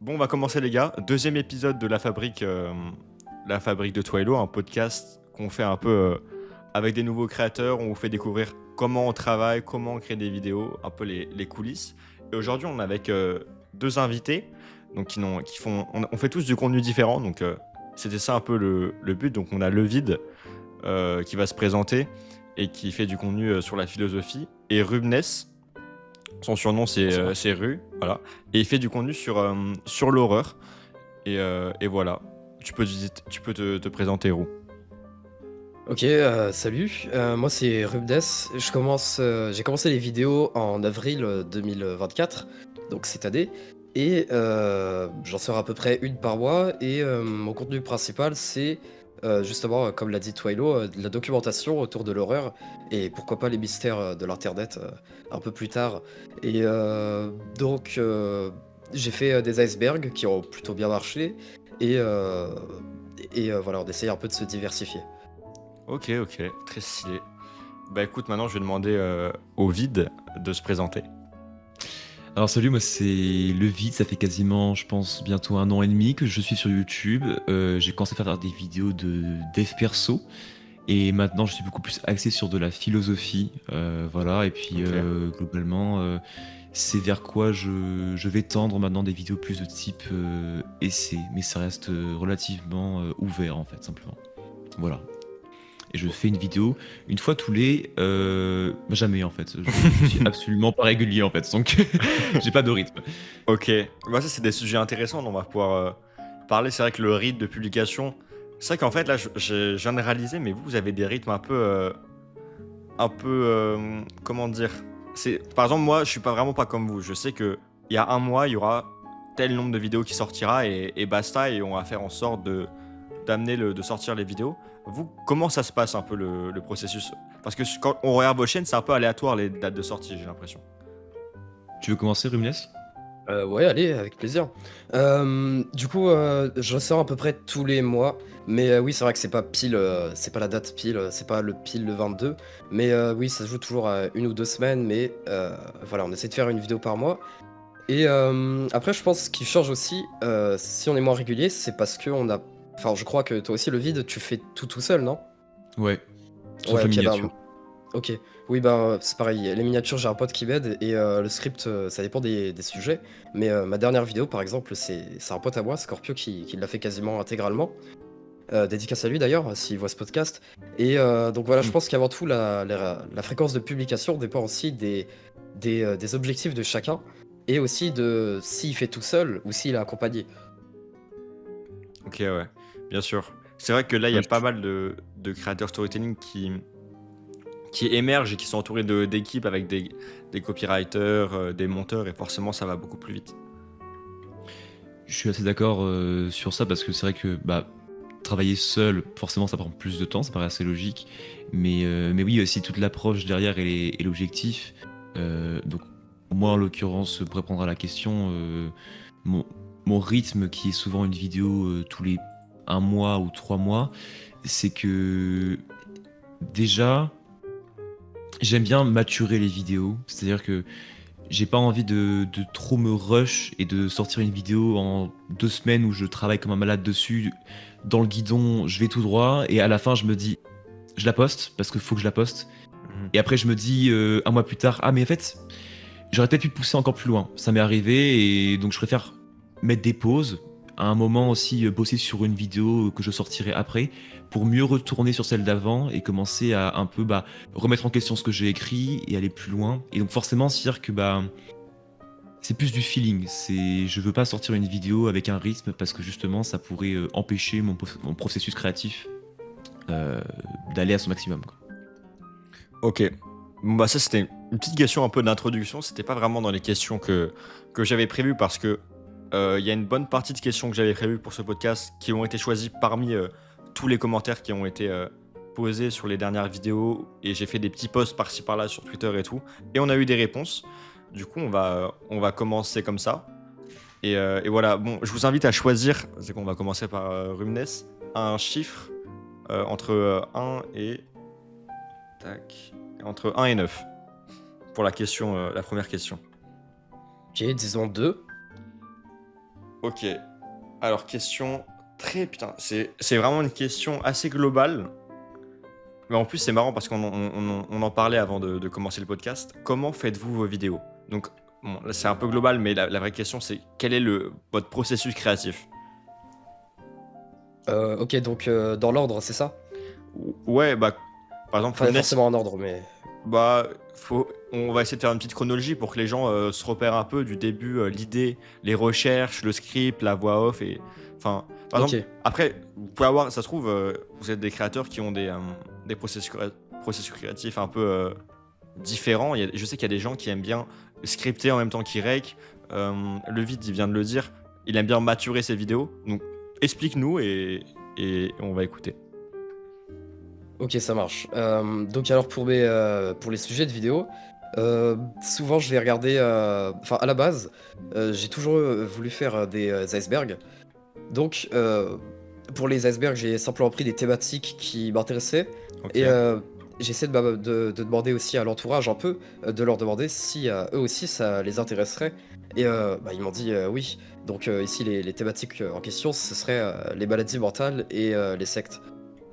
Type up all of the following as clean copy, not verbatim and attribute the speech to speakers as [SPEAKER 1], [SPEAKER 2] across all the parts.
[SPEAKER 1] Bon, on va commencer les gars. Deuxième épisode de La Fabrique de Twilo, un podcast qu'on fait un peu avec des nouveaux créateurs. On vous fait découvrir comment on travaille, comment on crée des vidéos, un peu les coulisses. Et aujourd'hui, on est avec deux invités, donc qui font, on fait tous du contenu différent. Donc c'était ça un peu le but. Donc on a Levid qui va se présenter et qui fait du contenu sur la philosophie, et Rubnes. Son surnom,
[SPEAKER 2] Bonsoir.
[SPEAKER 1] c'est Ru, voilà. Et il fait du contenu sur l'horreur. Et voilà. Tu peux te présenter, Ru.
[SPEAKER 2] Ok, salut. Moi c'est Rubdes. J'ai commencé les vidéos en avril 2024, donc cette année, et j'en sors à peu près une par mois. Et mon contenu principal, c'est justement, comme l'a dit Twilo, de la documentation autour de l'horreur et pourquoi pas les mystères de l'internet un peu plus tard. Et donc j'ai fait des icebergs qui ont plutôt bien marché, et voilà, on essaye un peu de se diversifier.
[SPEAKER 1] Ok, ok, très stylé. Bah écoute, maintenant je vais demander au vide de se présenter.
[SPEAKER 3] Alors salut, moi c'est Levid, ça fait quasiment, je pense, bientôt 1 an et demi que je suis sur YouTube. J'ai commencé à faire des vidéos de dev perso et maintenant je suis beaucoup plus axé sur de la philosophie. Voilà, et puis
[SPEAKER 1] Ok.
[SPEAKER 3] globalement, c'est vers quoi je vais tendre maintenant, des vidéos plus de type essai, mais ça reste relativement ouvert en fait, simplement. Voilà. Et je fais une vidéo une fois tous les... jamais en fait. Je suis absolument pas régulier en fait, donc j'ai pas de rythme.
[SPEAKER 1] Ok. Bah ça, c'est des sujets intéressants dont on va pouvoir parler. C'est vrai que le rythme de publication. C'est vrai qu'en fait, là, je viens de réaliser, mais vous avez des rythmes comment dire, par exemple, moi je suis pas vraiment pas comme vous. Je sais que il y a un mois il y aura tel nombre de vidéos qui sortira, et basta, et on va faire en sorte de sortir les vidéos. Vous, comment ça se passe un peu le processus? Parce que quand on regarde vos chaînes, c'est un peu aléatoire les dates de sortie, j'ai l'impression.
[SPEAKER 3] Tu veux commencer, Rumles?
[SPEAKER 2] Ouais, allez, avec plaisir. Du coup, je ressors à peu près tous les mois, mais oui, c'est vrai que c'est pas pile, c'est pas la date pile, c'est pas le 22, mais oui, ça se joue toujours à 1 ou 2 semaines, mais voilà, on essaie de faire une vidéo par mois. Et après, je pense qu'il change aussi, si on est moins régulier, c'est parce qu'on a, enfin, je crois que toi aussi, le vide, tu fais tout seul, non?
[SPEAKER 3] Ouais,
[SPEAKER 2] Ouais,
[SPEAKER 3] sauf la
[SPEAKER 2] OK, ben,
[SPEAKER 3] miniature.
[SPEAKER 2] OK. Oui, ben, c'est pareil, les miniatures, j'ai un pote qui m'aide, et le script, ça dépend des sujets. Mais ma dernière vidéo, par exemple, c'est un pote à moi, Scorpio, qui l'a fait quasiment intégralement. Dédicace à lui d'ailleurs, s'il voit ce podcast. Et donc voilà, je
[SPEAKER 1] Mm.
[SPEAKER 2] pense qu'avant tout, la fréquence de publication dépend aussi des objectifs de chacun, et aussi de s'il fait tout seul ou s'il est accompagné.
[SPEAKER 1] Ok, ouais, bien sûr. C'est vrai que là, il y
[SPEAKER 3] Ouais,
[SPEAKER 1] a pas mal de créateurs storytelling qui émergent et qui sont entourés d'équipes avec des copywriters, des monteurs, et forcément, ça va beaucoup plus vite.
[SPEAKER 3] je suis assez d'accord sur ça parce que c'est vrai que travailler seul, forcément, ça prend plus de temps, ça paraît assez logique. Mais oui, aussi toute l'approche derrière et l'objectif. Donc, moi, en l'occurrence, pour répondre à la question, mon, mon rythme, qui est souvent une vidéo tous les 1 mois ou 3 mois, c'est que déjà, j'aime bien maturer les vidéos. C'est-à-dire que j'ai pas envie de trop me rush et de sortir une vidéo en 2 semaines où je travaille comme un malade dessus, dans le guidon, je vais tout droit, et à la fin, je me dis, je la poste parce qu'il faut que je la poste.
[SPEAKER 1] Mhm.
[SPEAKER 3] Et après, je me dis, 1 mois plus tard, ah, mais en fait, j'aurais peut-être pu pousser encore plus loin. Ça m'est arrivé, et donc je préfère mettre des pauses. À un moment aussi, bosser sur une vidéo que je sortirai après, pour mieux retourner sur celle d'avant et commencer à un peu remettre en question ce que j'ai écrit et aller plus loin. Et donc forcément, c'est-à-dire que c'est plus du feeling. Je veux pas sortir une vidéo avec un rythme parce que justement, ça pourrait empêcher mon processus créatif euh, d'aller à son maximum, quoi.
[SPEAKER 1] Ok. Bon, bah ça, c'était une petite question un peu d'introduction. C'était pas vraiment dans les questions que j'avais prévues, parce que il y a une bonne partie de questions que j'avais prévues pour ce podcast qui ont été choisies parmi tous les commentaires qui ont été posés sur les dernières vidéos, et j'ai fait des petits posts par-ci par-là sur Twitter et tout, et on a eu des réponses. Du coup, on va commencer comme ça. Et voilà, bon, je vous invite à choisir, c'est qu'on va commencer par Rumnes, un chiffre entre 1 et... Tac. Entre 1 et 9 pour la question, la première question.
[SPEAKER 2] OK, disons 2.
[SPEAKER 1] Ok. Alors, question très. Putain, c'est vraiment une question assez globale. Mais en plus, c'est marrant parce qu'on en parlait avant de commencer le podcast. Comment faites-vous vos vidéos? Donc, bon, là, c'est un peu global, mais la vraie question, c'est quel est votre processus créatif?
[SPEAKER 2] Ok, donc dans l'ordre, c'est ça?
[SPEAKER 1] Ouais, bah, par exemple,
[SPEAKER 2] Enfin,
[SPEAKER 1] Younes,
[SPEAKER 2] forcément en ordre, mais...
[SPEAKER 1] bah, on va essayer de faire une petite chronologie pour que les gens se repèrent un peu du début, l'idée, les recherches, le script, la voix off et, enfin, par
[SPEAKER 2] Ok.
[SPEAKER 1] exemple, après, vous pouvez avoir, ça se trouve, vous êtes des créateurs qui ont des processus créatifs un peu différents. Je sais qu'il y a des gens qui aiment bien scripter en même temps qu'ils rec. Le vide, il vient de le dire, il aime bien maturer ses vidéos. Donc, explique-nous et on va écouter.
[SPEAKER 2] Ok, ça marche. Donc alors pour les sujets de vidéo, souvent je vais regarder... Enfin, à la base, j'ai toujours voulu faire des icebergs. Donc, pour les icebergs, j'ai simplement pris des thématiques qui m'intéressaient
[SPEAKER 1] Ok.
[SPEAKER 2] et j'essaie de demander aussi à l'entourage un peu, de leur demander si eux aussi ça les intéresserait. Et bah, ils m'ont dit oui. Donc ici, les thématiques en question, ce serait les maladies mentales et les sectes.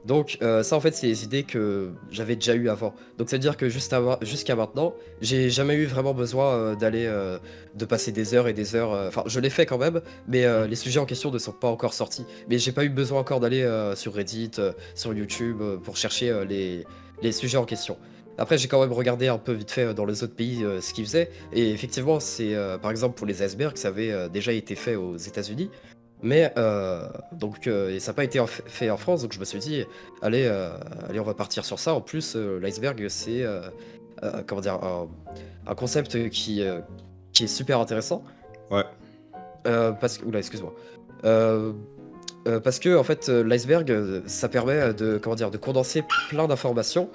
[SPEAKER 2] Donc ça en fait c'est des idées que j'avais déjà eues avant. Donc c'est à dire que jusqu'à maintenant, j'ai jamais eu vraiment besoin de passer des heures et des heures. Enfin je l'ai fait quand même, mais
[SPEAKER 1] Mhm.
[SPEAKER 2] les sujets en question ne sont pas encore sortis. Mais j'ai pas eu besoin encore d'aller sur Reddit, sur YouTube pour chercher les sujets en question. Après j'ai quand même regardé un peu vite fait dans les autres pays ce qu'ils faisaient. Et effectivement c'est par exemple pour les icebergs ça avait déjà été fait aux États-Unis. Mais donc et ça n'a pas été fait en France, donc je me suis dit: «Allez, allez, on va partir sur ça». En plus, l'iceberg, c'est, comment dire? Un concept qui est super intéressant,
[SPEAKER 1] Ouais.
[SPEAKER 2] parce que oula, excuse-moi. Heu parce que en fait, l'iceberg, ça permet, de comment dire? De condenser plein d'informations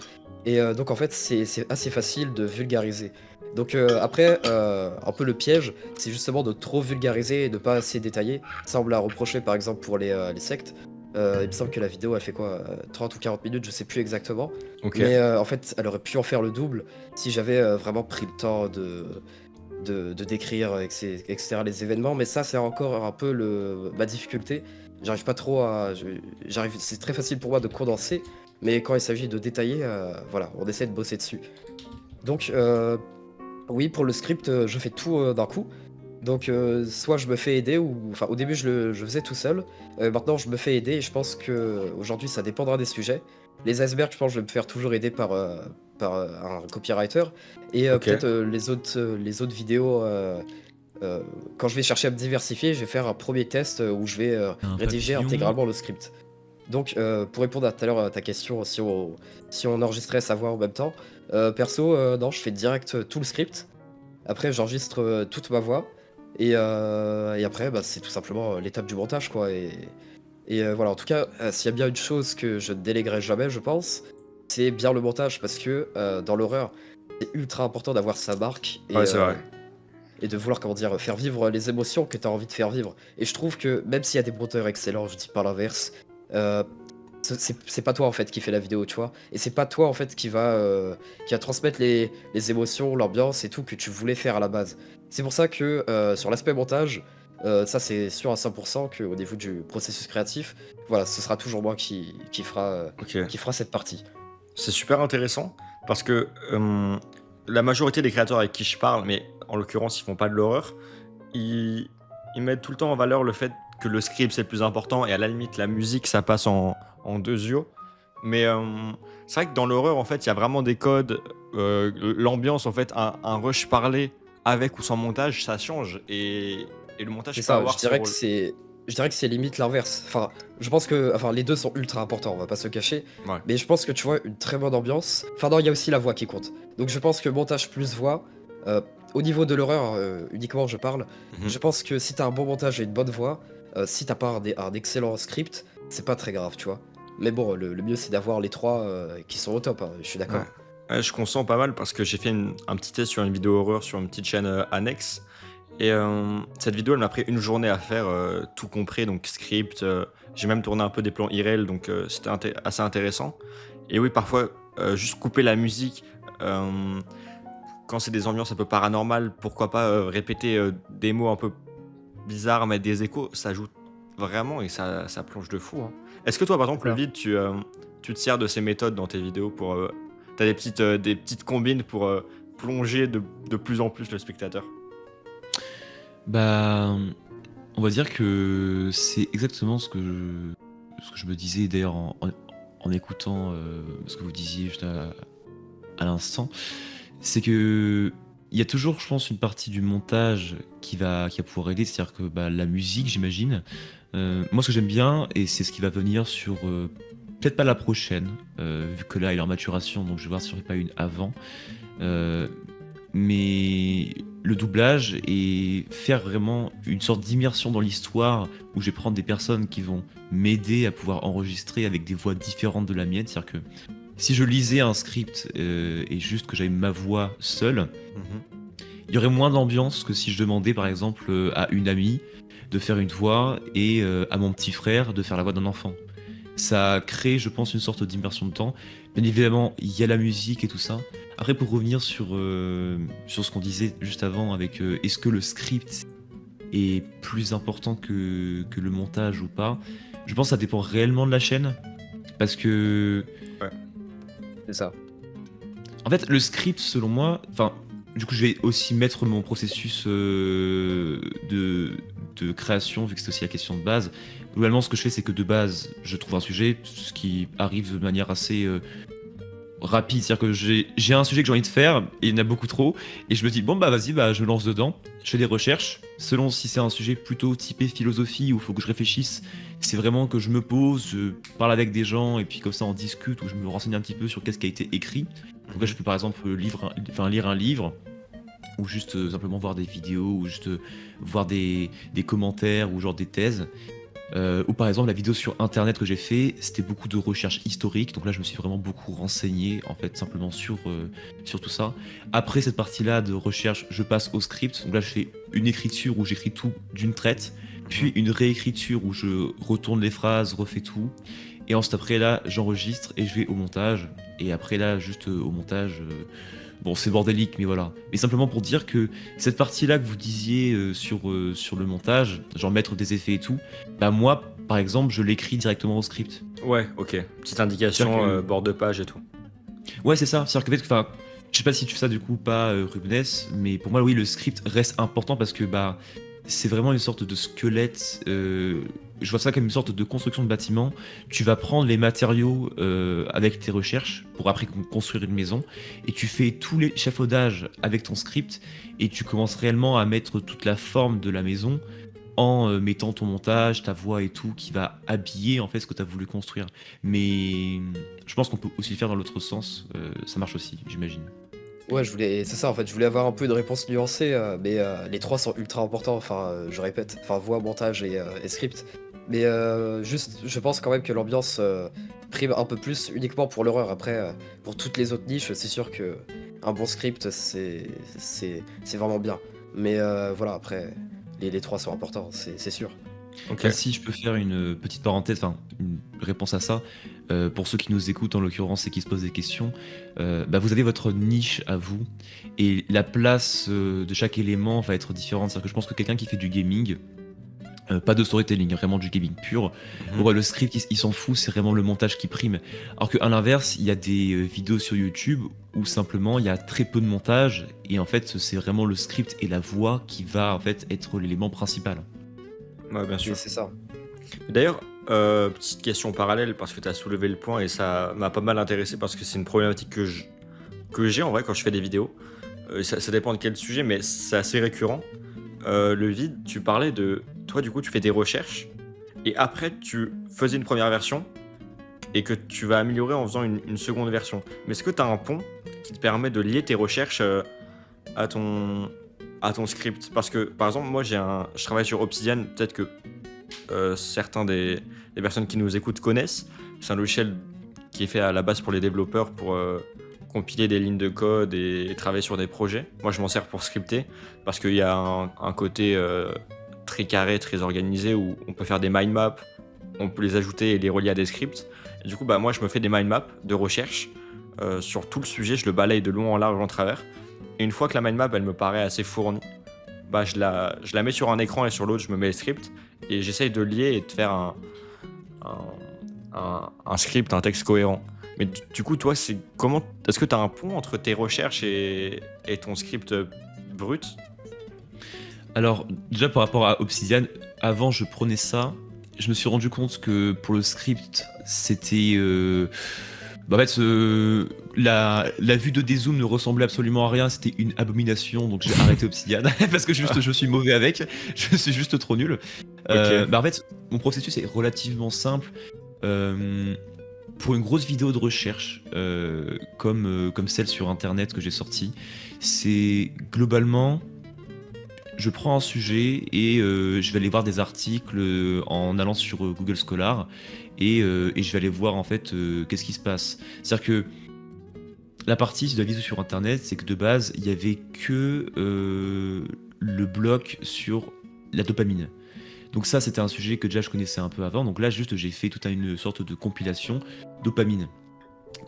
[SPEAKER 2] et donc en fait, c'est assez facile de vulgariser. Donc après, un peu le piège, c'est justement de trop vulgariser et de pas assez détailler. Ça, on me l'a reproché, par exemple, pour les sectes. Il me semble que la vidéo, elle fait quoi? 30 ou 40 minutes, je sais plus exactement.
[SPEAKER 1] Ok.
[SPEAKER 2] Mais en fait, elle aurait pu en faire le double si j'avais, vraiment pris le temps de décrire et cetera les événements. Mais ça, c'est encore un peu ma difficulté. J'arrive pas trop à j'arrive c'est très facile pour moi de condenser, mais quand il s'agit de détailler, voilà, on essaie de bosser dessus. Donc oui, pour le script, je fais tout, d'un coup. Donc soit je me fais aider ou enfin, au début, je faisais tout seul. Maintenant, je me fais aider et je pense qu'aujourd'hui, ça dépendra des sujets. Les icebergs, je pense, je vais me faire toujours aider par un copywriter et
[SPEAKER 1] Ok.
[SPEAKER 2] peut-être, les autres vidéos, Heu, quand je vais chercher à me diversifier, je vais faire un premier test, où je vais,
[SPEAKER 3] Un
[SPEAKER 2] rédiger
[SPEAKER 3] papillon.
[SPEAKER 2] intégralement le script. Donc pour répondre à tout à l'heure à ta question, si on enregistrait sa voix en même temps, perso, non, je fais direct, tout le script. Après j'enregistre, toute ma voix et après, bah, c'est tout simplement, l'étape du montage, quoi et voilà. En tout cas, s'il y a bien une chose que je ne déléguerai jamais, je pense, c'est bien le montage parce que, dans l'horreur, c'est ultra important d'avoir sa marque
[SPEAKER 1] Ouais, c'est vrai.
[SPEAKER 2] et de vouloir, comment dire, faire vivre les émotions que tu as envie de faire vivre. Et je trouve que même s'il y a des monteurs excellents, je dis pas l'inverse, euh, c'est pas toi en fait qui fait la vidéo, tu vois. Et c'est pas toi en fait qui va transmettre les émotions, l'ambiance et tout que tu voulais faire à la base. C'est pour ça que sur l'aspect montage, ça c'est sûr à 100% qu'au niveau du processus créatif, voilà, ce sera toujours moi
[SPEAKER 1] Ok.
[SPEAKER 2] qui fera cette partie.
[SPEAKER 1] C'est super intéressant parce que la majorité des créateurs avec qui je parle, mais en l'occurrence ils font pas de l'horreur, ils, ils mettent tout le temps en valeur le fait que le script c'est le plus important et à la limite la musique ça passe en deuxième. Mais c'est vrai que dans l'horreur en fait il y a vraiment des codes, l'ambiance en fait, un rush parlé avec ou sans montage ça change et le
[SPEAKER 2] C'est
[SPEAKER 1] montage peut
[SPEAKER 2] ça,
[SPEAKER 1] avoir ce rôle.
[SPEAKER 2] je dirais que c'est limite l'inverse. Enfin, je pense que enfin les 2 sont ultra importants, on va pas se cacher,
[SPEAKER 1] Ouais.
[SPEAKER 2] mais je pense que tu vois une très bonne ambiance enfin non, il y a aussi la voix qui compte. Donc je pense que montage plus voix, heu, au niveau de l'horreur, uniquement je parle,
[SPEAKER 1] Mhm.
[SPEAKER 2] je pense que si t'as un bon montage et une bonne voix, si t'as pas un excellent script, c'est pas très grave, tu vois? Mais bon, le mieux c'est d'avoir les 3 qui sont au top, hein, je suis
[SPEAKER 1] Ouais.
[SPEAKER 2] d'accord.
[SPEAKER 1] Ouais, je consens pas mal parce que j'ai fait un petit test sur une vidéo horreur sur une petite chaîne annexe. Et cette vidéo, elle m'a pris une journée à faire, tout compris, donc script. J'ai même tourné un peu des plans IRL, donc c'était assez intéressant. Et oui, parfois, juste couper la musique, euh, quand c'est des ambiances un peu paranormales, pourquoi pas répéter des mots un peu bizarre, mettre des échos, ça ajoute vraiment et ça plonge de fou, hein. Est-ce que toi, par exemple, le
[SPEAKER 2] Voilà.
[SPEAKER 1] vide, tu te sers de ces méthodes dans tes vidéos pour. T'as des petites combines pour plonger de plus en plus le spectateur?
[SPEAKER 3] Bah, on va dire que c'est exactement ce que je me disais d'ailleurs en écoutant ce que vous disiez juste à l'instant. C'est que il y a toujours, je pense, une partie du montage qui va pouvoir aider. C'est-à-dire que bah, la musique, j'imagine. Moi, ce que j'aime bien, et c'est ce qui va venir sur peut-être pas la prochaine, vu que là, elle est en maturation, donc je vais voir s'il n'y aurait pas une avant. Euh, mais le doublage et faire vraiment une sorte d'immersion dans l'histoire où je vais prendre des personnes qui vont m'aider à pouvoir enregistrer avec des voix différentes de la mienne. C'est-à-dire que si je lisais un script et juste que j'avais ma voix seule,
[SPEAKER 1] Mhm.
[SPEAKER 3] il y aurait moins d'ambiance que si je demandais par exemple à une amie de faire une voix et à mon petit frère de faire la voix d'un enfant. Ça crée, je pense, une sorte d'immersion de temps. Bien évidemment, il y a la musique et tout ça. Après, pour revenir sur ce qu'on disait juste avant, avec est-ce que le script est plus important que le montage ou pas, je pense que ça dépend réellement de la chaîne. Parce que,
[SPEAKER 1] Ouais.
[SPEAKER 2] C'est ça.
[SPEAKER 3] en fait, le script, selon moi, enfin, du coup, je vais aussi mettre mon processus de création, vu que c'est aussi la question de base. Globalement, ce que je fais, c'est que de base, je trouve un sujet, ce qui arrive de manière assez rapide. C'est-à-dire que j'ai un sujet que j'ai envie de faire, et il y en a beaucoup trop, et je me dis, bon, bah vas-y, bah, je me lance dedans, je fais des recherches. Selon si c'est un sujet plutôt typé philosophie, où il faut que je réfléchisse, c'est vraiment que je me pose, je parle avec des gens, et puis comme ça, on discute, ou je me renseigne un petit peu sur qu'est-ce qui a été écrit. Donc là, je peux par exemple lire un livre, ou juste simplement voir des vidéos, ou juste voir des commentaires, ou genre des thèses. Ou par exemple la vidéo sur internet que j'ai fait, c'était beaucoup de recherches historiques, donc là je me suis vraiment beaucoup renseigné en fait simplement sur tout ça. Après cette partie-là de recherche, je passe au script, donc là je fais une écriture où j'écris tout d'une traite, puis
[SPEAKER 1] Mhm.
[SPEAKER 3] une réécriture où je retourne les phrases, refais tout, et ensuite après là j'enregistre et je vais au montage, et après là juste au montage, bon c'est bordélique mais voilà. Mais simplement pour dire que cette partie-là que vous disiez sur le montage, genre mettre des effets et tout, bah moi par exemple je l'écris directement au script.
[SPEAKER 1] Ouais, ok. Petite
[SPEAKER 3] C'est-à-dire
[SPEAKER 1] indication,
[SPEAKER 3] que
[SPEAKER 1] bord de page et tout.
[SPEAKER 3] ouais c'est ça, c'est-à-dire que peut-être que, enfin je sais pas si tu fais ça du coup ou pas Rubness, mais pour moi oui le script reste important parce que bah c'est vraiment une sorte de squelette. Je vois ça comme une sorte de construction de bâtiment. Tu vas prendre les matériaux avec tes recherches pour après construire une maison et tu fais tout l'échafaudage avec ton script et tu commences réellement à mettre toute la forme de la maison en mettant ton montage, ta voix et tout qui va habiller en fait ce que tu as voulu construire. Mais je pense qu'on peut aussi le faire dans l'autre sens. Ça marche aussi, j'imagine.
[SPEAKER 2] Ouais, c'est ça en fait, je voulais avoir un peu une réponse nuancée, mais les trois sont ultra importants, enfin, je répète, enfin, voix, montage et script. Mais juste, je pense quand même que l'ambiance prime un peu plus uniquement pour l'horreur. Après, pour toutes les autres niches, c'est sûr que un bon script, c'est vraiment bien. Mais voilà, après, les trois sont importants, c'est sûr.
[SPEAKER 1] Ok.
[SPEAKER 3] Bah, si je peux faire une petite parenthèse, enfin une réponse à ça, pour ceux qui nous écoutent en l'occurrence et qui se posent des questions, bah, vous avez votre niche à vous et la place de chaque élément va être différente. C'est-à-dire que je pense que quelqu'un qui fait du gaming, pas de storytelling, vraiment du gaming pur, bon,
[SPEAKER 1] Mhm.
[SPEAKER 3] bah, le script il s'en fout, c'est vraiment le montage qui prime. Alors qu'à l'inverse, il y a des vidéos sur YouTube où simplement il y a très peu de montage et en fait c'est vraiment le script et la voix qui va en fait être l'élément principal.
[SPEAKER 1] Ouais, bien
[SPEAKER 2] Mais
[SPEAKER 1] sûr.
[SPEAKER 2] c'est ça.
[SPEAKER 1] D'ailleurs, petite question parallèle parce que tu as soulevé le point et ça m'a pas mal intéressé parce que c'est une problématique que j'ai en vrai quand je fais des vidéos. Ça dépend de quel sujet, mais c'est assez récurrent. Le vide, tu parlais de. Toi, du coup, tu fais des recherches et après, tu faisais une première version et que tu vas améliorer en faisant une seconde version. Mais est-ce que tu as un pont qui te permet de lier tes recherches à ton, à ton script? Parce que, par exemple, moi, je travaille sur Obsidian, peut-être que certains des personnes qui nous écoutent connaissent. C'est un logiciel qui est fait à la base pour les développeurs pour compiler des lignes de code et travailler sur des projets. Moi, je m'en sers pour scripter parce qu'il y a un côté très carré, très organisé où on peut faire des mind maps, on peut les ajouter et les relier à des scripts. Et du coup, bah, moi, je me fais des mind maps de recherche sur tout le sujet, je le balaye de long en large en travers. Et une fois que la mind map, elle me paraît assez fournie, bah, je la mets sur un écran et sur l'autre, je me mets le script et j'essaye de lier et de faire un script, un texte cohérent. Mais du coup, toi, est-ce que tu as un pont entre tes recherches et ton script brut?
[SPEAKER 3] Alors, déjà par rapport à Obsidian, avant je prenais ça, je me suis rendu compte que pour le script, c'était. Bah, en fait, la vue de dézoom ne ressemblait absolument à rien, c'était une abomination, donc j'ai arrêté Obsidian parce que juste je suis mauvais avec, je suis juste trop nul.
[SPEAKER 1] Ok.
[SPEAKER 3] Bah, en fait, mon processus est relativement simple. Euh, pour une grosse vidéo de recherche, comme celle sur internet que j'ai sortie, c'est globalement je prends un sujet et je vais aller voir des articles en allant sur Google Scholar et je vais aller voir en fait qu'est-ce qui se passe. C'est-à-dire que la partie de la vidéo sur internet, c'est que de base, il y avait que le bloc sur la dopamine. Donc ça, c'était un sujet que déjà je connaissais un peu avant. Donc là, juste, j'ai fait toute une sorte de compilation dopamine.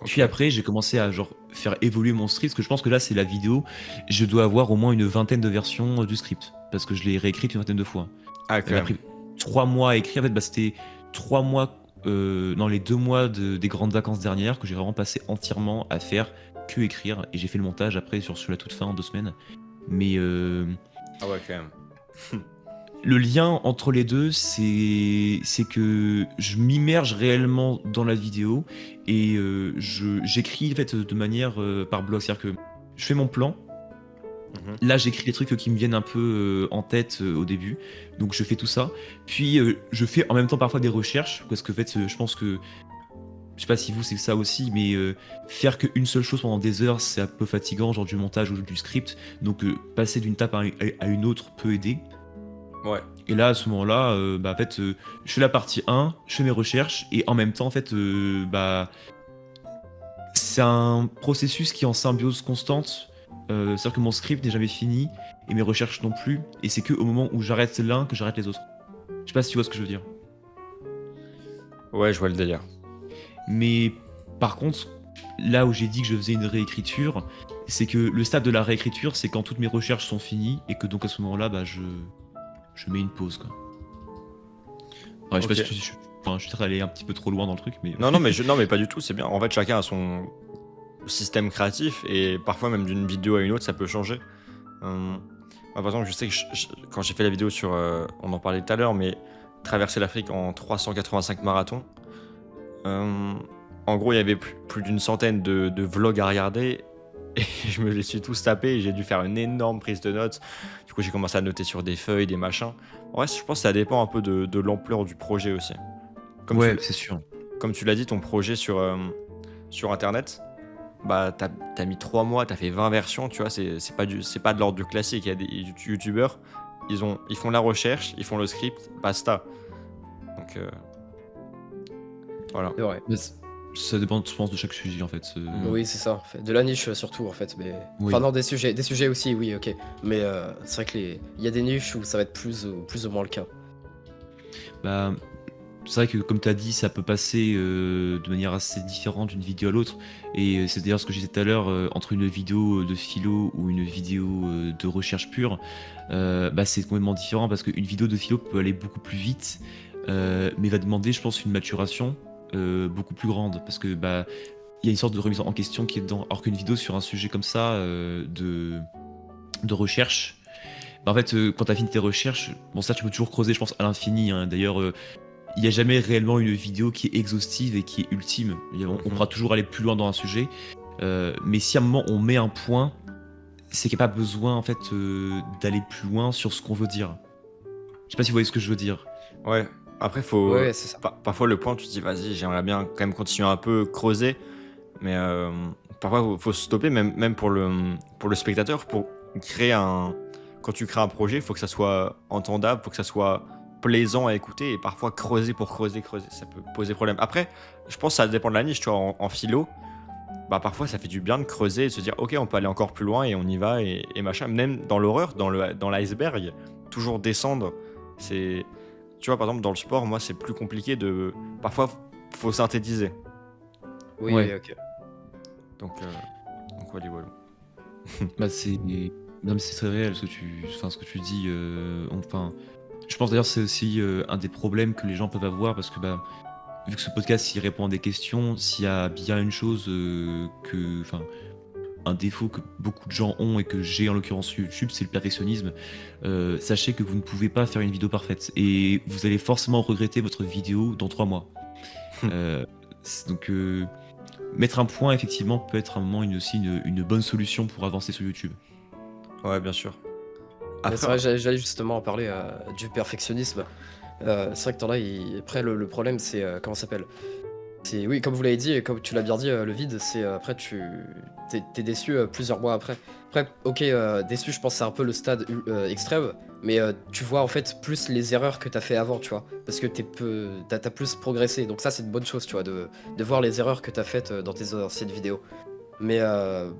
[SPEAKER 3] Puis
[SPEAKER 1] Ok.
[SPEAKER 3] après, j'ai commencé à genre faire évoluer mon script, parce que je pense que là, c'est la vidéo. Je dois avoir au moins une vingtaine de versions du script, parce que je l'ai réécrite une vingtaine de fois.
[SPEAKER 1] Ah,
[SPEAKER 3] Elle
[SPEAKER 1] quand
[SPEAKER 3] m'a
[SPEAKER 1] même.
[SPEAKER 3] pris 3 mois à écrire. En fait, bah, c'était 3 mois, non, les 2 mois des grandes vacances dernières que j'ai vraiment passé entièrement à faire que écrire. Et j'ai fait le montage après sur la toute fin en 2 semaines. Mais
[SPEAKER 1] Ah ouais, quand même.
[SPEAKER 3] le lien entre les deux, c'est que je m'immerge réellement dans la vidéo et j'écris en fait de manière par bloc. C'est-à-dire que je fais mon plan.
[SPEAKER 1] Mhm.
[SPEAKER 3] Là, j'écris les trucs qui me viennent un peu en tête au début. Donc, je fais tout ça. Puis, je fais en même temps parfois des recherches. Parce que, en fait, je pense que. Je sais pas si vous, c'est ça aussi, mais faire qu'une seule chose pendant des heures, c'est un peu fatigant, genre du montage ou du script. Donc, passer d'une tape à une autre peut aider.
[SPEAKER 1] Ouais.
[SPEAKER 3] Et là, à ce moment-là, bah, en fait, je fais la partie 1, je fais mes recherches. Et en même temps, en fait, bah, c'est un processus qui est en symbiose constante. C'est-à-dire que mon script n'est jamais fini et mes recherches non plus. Et c'est que au moment où j'arrête l'un que j'arrête les autres. Je sais pas si tu vois ce que je veux dire.
[SPEAKER 1] Ouais, je vois le délire.
[SPEAKER 3] Mais par contre, là où j'ai dit que je faisais une réécriture, c'est que le stade de la réécriture, c'est quand toutes mes recherches sont finies et que donc à ce moment-là, bah, je mets une pause, quoi. Ouais, je sais pas
[SPEAKER 1] Ok.
[SPEAKER 3] si enfin, je suis peut-être allé un petit peu trop loin dans le truc, mais
[SPEAKER 1] Non, non, mais pas du tout, c'est bien. En fait, chacun a son système créatif et parfois, même d'une vidéo à une autre, ça peut changer. Moi, par exemple, je sais que quand j'ai fait la vidéo sur. On en parlait tout à l'heure, mais traverser l'Afrique en 385 marathons, euh, en gros, il y avait plus d'une centaine de vlogs à regarder et je me les suis tous tapés et j'ai dû faire une énorme prise de notes. Du coup, j'ai commencé à noter sur des feuilles, des machins. En vrai, je pense que ça dépend un peu de l'ampleur du projet aussi. Comme tu,
[SPEAKER 3] ouais,
[SPEAKER 1] l-
[SPEAKER 3] c'est sûr.
[SPEAKER 1] comme tu l'as dit, ton projet sur Internet, bah, t'as mis 3 mois, t'as fait 20 versions, tu vois, c'est pas de l'ordre du classique. Il y a des youtubeurs, ils font la recherche, ils font le script, basta. Donc, voilà.
[SPEAKER 2] C'est vrai.
[SPEAKER 3] Mais ça dépend, je pense, de chaque sujet en fait.
[SPEAKER 2] Oui, c'est ça, en fait. De la niche surtout, en fait. Mais...
[SPEAKER 3] Oui.
[SPEAKER 2] Enfin, non, des sujets aussi, oui, ok. Mais c'est vrai que il y a des niches où ça va être plus ou moins le cas.
[SPEAKER 3] Bah, c'est vrai que comme tu as dit, ça peut passer de manière assez différente d'une vidéo à l'autre. Et c'est d'ailleurs ce que je disais tout à l'heure, entre une vidéo de philo ou une vidéo de recherche pure, bah, c'est complètement différent parce qu'une vidéo de philo peut aller beaucoup plus vite, mais va demander, je pense, une maturation beaucoup plus grande. Parce que bah, il y a une sorte de remise en question qui est dedans. Alors qu'une vidéo sur un sujet comme ça de recherche, bah, en fait, quand tu as fini tes recherches, bon, ça, tu peux toujours creuser, je pense, à l'infini, hein. D'ailleurs, il n'y a jamais réellement une vidéo qui est exhaustive et qui est ultime. On
[SPEAKER 1] Mhm.
[SPEAKER 3] pourra toujours aller plus loin dans un sujet. Mais si à un moment on met un point, c'est qu'il n'y a pas besoin en fait d'aller plus loin sur ce qu'on veut dire. Je sais pas si vous voyez ce que je veux dire.
[SPEAKER 1] Ouais. Après,
[SPEAKER 2] Ouais, c'est ça.
[SPEAKER 1] parfois le point, tu te dis, vas-y, j'aimerais bien quand même continuer un peu creuser, mais parfois faut se stopper, même pour le spectateur, pour créer un. Quand tu crées un projet, il faut que ça soit entendable, il faut que ça soit plaisant à écouter, et parfois creuser pour creuser, ça peut poser problème. Après, je pense que ça dépend de la niche, tu vois, en philo, bah parfois ça fait du bien de creuser et de se dire, ok, on peut aller encore plus loin et on y va, et machin. Même dans l'horreur, dans l'iceberg, toujours descendre, c'est. Tu vois, par exemple, dans le sport, moi, c'est plus compliqué de. Parfois, faut synthétiser.
[SPEAKER 2] Oui,
[SPEAKER 3] Ouais.
[SPEAKER 2] oui, ok.
[SPEAKER 1] Donc voilà, voilà.
[SPEAKER 3] Bah c'est Non, mais c'est très réel ce que tu dis. Enfin, je pense d'ailleurs que c'est aussi un des problèmes que les gens peuvent avoir parce que bah, vu que ce podcast il répond à des questions, s'il y a bien une chose enfin, un défaut que beaucoup de gens ont et que j'ai en l'occurrence sur YouTube, c'est le perfectionnisme. Sachez que vous ne pouvez pas faire une vidéo parfaite et vous allez forcément regretter votre vidéo dans 3 mois. Euh, donc, mettre un point effectivement peut être un moment aussi une bonne solution pour avancer sur YouTube.
[SPEAKER 1] Ouais, bien sûr.
[SPEAKER 2] Mais c'est
[SPEAKER 1] Après,
[SPEAKER 2] vrai, j'allais justement en parler du perfectionnisme. C'est vrai que t'en as, après le problème c'est, comment ça s'appelle? C'est oui, comme vous l'avez dit et comme tu l'as bien dit, le vide, c'est après t'es déçu plusieurs mois après. Après, ok, déçu, je pense que c'est un peu le stade extrême, mais tu vois en fait plus les erreurs que t'as fait avant, tu vois, parce que t'as plus progressé. Donc ça, c'est une bonne chose, tu vois, de voir les erreurs que t'as faites dans tes anciennes vidéos. Mais, euh,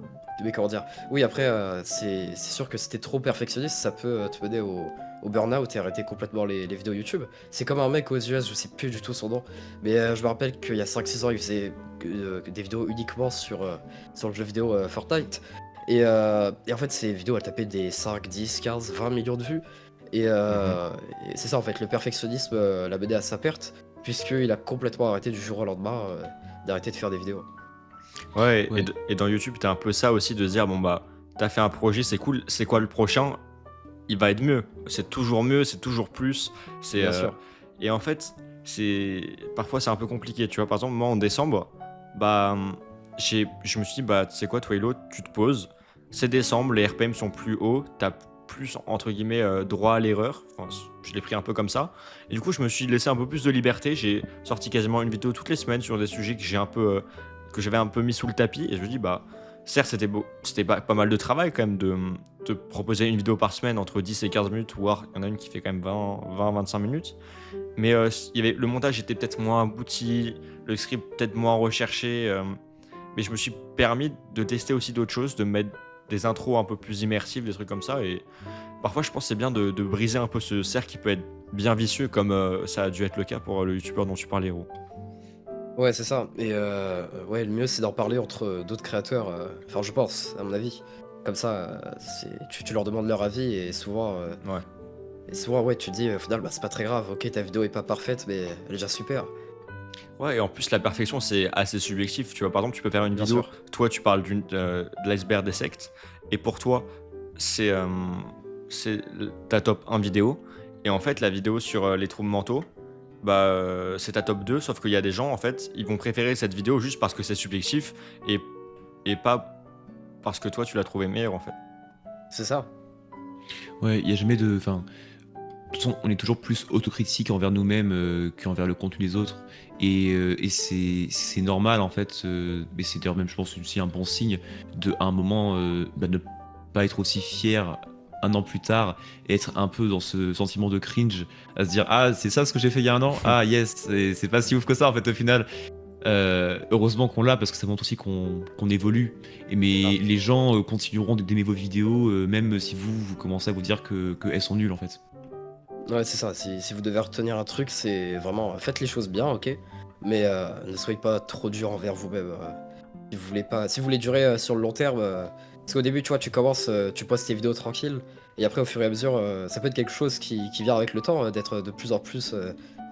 [SPEAKER 2] mais comment dire? Oui, après, c'est sûr que si t'es trop perfectionniste, ça peut te mener au burn-out et arrêter complètement les vidéos YouTube. C'est comme un mec aux US, je sais plus du tout son nom, mais je me rappelle qu'il y a 5-6 ans, il faisait des vidéos uniquement sur le jeu vidéo Fortnite. Et en fait, ces vidéos, elles tapaient des 5, 10, 15, 20 millions de vues. Et,
[SPEAKER 1] mhm.
[SPEAKER 2] et c'est ça, en fait, le perfectionnisme l'a mené à sa perte, puisqu'il a complètement arrêté du jour au lendemain d'arrêter de faire des vidéos.
[SPEAKER 1] Ouais,
[SPEAKER 3] Ouais,
[SPEAKER 1] et dans YouTube, t'as un peu ça aussi de se dire, bon bah, t'as fait un projet, c'est cool, c'est quoi le prochain? Il va être mieux, c'est toujours plus. C'est
[SPEAKER 2] Bien sûr.
[SPEAKER 1] Et en fait, parfois c'est un peu compliqué. Tu vois, par exemple, moi en décembre, bah, je me suis dit, bah, tu sais quoi, Twilo, tu te poses. C'est décembre, les RPM sont plus hauts, t'as plus entre guillemets droit à l'erreur. Enfin, je l'ai pris un peu comme ça. Et du coup, je me suis laissé un peu plus de liberté. J'ai sorti quasiment une vidéo toutes les semaines sur des sujets que j'ai un peu que j'avais un peu mis sous le tapis. Et je me dis, bah, certes, c'était pas mal de travail quand même de te proposer une vidéo par semaine entre 10 et 15 minutes, voire il y en a une qui fait quand même 20-25 minutes. Mais le montage était peut-être moins abouti, le script peut-être moins recherché. Mais je me suis permis de tester aussi d'autres choses, de mettre des intros un peu plus immersives, des trucs comme ça. Et parfois, je pense que c'est bien de briser un peu ce cercle qui peut être bien vicieux, comme ça a dû être le cas pour le youtubeur dont tu parlais, Héros.
[SPEAKER 2] Ouais, c'est ça. Et ouais, le mieux, c'est d'en parler entre d'autres créateurs. Enfin, je pense, à mon avis. Comme ça, tu leur demandes leur avis
[SPEAKER 1] Ouais.
[SPEAKER 2] et souvent, ouais, tu te dis, au final, bah, c'est pas très grave. Ok, ta vidéo est pas parfaite, mais elle est déjà super.
[SPEAKER 1] Ouais, et en plus, la perfection, c'est assez subjectif. Tu vois, par exemple, tu peux faire une
[SPEAKER 2] Bien
[SPEAKER 1] vidéo,
[SPEAKER 2] sûr.
[SPEAKER 1] toi, tu parles de l'iceberg des sectes, et pour toi, c'est ta top 1 vidéo, et en fait, la vidéo sur les troubles mentaux, bah, c'est ta top 2, sauf qu'il y a des gens, en fait, ils vont préférer cette vidéo juste parce que c'est subjectif, et, et pas parce que toi, tu l'as trouvé meilleure, en fait.
[SPEAKER 2] C'est ça.
[SPEAKER 3] ouais, il y a jamais de. Enfin, de toute façon, on est toujours plus autocritique envers nous-mêmes qu'envers le contenu des autres. Et c'est normal en fait, mais c'est d'ailleurs même je pense aussi un bon signe de à un moment bah, ne pas être aussi fier un an plus tard et être un peu dans ce sentiment de cringe, à se dire ah c'est ça ce que j'ai fait il y a un an, ah yes, c'est pas si ouf que ça en fait au final. Heureusement qu'on l'a parce que ça montre aussi qu'on évolue. Mais
[SPEAKER 2] Ah.
[SPEAKER 3] les gens continueront d'aimer vos vidéos même si vous commencez à vous dire que elles sont nulles en fait.
[SPEAKER 2] Ouais, c'est ça. Si vous devez retenir un truc, c'est vraiment faites les choses bien, ok, mais ne soyez pas trop dur envers vous-même. Si vous voulez pas, si vous voulez durer sur le long terme, parce qu'au début, tu vois, tu commences, tu postes tes vidéos tranquilles, et après, au fur et à mesure, ça peut être quelque chose qui vient avec le temps, d'être de plus en plus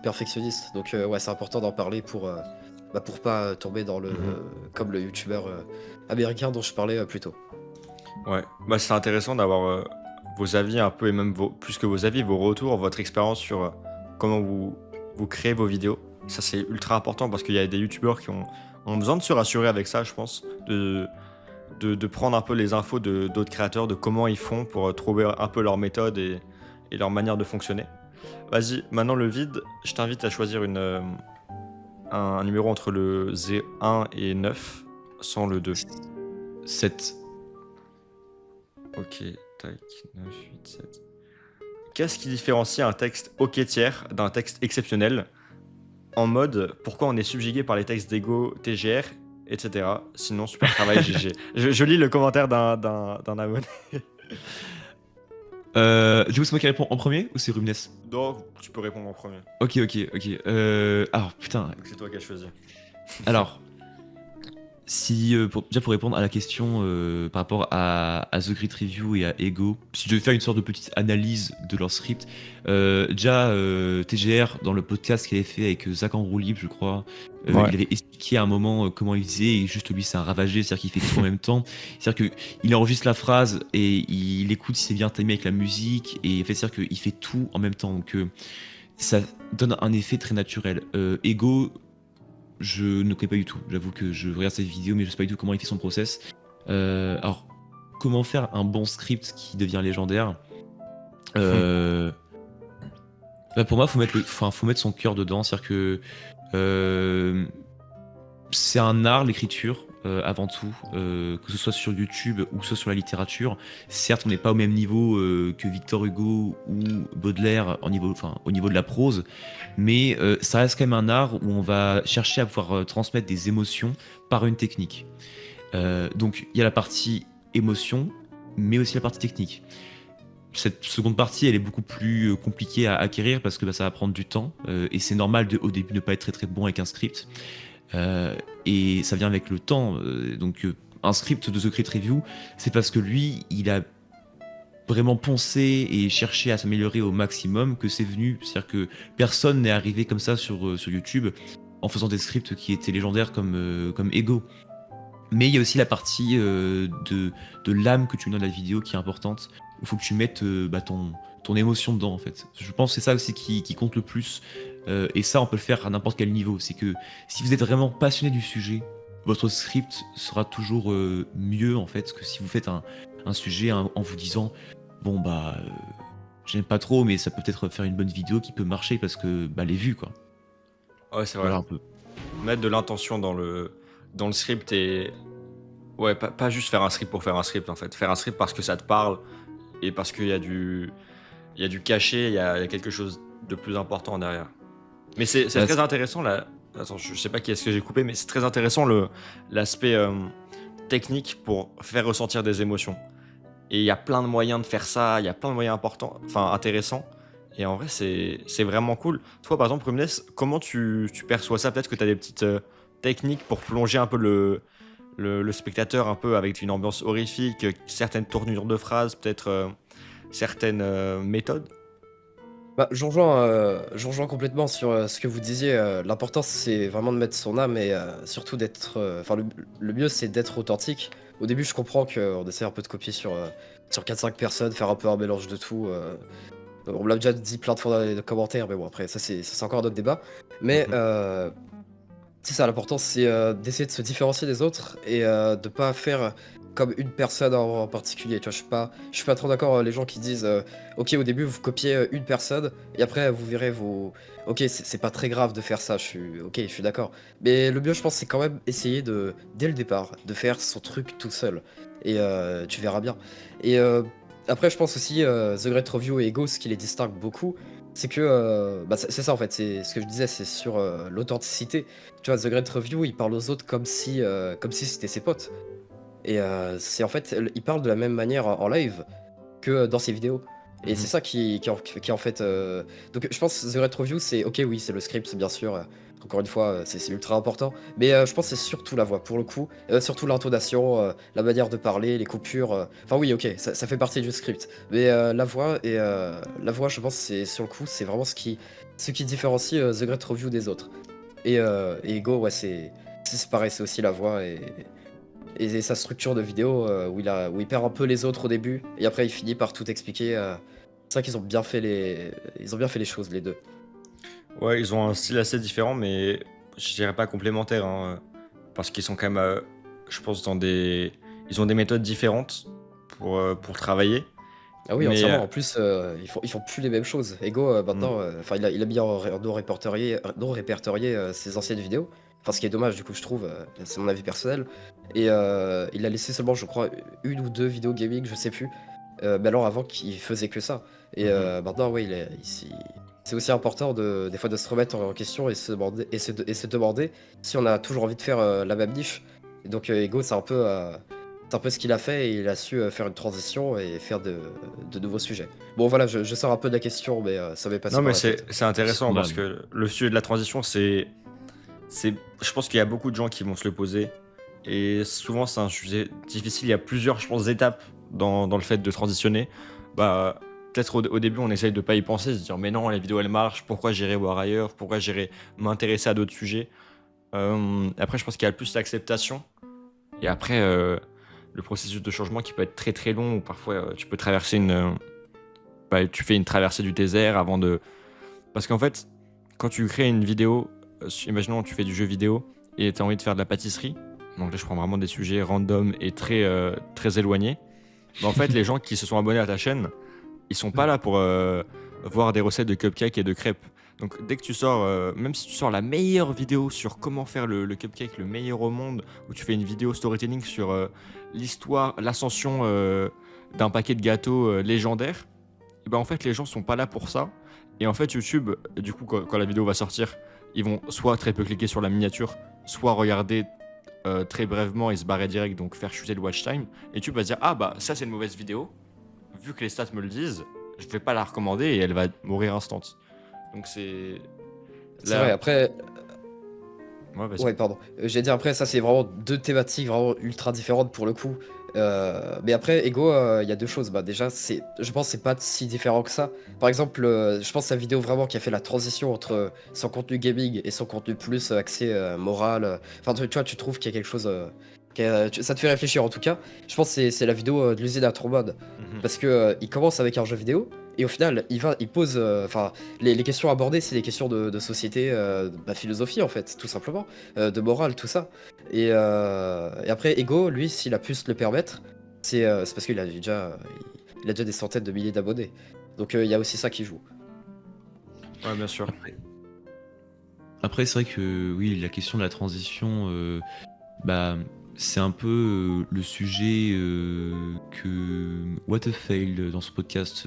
[SPEAKER 2] perfectionniste. Donc, ouais, c'est important d'en parler pour pas tomber dans
[SPEAKER 1] Mhm.
[SPEAKER 2] comme le youtubeur américain dont je parlais plus tôt.
[SPEAKER 1] Ouais, bah, c'est intéressant d'avoir vos avis un peu, et même plus que vos avis, vos retours, votre expérience sur comment vous créez vos vidéos. Ça, c'est ultra important parce qu'il y a des youtubeurs qui ont besoin de se rassurer avec ça, je pense, de prendre un peu les infos d'autres créateurs, de comment ils font pour trouver un peu leur méthode et leur manière de fonctionner. Vas-y, maintenant le vide, je t'invite à choisir un numéro entre le 1 et 9, sans le 2.
[SPEAKER 3] 7.
[SPEAKER 1] Ok, tac, 9, 8, 7. Qu'est-ce qui différencie un texte ok tiers d'un texte exceptionnel? En mode, pourquoi on est subjugué par les textes d'ego, TGR, etc. Sinon, super travail, GG. Je lis le commentaire d'un abonné.
[SPEAKER 3] Du coup, c'est moi qui réponds en premier ou c'est Rumnes?
[SPEAKER 1] Donc, tu peux répondre en premier.
[SPEAKER 3] Ok. Alors, putain.
[SPEAKER 1] Donc, c'est toi qui as choisi.
[SPEAKER 3] Alors, Déjà pour répondre à la question par rapport à The Great Review et à Ego, si je devais faire une sorte de petite analyse de leur script, déjà TGR dans le podcast qu'il avait fait avec Zach en roue libre, je crois,
[SPEAKER 1] Ouais.
[SPEAKER 3] il avait expliqué à un moment comment il faisait, et juste lui c'est un ravagé, c'est-à-dire qu'il fait tout en même temps. C'est-à-dire qu'il enregistre la phrase et il écoute si c'est bien timé avec la musique, et en fait c'est-à-dire qu'il fait tout en même temps, donc ça donne un effet très naturel. Ego, je ne connais pas du tout. J'avoue que je regarde cette vidéo, mais je sais pas du tout comment il fait son process. Alors, comment faire un bon script qui devient légendaire Bah, pour moi, faut mettre son cœur dedans. C'est-à-dire que c'est un art, l'écriture, avant tout, que ce soit sur YouTube ou que ce soit sur la littérature. Certes, on n'est pas au même niveau que Victor Hugo ou Baudelaire au niveau de la prose, mais ça reste quand même un art où on va chercher à pouvoir transmettre des émotions par une technique. Donc il y a la partie émotion, mais aussi la partie technique. Cette seconde partie, elle est beaucoup plus compliquée à acquérir parce que ça va prendre du temps, et c'est normal au début de ne pas être très très bon avec un script. Et ça vient avec le temps. Donc un script de The Great Review, c'est parce que lui, il a vraiment poncé et cherché à s'améliorer au maximum que c'est venu. C'est-à-dire que personne n'est arrivé comme ça sur YouTube en faisant des scripts qui étaient légendaires comme Ego. Mais il y a aussi la partie de l'âme que tu mets dans la vidéo qui est importante. Il faut que tu mettes ton émotion dedans, en fait. Je pense que c'est ça aussi qui compte le plus. Et ça, on peut le faire à n'importe quel niveau. C'est que si vous êtes vraiment passionné du sujet, votre script sera toujours mieux, en fait, que si vous faites un sujet en vous disant bon, j'aime pas trop, mais ça peut peut-être faire une bonne vidéo qui peut marcher parce que elle est vue, quoi.
[SPEAKER 1] Ouais, c'est vrai.
[SPEAKER 3] Voilà un peu.
[SPEAKER 1] Mettre de l'intention dans le script et. Ouais, pas juste faire un script pour faire un script en fait. Faire un script parce que ça te parle et parce qu'il y a du cachet, il y a quelque chose de plus important derrière. Mais c'est
[SPEAKER 3] Bah,
[SPEAKER 1] très intéressant là. Attends, je sais pas qui est-ce que j'ai coupé, mais c'est très intéressant l'aspect technique pour faire ressentir des émotions. Et il y a plein de moyens de faire ça, il y a plein de moyens importants, enfin intéressants. Et en vrai, c'est vraiment cool. Toi, par exemple, Rumnes, comment tu perçois ça? Peut-être que tu as des petites techniques pour plonger un peu le spectateur un peu avec une ambiance horrifique, certaines tournures de phrases, peut-être certaines méthodes.
[SPEAKER 2] Bah, je rejoins complètement sur ce que vous disiez. L'important, c'est vraiment de mettre son âme et surtout d'être. Enfin, le mieux, c'est d'être authentique. Au début, je comprends qu'on essaie un peu de copier sur 4-5 personnes, faire un peu un mélange de tout. On me l'a déjà dit plein de fois dans les commentaires, mais bon, après, ça, c'est encore un autre débat. Mais c'est ça, l'important, c'est d'essayer de se différencier des autres et de pas faire comme une personne en particulier. Tu vois, je suis pas trop d'accord les gens qui disent ok, au début vous copiez une personne et après vous verrez vous. Ok, c'est pas très grave de faire ça. Je suis d'accord. Mais le mieux, je pense, c'est quand même essayer de dès le départ de faire son truc tout seul et tu verras bien. Et après, je pense aussi The Great Review et Ego, ce qui les distingue beaucoup, c'est que c'est ça en fait. C'est ce que je disais, c'est sur l'authenticité. Tu vois, The Great Review, il parle aux autres comme si c'était ses potes. Et c'est en fait, il parle de la même manière en live que dans ses vidéos. Et c'est ça qui en fait. Donc je pense que The Great Review, c'est ok, oui, c'est le script, c'est bien sûr. Encore une fois, c'est ultra important. Mais je pense que c'est surtout la voix, pour le coup. Surtout l'intonation, la manière de parler, les coupures. Enfin, oui, ok, ça fait partie du script. Mais la voix, je pense, c'est sur le coup, c'est vraiment ce qui différencie The Great Review des autres. Et Ego, ouais, c'est pareil, c'est aussi la voix et sa structure de vidéo où il perd un peu les autres au début et après il finit par tout expliquer. C'est vrai qu'ils ont bien fait les choses les deux.
[SPEAKER 1] Ouais, ils ont un style assez différent, mais je dirais pas complémentaire, hein, parce qu'ils sont quand même, je pense, ils ont des méthodes différentes pour travailler.
[SPEAKER 2] Ah oui,
[SPEAKER 1] Mais
[SPEAKER 2] entièrement. En plus, ils font plus les mêmes choses. Ego, maintenant, enfin, il a mis en non répertorié ses anciennes vidéos. Enfin, ce qui est dommage, du coup, je trouve, c'est mon avis personnel. Et il a laissé seulement, je crois, une ou deux vidéos gaming, je sais plus. Mais alors, avant, qu'il faisait que ça. Et maintenant, oui, c'est aussi important des fois de se remettre en question et se demander si on a toujours envie de faire la même niche. Et donc, Ego, c'est un peu ce qu'il a fait et il a su faire une transition et faire de nouveaux sujets. Bon voilà, je sors un peu de la question, mais ça m'est passé
[SPEAKER 1] non,
[SPEAKER 2] par
[SPEAKER 1] mais
[SPEAKER 2] la tête.
[SPEAKER 1] c'est intéressant parce
[SPEAKER 3] Scandale.
[SPEAKER 1] que le sujet de la transition, je pense qu'il y a beaucoup de gens qui vont se le poser. Et souvent, c'est un sujet difficile. Il y a plusieurs, je pense, étapes dans le fait de transitionner. Bah, peut-être au début, on essaye de pas y penser, se dire, mais non, la vidéo, elle marche, pourquoi j'irai voir ailleurs, pourquoi j'irai m'intéresser à d'autres sujets. Après, je pense qu'il y a plus l'acceptation. Et après, le processus de changement qui peut être très très long, où parfois tu peux traverser tu fais une traversée du désert avant de. Parce qu'en fait, quand tu crées une vidéo, imaginons tu fais du jeu vidéo et tu as envie de faire de la pâtisserie, donc là je prends vraiment des sujets random et très éloignés. Mais en fait, les gens qui se sont abonnés à ta chaîne, ils sont pas là pour voir des recettes de cupcakes et de crêpes. Donc dès que tu sors, même si tu sors la meilleure vidéo sur comment faire le cupcake le meilleur au monde, ou tu fais une vidéo storytelling sur l'histoire, l'ascension d'un paquet de gâteaux légendaires, et ben en fait les gens sont pas là pour ça. Et en fait YouTube, du coup quand la vidéo va sortir, ils vont soit très peu cliquer sur la miniature, soit regarder très brièvement et se barrer direct, donc faire chuter le watch time. Et YouTube va se dire ah bah ça c'est une mauvaise vidéo, vu que les stats me le disent, je vais pas la recommander et elle va mourir instant. Donc c'est
[SPEAKER 2] C'est vrai,
[SPEAKER 1] là.
[SPEAKER 2] après,
[SPEAKER 1] Ouais, vas-y.
[SPEAKER 2] ouais, pardon. J'allais dire, après, ça, c'est vraiment deux thématiques vraiment ultra différentes pour le coup. Mais après, Ego, il y a deux choses. Bah, déjà, je pense que c'est pas si différent que ça. Par exemple, je pense que la vidéo vraiment qui a fait la transition entre son contenu gaming et son contenu plus axé moral. Enfin, tu vois, tu trouves qu'il y a quelque chose. Ça te fait réfléchir en tout cas. Je pense que c'est la vidéo de l'usine à Trombone.
[SPEAKER 1] Mhm.
[SPEAKER 2] Parce que il commence avec un jeu vidéo. Et au final, il pose. Enfin, les questions abordées, c'est des questions de société, de philosophie en fait, tout simplement, de morale, tout ça. Et après, Ego, lui, s'il a pu se le permettre, c'est parce il a déjà des centaines de milliers d'abonnés. Donc il y a aussi ça qui joue.
[SPEAKER 1] Ouais, bien sûr.
[SPEAKER 3] Après, c'est vrai que oui, la question de la transition, bah, c'est un peu le sujet que What a Fail dans ce podcast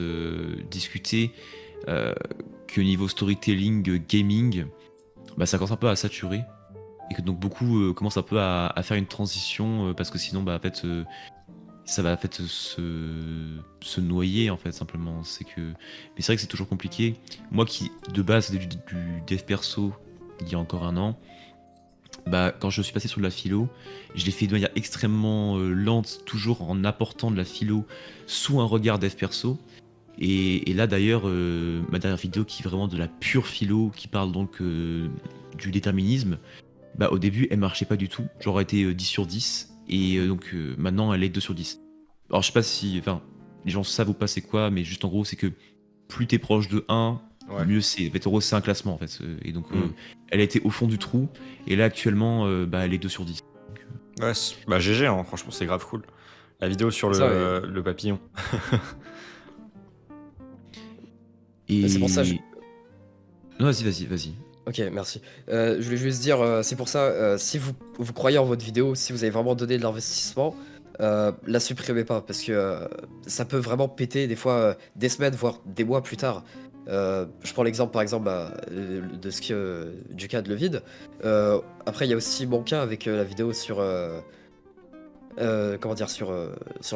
[SPEAKER 3] discutait, que niveau storytelling, gaming, bah, ça commence un peu à saturer. Et que donc beaucoup commencent un peu à faire une transition parce que sinon, bah, en fait, ça va en fait se noyer en fait simplement. Mais c'est vrai que c'est toujours compliqué. Moi qui de base faisais du dev perso il y a encore un an, bah, quand je suis passé sur de la philo, je l'ai fait de manière extrêmement lente, toujours en apportant de la philo sous un regard dev perso. Et là d'ailleurs, ma dernière vidéo qui est vraiment de la pure philo, qui parle donc du déterminisme, bah, au début elle marchait pas du tout. J'aurais été 10 sur 10, et donc maintenant elle est 2 sur 10. Alors je sais pas si enfin, les gens savent ou pas c'est quoi, mais juste en gros c'est que plus t'es proche de 1,
[SPEAKER 1] Ouais.
[SPEAKER 3] mieux c'est. En fait, en gros, c'est un classement en fait. Et donc,
[SPEAKER 1] Mm.
[SPEAKER 3] elle a été au fond du trou. Et là, actuellement, bah, elle est 2 sur 10.
[SPEAKER 1] Ouais, bah GG, hein, franchement, c'est grave cool. La vidéo sur
[SPEAKER 2] Ça,
[SPEAKER 1] le papillon.
[SPEAKER 3] Et.
[SPEAKER 2] c'est pour ça,
[SPEAKER 3] Non, vas-y.
[SPEAKER 2] Ok, merci. Je voulais juste dire, c'est pour ça, si vous croyez en votre vidéo, si vous avez vraiment donné de l'investissement, la supprimez pas, parce que ça peut vraiment péter des fois des semaines, voire des mois plus tard. Je prends l'exemple par exemple du cas de Le Vide. Après, il y a aussi mon cas avec la vidéo comment dire, sur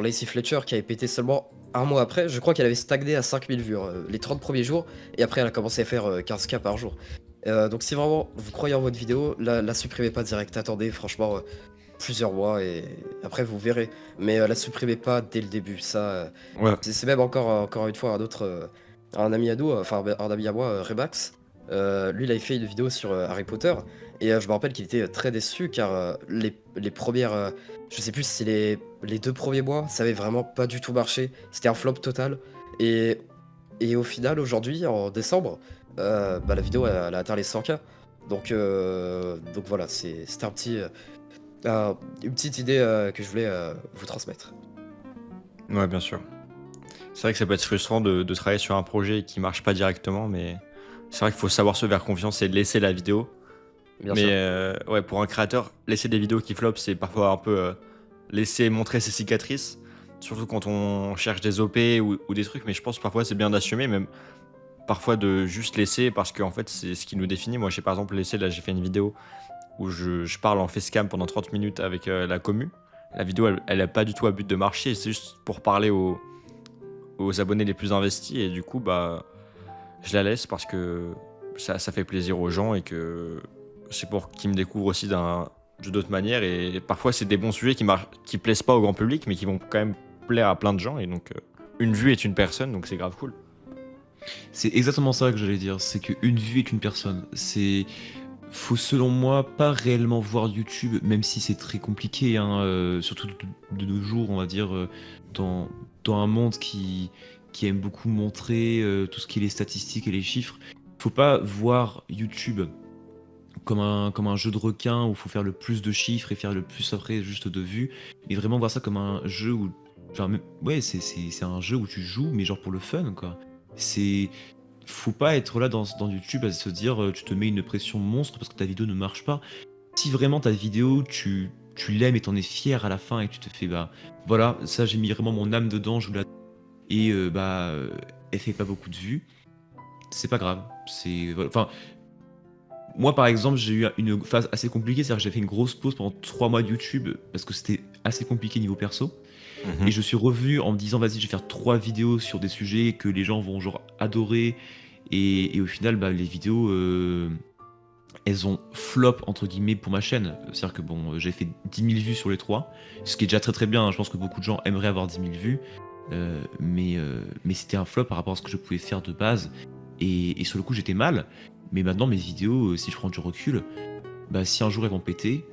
[SPEAKER 2] Lacey Fletcher qui avait pété seulement un mois après. Je crois qu'elle avait stagné à 5000 vues les 30 premiers jours, et après elle a commencé à faire 15K par jour. Donc si vraiment vous croyez en votre vidéo, la supprimez pas direct, attendez franchement plusieurs mois et après vous verrez. Mais la supprimez pas dès le début, ça
[SPEAKER 1] Ouais.
[SPEAKER 2] c'est même encore une fois un ami à nous, enfin un ami à moi, Remax. Lui il avait fait une vidéo sur Harry Potter et je me rappelle qu'il était très déçu car les premières, je sais plus si les 2 premiers mois ça avait vraiment pas du tout marché, c'était un flop total. Et au final, aujourd'hui, en décembre, bah, la vidéo elle a atteint les 100K. Donc voilà, c'était une petite idée que je voulais vous transmettre.
[SPEAKER 1] Ouais, bien sûr. C'est vrai que ça peut être frustrant de travailler sur un projet qui marche pas directement, mais c'est vrai qu'il faut savoir se faire confiance et laisser la vidéo.
[SPEAKER 2] Bien
[SPEAKER 1] Mais
[SPEAKER 2] sûr.
[SPEAKER 1] ouais, pour un créateur, laisser des vidéos qui flopent, c'est parfois un peu laisser montrer ses cicatrices. Surtout quand on cherche des OP ou des trucs, mais je pense que parfois c'est bien d'assumer, même parfois de juste laisser parce qu'en fait c'est ce qui nous définit. Moi j'ai par exemple laissé, là j'ai fait une vidéo où je parle en facecam pendant 30 minutes avec la commu. La vidéo elle a pas du tout à but de marcher, c'est juste pour parler aux abonnés les plus investis et du coup bah je la laisse parce que ça fait plaisir aux gens et que c'est pour qu'ils me découvrent aussi de d'autres manières. Et parfois, c'est des bons sujets qui plaisent pas au grand public, mais qui vont quand même plaire à plein de gens. Et donc, une vue est une personne, donc c'est grave cool.
[SPEAKER 3] C'est exactement ça que j'allais dire, c'est qu'une vue est une personne. Faut selon moi pas réellement voir YouTube, même si c'est très compliqué, hein, surtout de nos jours, on va dire, dans, dans un monde qui aime beaucoup montrer tout ce qui est les statistiques et les chiffres. Faut pas voir YouTube comme un jeu de requin où il faut faire le plus de chiffres et faire le plus après juste de vues, mais vraiment voir ça comme un jeu où, genre, ouais, c'est un jeu où tu joues, mais genre pour le fun, quoi. C'est, faut pas être là dans YouTube à se dire tu te mets une pression monstre parce que ta vidéo ne marche pas. Si vraiment ta vidéo, tu l'aimes et t'en es fier à la fin et que tu te fais, bah voilà, ça j'ai mis vraiment mon âme dedans, je vous la... Et elle fait pas beaucoup de vues, c'est pas grave. Voilà. Enfin, moi, par exemple, j'ai eu une phase assez compliquée, c'est-à-dire que j'ai fait une grosse pause pendant 3 mois de YouTube parce que c'était assez compliqué niveau perso. Et
[SPEAKER 1] Mhm.
[SPEAKER 3] je suis revenu en me disant, vas-y, je vais faire 3 vidéos sur des sujets que les gens vont genre adorer. Et au final, bah, les vidéos, elles ont flop entre guillemets pour ma chaîne. C'est-à-dire que bon, j'ai fait 10 000 vues sur les 3, ce qui est déjà très très bien, hein. Je pense que beaucoup de gens aimeraient avoir 10 000 vues. Mais c'était un flop par rapport à ce que je pouvais faire de base. Et sur le coup, j'étais mal. Mais maintenant, mes vidéos, si je prends du recul, bah, si un jour elles vont péter,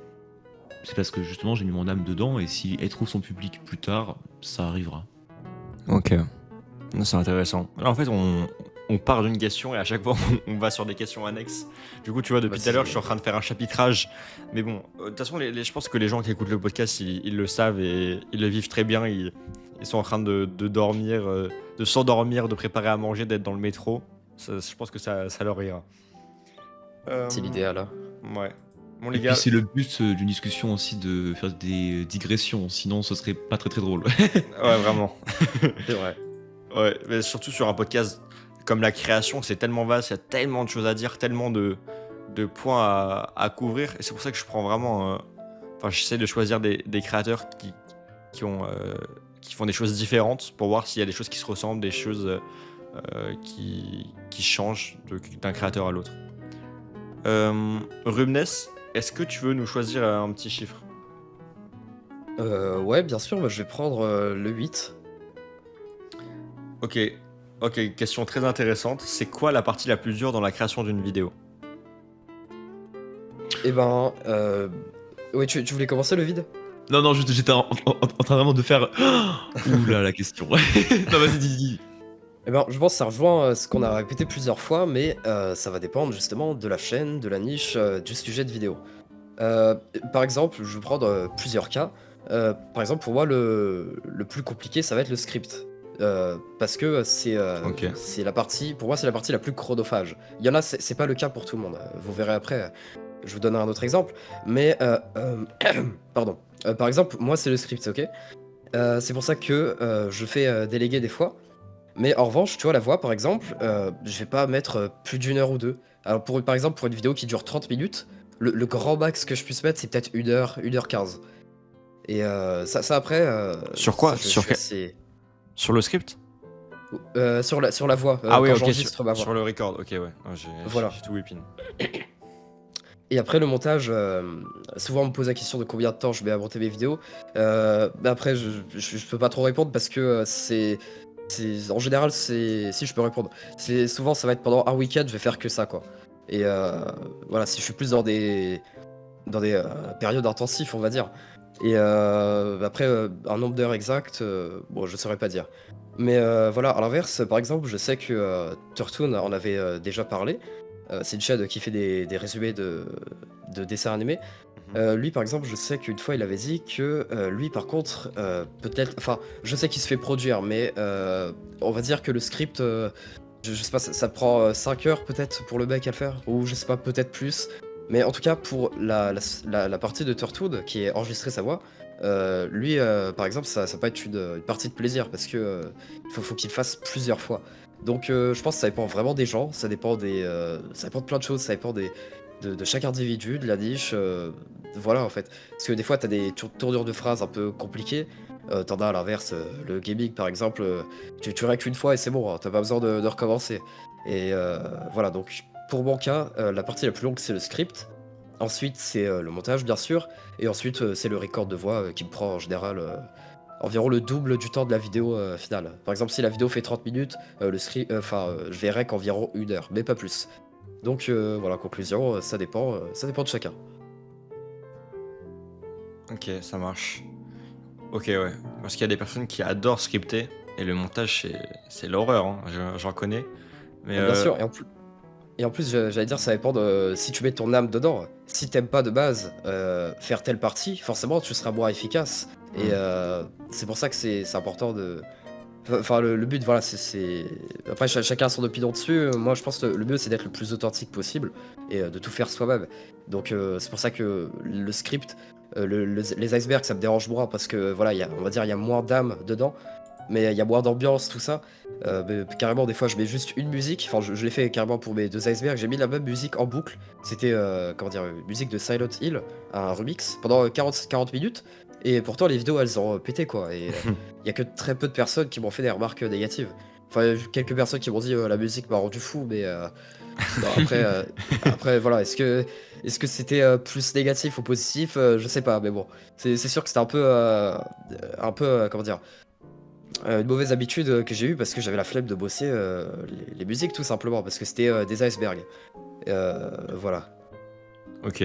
[SPEAKER 3] c'est parce que justement j'ai mis mon âme dedans. Et si elles trouvent son public plus tard, ça arrivera.
[SPEAKER 1] Ok. Non, c'est intéressant. Alors, en fait, on part d'une question et à chaque fois, on va sur des questions annexes. Du coup, tu vois, depuis tout à l'heure, je suis en train de faire un chapitrage. Mais bon, de toute façon, je pense que les gens qui écoutent le podcast, ils le savent et ils le vivent très bien. Ils sont en train de dormir, de s'endormir, de préparer à manger, d'être dans le métro. Je pense que ça leur ira.
[SPEAKER 2] C'est l'idéal, hein.
[SPEAKER 1] Ouais. Bon,
[SPEAKER 3] Et
[SPEAKER 1] les
[SPEAKER 3] puis
[SPEAKER 1] gars,
[SPEAKER 3] c'est le but d'une discussion aussi de faire des digressions, sinon ce serait pas très très drôle.
[SPEAKER 1] ouais, vraiment.
[SPEAKER 2] C'est vrai.
[SPEAKER 1] Ouais, mais surtout sur un podcast comme la création, c'est tellement vaste, il y a tellement de choses à dire, tellement de points à couvrir. Et c'est pour ça que je prends vraiment. Enfin, j'essaie de choisir des créateurs qui font des choses différentes pour voir s'il y a des choses qui se ressemblent, des choses qui changent d'un créateur à l'autre. Rumnes, est-ce que tu veux nous choisir un petit chiffre?
[SPEAKER 2] Ouais, bien sûr, bah, je vais prendre le 8.
[SPEAKER 1] Ok, ok, question très intéressante. C'est quoi la partie la plus dure dans la création d'une vidéo?
[SPEAKER 2] Et ben, ouais, tu voulais commencer le vide?
[SPEAKER 3] Non, non, j'étais en train vraiment de faire. Ouh là, la question. Non, vas-y, dis.
[SPEAKER 2] Eh ben, je pense que ça rejoint ce qu'on a répété plusieurs fois, mais ça va dépendre justement de la chaîne, de la niche, du sujet de vidéo. Euh, Par exemple, je vais prendre plusieurs cas. Par exemple, pour moi, le plus compliqué, ça va être le script. Parce que
[SPEAKER 1] Ok.
[SPEAKER 2] c'est la partie, pour moi, c'est la partie la plus chronophage. Il y en a, c'est pas le cas pour tout le monde. Vous verrez après. Je vous donnerai un autre exemple. Mais, pardon. Par exemple, moi, c'est le script, ok? C'est pour ça que je fais déléguer des fois. Mais en revanche, tu vois, la voix, par exemple, je vais pas mettre plus d'une heure ou deux. Alors, par exemple, pour une vidéo qui dure 30 minutes, le grand max que je puisse mettre, c'est peut-être 1 heure 15. Et ça après,
[SPEAKER 1] Sur
[SPEAKER 2] ça,
[SPEAKER 1] quoi?
[SPEAKER 2] je suis assez...
[SPEAKER 1] Sur le script?
[SPEAKER 2] sur la voix,
[SPEAKER 1] Ah oui,
[SPEAKER 2] quand
[SPEAKER 1] ok,
[SPEAKER 2] j'enregistre ma voix.
[SPEAKER 1] sur le record, ok, ouais. Non,
[SPEAKER 2] Voilà.
[SPEAKER 1] j'ai tout whipping.
[SPEAKER 2] Et après, le montage, souvent on me pose la question de combien de temps je mets à monter mes vidéos. Mais après, je peux pas trop répondre parce que en général, si je peux répondre, souvent ça va être pendant un week-end, je vais faire que ça, quoi. Et voilà, si je suis plus dans des périodes intensives, on va dire. Et après, un nombre d'heures exact, bon, je saurais pas dire. Mais voilà, à l'inverse, par exemple, je sais que Turtoon en avait déjà parlé. C'est une chaîne qui fait des résumés de dessins animés. Lui, par exemple, je sais qu'une fois, il avait dit que lui, par contre, peut-être. Enfin, je sais qu'il se fait produire, mais on va dire que le script, je sais pas, ça prend 5 heures peut-être pour le mec à le faire, ou je sais pas, peut-être plus. Mais en tout cas, pour la partie de Turtwood qui est enregistrée sa voix, lui, par exemple, ça peut être une partie de plaisir parce que faut qu'il le fasse plusieurs fois. Donc, je pense que ça dépend vraiment des gens, ça dépend de plein de choses, ça dépend de chaque individu, de la niche. Voilà, en fait. Parce que des fois, t'as des tournures de phrases un peu compliquées. T'en as à l'inverse, le gaming par exemple, tu règles qu'une fois et c'est bon, hein, t'as pas besoin de recommencer. Et voilà, donc pour mon cas, la partie la plus longue c'est le script. Ensuite, c'est le montage, bien sûr. Et ensuite, c'est le record de voix qui me prend en général environ le double du temps de la vidéo finale. Par exemple, si la vidéo fait 30 minutes, je verrai qu'environ 1 heure, mais pas plus. Donc voilà, conclusion, ça dépend de chacun.
[SPEAKER 1] Ok, ça marche. Ok, ouais. Parce qu'il y a des personnes qui adorent scripter et le montage, c'est l'horreur, hein. J'en connais. Mais
[SPEAKER 2] Bien sûr, et en plus, j'allais dire, ça dépend de si tu mets ton âme dedans. Si t'aimes pas de base faire telle partie, forcément, tu seras moins efficace. Et
[SPEAKER 1] hmm.
[SPEAKER 2] c'est pour ça que c'est important de. Enfin, le but, voilà, Après, chacun a son opinion dessus. Moi, je pense que le mieux, c'est d'être le plus authentique possible et de tout faire soi-même. Donc, c'est pour ça que le script, les icebergs, ça me dérange moins parce que, voilà, on va dire, il y a moins d'âme dedans, mais il y a moins d'ambiance, tout ça. Mais carrément, des fois, je mets juste une musique. Enfin, je l'ai fait carrément pour mes 2 icebergs. J'ai mis la même musique en boucle. C'était, comment dire, une musique de Silent Hill, un remix, pendant 40 minutes. Et pourtant, les vidéos, elles ont pété, quoi. Et il y a que très peu de personnes qui m'ont fait des remarques négatives. Enfin, il y a eu quelques personnes qui m'ont dit la musique m'a rendu fou, mais non, après, voilà, est-ce que c'était plus négatif ou positif? Je sais pas, mais bon, c'est sûr que c'était un peu, comment dire, une mauvaise habitude que j'ai eue parce que j'avais la flemme de bosser les musiques tout simplement parce que c'était des icebergs. Voilà.
[SPEAKER 1] Ok.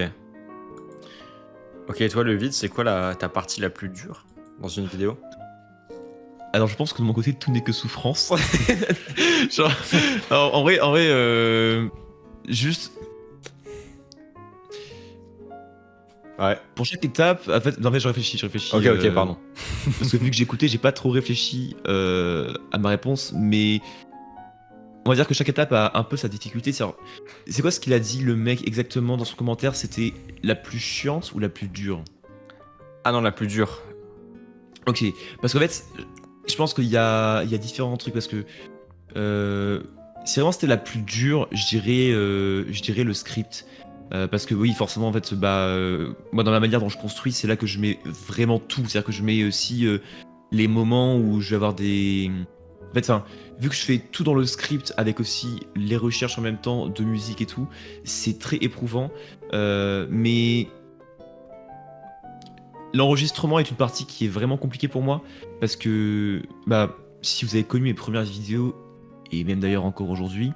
[SPEAKER 1] Ok, et toi, le vide, c'est quoi ta partie la plus dure dans une vidéo?
[SPEAKER 3] Alors je pense que de mon côté tout n'est que souffrance. Genre, alors, en vrai, juste
[SPEAKER 1] Ouais.
[SPEAKER 3] pour chaque étape, en fait, non mais je réfléchis.
[SPEAKER 1] Ok, pardon.
[SPEAKER 3] Parce que vu que j'écoutais, j'ai pas trop réfléchi à ma réponse, mais on va dire que chaque étape a un peu sa difficulté. C'est quoi ce qu'il a dit le mec exactement dans son commentaire? C'était la plus chiante ou la plus dure?
[SPEAKER 1] Ah non, la plus dure.
[SPEAKER 3] Ok, parce qu'en fait, je pense qu'il y a différents trucs parce que si vraiment c'était la plus dure, je dirais le script. Parce que oui, forcément, en fait, moi, dans la manière dont je construis, c'est là que je mets vraiment tout. C'est-à-dire que je mets aussi les moments où je vais avoir des. En fait, enfin, vu que je fais tout dans le script avec aussi les recherches en même temps de musique et tout, c'est très éprouvant. Mais l'enregistrement est une partie qui est vraiment compliquée pour moi parce que si vous avez connu mes premières vidéos et même d'ailleurs encore aujourd'hui,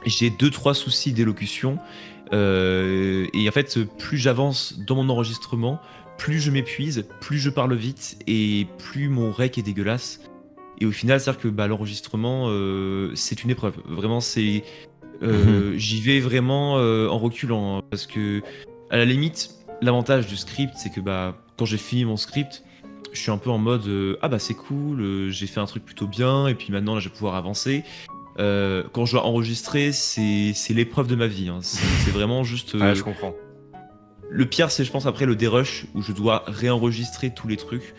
[SPEAKER 3] j'ai 2-3 soucis d'élocution et en fait plus j'avance dans mon enregistrement, plus je m'épuise, plus je parle vite et plus mon rec est dégueulasse. Et au final, c'est-à-dire que l'enregistrement, c'est une épreuve. Vraiment, j'y vais vraiment en reculant. Parce que, à la limite, l'avantage du script, c'est que quand j'ai fini mon script, je suis un peu en mode ah bah c'est cool, j'ai fait un truc plutôt bien, et puis maintenant là je vais pouvoir avancer. Quand je dois enregistrer, c'est l'épreuve de ma vie. Hein. C'est vraiment juste.
[SPEAKER 1] Ouais, je comprends.
[SPEAKER 3] Le pire, c'est je pense après le dérush où je dois réenregistrer tous les trucs.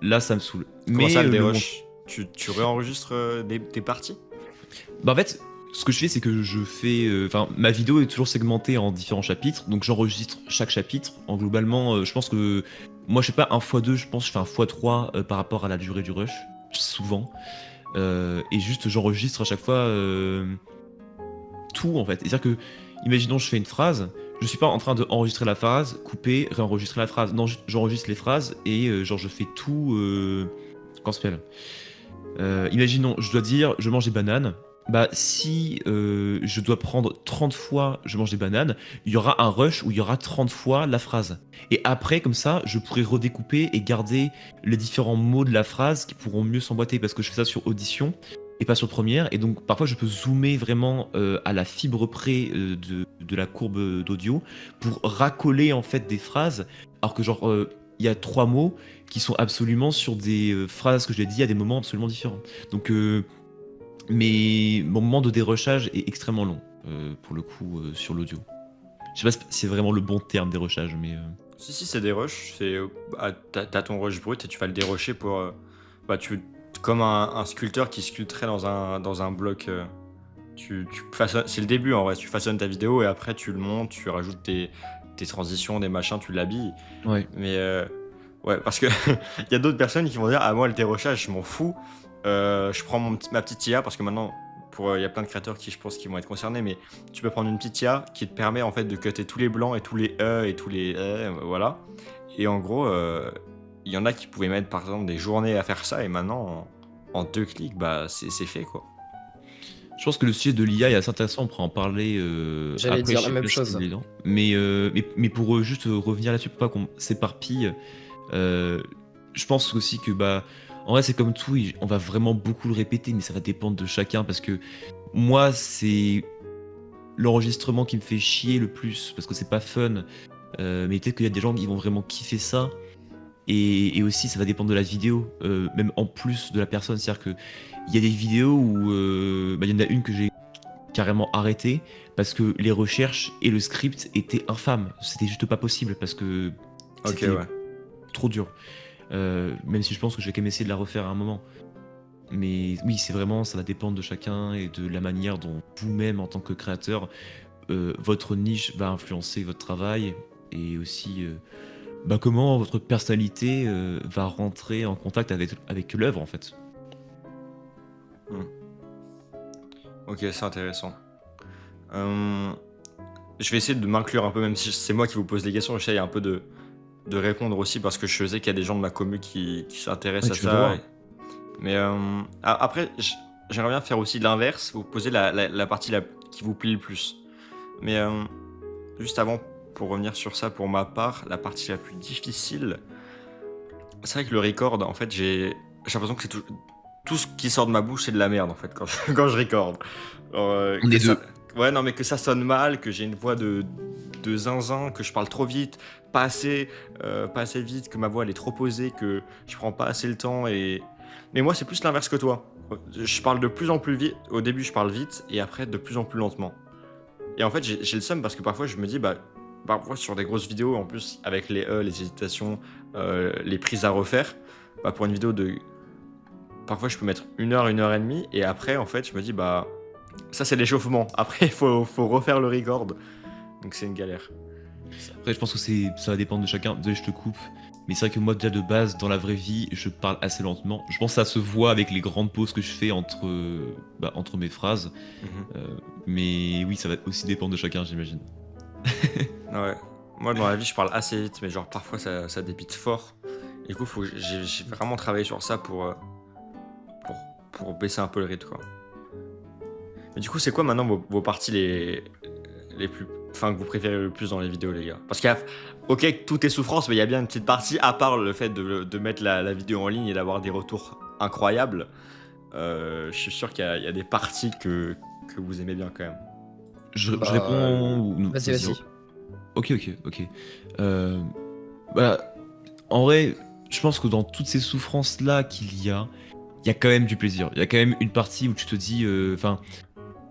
[SPEAKER 3] Là, ça me saoule.
[SPEAKER 1] Comment ça, le dérush? Tu réenregistres des parties?
[SPEAKER 3] En fait, ce que je fais, c'est que je fais. Enfin, ma vidéo est toujours segmentée en différents chapitres, donc j'enregistre chaque chapitre. En globalement, je pense que. Moi, je sais pas, 1x2, je pense que je fais un x3 par rapport à la durée du rush, souvent. Et juste, j'enregistre à chaque fois tout, en fait. C'est-à-dire que, imaginons, je fais une phrase, je suis pas en train d'enregistrer la phrase, couper, réenregistrer la phrase. Non, j'enregistre les phrases et genre, je fais tout. Comment ça s'appelle imaginons, je dois dire, je mange des bananes. Si je dois prendre 30 fois je mange des bananes, il y aura un rush où il y aura 30 fois la phrase. Et après, comme ça, je pourrais redécouper et garder les différents mots de la phrase qui pourront mieux s'emboîter parce que je fais ça sur Audition et pas sur Premiere. Et donc, parfois, je peux zoomer vraiment à la fibre près de la courbe d'audio pour racoler en fait des phrases. Alors que, genre, il y a 3 mots qui sont absolument sur des phrases que j'ai dit à des moments absolument différents. Donc, mais mon moment de dérochage est extrêmement long, pour le coup, sur l'audio. Je sais pas si c'est vraiment le bon terme, dérochage, mais...
[SPEAKER 1] Si, c'est des rushs. T'as ton rush brut et tu vas le dérocher pour. Comme un sculpteur qui sculpterait dans un bloc. C'est le début en vrai. Tu façonnes ta vidéo et après tu le montes, tu rajoutes tes transitions, des machins, tu l'habilles.
[SPEAKER 3] Ouais.
[SPEAKER 1] Mais ouais, parce que il y a d'autres personnes qui vont dire ah moi le dérochage je m'en fous. Je prends ma petite IA parce que maintenant il y a plein de créateurs qui, je pense, qui vont être concernés, mais tu peux prendre une petite IA qui te permet en fait de cutter tous les blancs et tous les et tous les voilà. Et en gros, il y en a qui pouvaient mettre par exemple des journées à faire ça, et maintenant, en 2 clics, bah c'est fait quoi.
[SPEAKER 3] Je pense que le sujet de l'IA est assez intéressant, on pourra en parler
[SPEAKER 2] J'allais
[SPEAKER 3] après,
[SPEAKER 2] dire
[SPEAKER 3] je
[SPEAKER 2] la
[SPEAKER 3] sais
[SPEAKER 2] même
[SPEAKER 3] pas si
[SPEAKER 2] chose.
[SPEAKER 3] tu dedans. Mais pour juste revenir là-dessus, pour pas qu'on s'éparpille, je pense aussi que bah en vrai c'est comme tout, on va vraiment beaucoup le répéter, mais ça va dépendre de chacun parce que moi c'est l'enregistrement qui me fait chier le plus parce que c'est pas fun. Mais peut-être qu'il y a des gens qui vont vraiment kiffer ça. Et aussi, ça va dépendre de la vidéo, même en plus de la personne. C'est-à-dire qu'il y a des vidéos où bah, il y en a une que j'ai carrément arrêtée parce que les recherches et le script étaient infâmes. C'était juste pas possible parce que
[SPEAKER 1] Ok,
[SPEAKER 3] c'était
[SPEAKER 1] ouais.
[SPEAKER 3] trop dur. Même si je pense que je vais quand même essayer de la refaire à un moment. Mais oui, c'est vraiment, ça va dépendre de chacun et de la manière dont vous-même, en tant que créateur, votre niche va influencer votre travail et aussi bah, comment votre personnalité va rentrer en contact avec l'œuvre en fait.
[SPEAKER 1] Hmm. Ok, c'est intéressant. Euh, je vais essayer de m'inclure un peu, même si c'est moi qui vous pose les questions, j'essaye un peu de répondre aussi parce que je sais qu'il y a des gens de ma commu qui
[SPEAKER 3] Ouais,
[SPEAKER 1] s'intéressent
[SPEAKER 3] tu
[SPEAKER 1] à
[SPEAKER 3] fais le
[SPEAKER 1] ça.
[SPEAKER 3] droit.
[SPEAKER 1] Mais après, j'aimerais bien faire aussi l'inverse, vous poser la partie qui vous plaît le plus. Mais juste avant, pour revenir sur ça, pour ma part, la partie la plus difficile, c'est vrai que le record, en fait, j'ai l'impression que c'est tout ce qui sort de ma bouche, c'est de la merde, en fait, quand quand je record. Genre,
[SPEAKER 3] On
[SPEAKER 1] que
[SPEAKER 3] est
[SPEAKER 1] ça,
[SPEAKER 3] deux.
[SPEAKER 1] ouais, non, mais que ça sonne mal, que j'ai une voix de zinzin, que je parle trop vite, pas assez vite, que ma voix elle est trop posée, que je prends pas assez le temps. Mais moi, c'est plus l'inverse que toi. Je parle de plus en plus vite. Au début, je parle vite, et après, de plus en plus lentement. Et en fait, j'ai le seum parce que parfois, je me dis, bah, parfois sur des grosses vidéos, en plus, avec les les hésitations, les prises à refaire, bah, pour une vidéo de. Parfois, je peux mettre 1 heure et demie, et après, en fait, je me dis, bah, ça, c'est l'échauffement. Après, faut refaire le record. Donc, c'est une galère.
[SPEAKER 3] Après, je pense que ça va dépendre de chacun. Désolé, je te coupe. Mais c'est vrai que moi, déjà de base, dans la vraie vie, je parle assez lentement. Je pense que ça se voit avec les grandes pauses que je fais entre mes phrases.
[SPEAKER 1] Mhm.
[SPEAKER 3] Mais oui, ça va aussi dépendre de chacun, j'imagine.
[SPEAKER 1] Ouais. Moi, dans la vie, je parle assez vite, mais genre, parfois, ça débite fort. Et du coup, j'ai vraiment travaillé sur ça pour, pour baisser un peu le rythme, quoi. Mais du coup, c'est quoi maintenant vos parties les plus. Enfin, que vous préférez le plus dans les vidéos, les gars? Parce qu'il y a. Ok, tout est souffrance, mais il y a bien une petite partie, à part le fait de mettre la vidéo en ligne et d'avoir des retours incroyables. Je suis sûr qu'il y a des parties que vous aimez bien quand même.
[SPEAKER 3] Je
[SPEAKER 2] Bah,
[SPEAKER 3] réponds ou non,
[SPEAKER 2] vas-y, vas-y.
[SPEAKER 3] Ok. Euh, Bah, en vrai, je pense que dans toutes ces souffrances-là il y a quand même du plaisir. Il y a quand même une partie où tu te dis, enfin,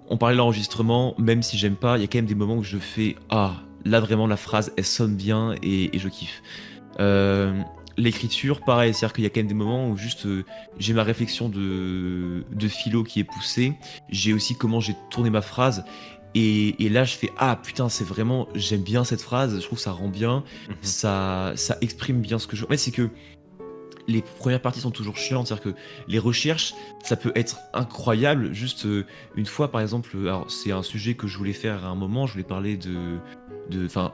[SPEAKER 3] on parlait de l'enregistrement, même si j'aime pas, il y a quand même des moments où je fais, ah, là vraiment la phrase, elle sonne bien et je kiffe. Euh, L'écriture, pareil, c'est-à-dire qu'il y a quand même des moments où juste j'ai ma réflexion de philo qui est poussée, j'ai aussi comment j'ai tourné ma phrase, et là je fais ah putain, c'est vraiment, j'aime bien cette phrase, je trouve que ça rend bien,
[SPEAKER 1] Mhm.
[SPEAKER 3] ça exprime bien ce que je. En fait, c'est que les premières parties sont toujours chiantes, c'est-à-dire que les recherches, ça peut être incroyable. Juste une fois, par exemple, alors c'est un sujet que je voulais faire à un moment, je voulais parler enfin,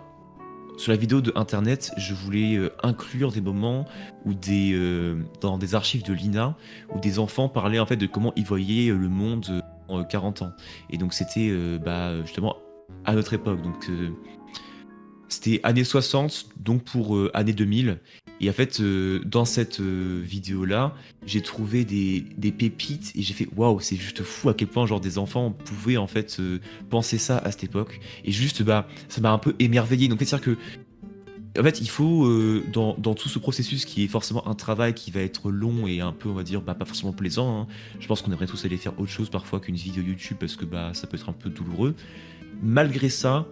[SPEAKER 3] sur la vidéo de internet, je voulais inclure des moments où dans des archives de l'INA, où des enfants parlaient en fait de comment ils voyaient le monde en 40 ans. Et donc c'était bah, justement à notre époque. Donc c'était années 60, donc pour années 2000. Et en fait, dans cette vidéo-là, j'ai trouvé des pépites et j'ai fait waouh, c'est juste fou à quel point genre des enfants pouvaient en fait penser ça à cette époque. Et juste bah, ça m'a un peu émerveillé. Donc c'est-à-dire que en fait, il faut dans tout ce processus qui est forcément un travail qui va être long et un peu, on va dire, bah, pas forcément plaisant. Hein. Je pense qu'on aimerait tous aller faire autre chose parfois qu'une vidéo YouTube parce que bah ça peut être un peu douloureux. Malgré ça,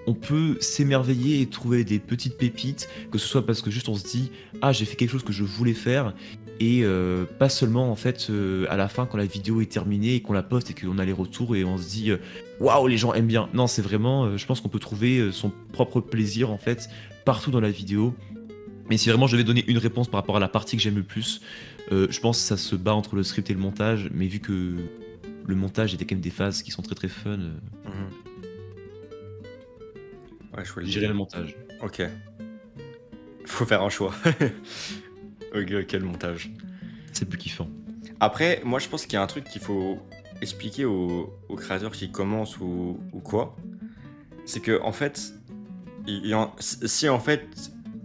[SPEAKER 3] on peut s'émerveiller et trouver des petites pépites, que ce soit parce que juste on se dit ah j'ai fait quelque chose que je voulais faire et pas seulement en fait à la fin quand la vidéo est terminée et qu'on la poste et qu'on a les retours et on se dit waouh les gens aiment bien. Non c'est vraiment, je pense qu'on peut trouver son propre plaisir en fait partout dans la vidéo. Mais si vraiment je devais donner une réponse par rapport à la partie que j'aime le plus, je pense que ça se bat entre le script et le montage, mais vu que le montage, il y a quand même des phases qui sont très très fun.
[SPEAKER 1] Mhm. Ouais, je vois le
[SPEAKER 3] Gérer le
[SPEAKER 1] délire.
[SPEAKER 3] montage.
[SPEAKER 1] Ok. Faut faire un choix. Ok, quel montage.
[SPEAKER 3] C'est plus kiffant.
[SPEAKER 1] Après, moi je pense qu'il y a un truc qu'il faut expliquer aux créateurs qui commencent ou quoi. C'est que en fait, si en fait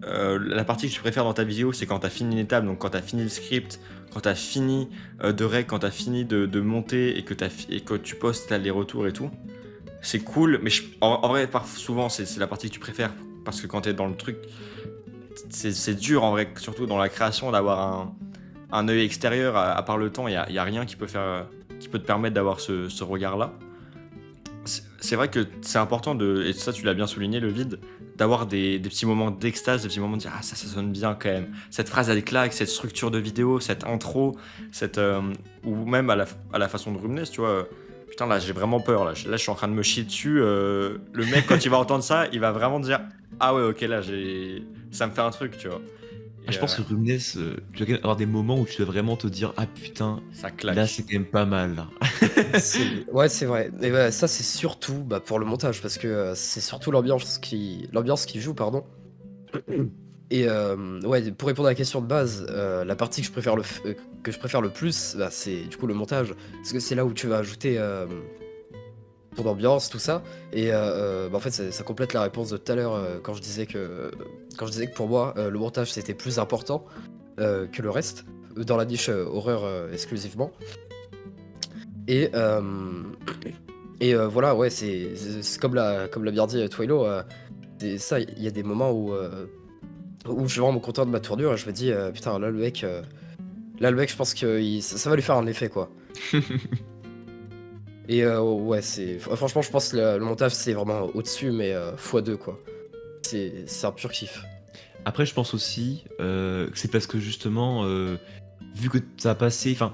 [SPEAKER 1] la partie que tu préfères dans ta vidéo, c'est quand t'as fini une étape, donc quand t'as fini le script, quand t'as fini de rec, quand t'as fini de monter et et que tu postes t'as les retours et tout, c'est cool, mais en vrai, souvent c'est la partie que tu préfères parce que quand t'es dans le truc, c'est dur en vrai, surtout dans la création, d'avoir un œil extérieur. À part le temps, y a rien qui peut te permettre d'avoir ce regard-là. C'est vrai que c'est important et ça tu l'as bien souligné, le vide, d'avoir des petits moments d'extase, des petits moments de dire ah ça sonne bien quand même. Cette phrase elle claque, cette structure de vidéo, cette intro, ou même à la façon de Rumness, tu vois. Putain là j'ai vraiment peur, là je suis en train de me chier dessus. Le mec quand il va entendre ça, il va vraiment dire ah ouais ok là ça me fait un truc, tu vois.
[SPEAKER 3] Je pense que Rumness, tu vas quand même avoir des moments où tu dois vraiment te dire ah putain,
[SPEAKER 1] Ça
[SPEAKER 3] là
[SPEAKER 1] claque.
[SPEAKER 3] c'est quand même pas mal là.
[SPEAKER 2] Ouais, c'est vrai. Et bah, ça, c'est surtout pour le montage, parce que c'est surtout l'ambiance qui joue, pardon. Et ouais, pour répondre à la question de base, la partie que je préfère le plus, c'est du coup le montage, parce que c'est là où tu vas ajouter ton ambiance, tout ça. Et en fait, ça complète la réponse de tout à l'heure quand je disais que pour moi, le montage c'était plus important que le reste, dans la niche horreur exclusivement. Et, voilà, ouais, c'est comme l'a bien dit Twilo, c'est ça, il y a des moments où je suis vraiment content de ma tournure et je me dis, putain, là, le mec, je pense que ça va lui faire un effet, quoi. Et ouais, franchement, je pense que le montage, c'est vraiment au-dessus, mais x2, quoi. C'est un pur kiff.
[SPEAKER 3] Après, je pense aussi que c'est parce que justement, vu que t'as passé, enfin,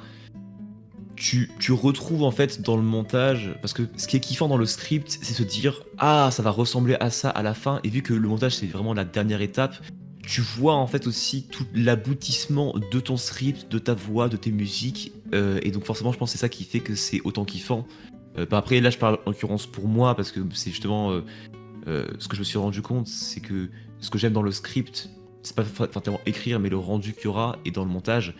[SPEAKER 3] tu retrouves en fait dans le montage, parce que ce qui est kiffant dans le script, c'est se dire ah ça va ressembler à ça à la fin, et vu que le montage c'est vraiment la dernière étape, tu vois en fait aussi tout l'aboutissement de ton script, de ta voix, de tes musiques, et donc forcément je pense que c'est ça qui fait que c'est autant kiffant. Après là je parle en l'occurrence pour moi, parce que c'est justement ce que je me suis rendu compte, c'est que ce que j'aime dans le script, c'est pas forcément écrire, mais le rendu qu'il y aura, et dans le montage,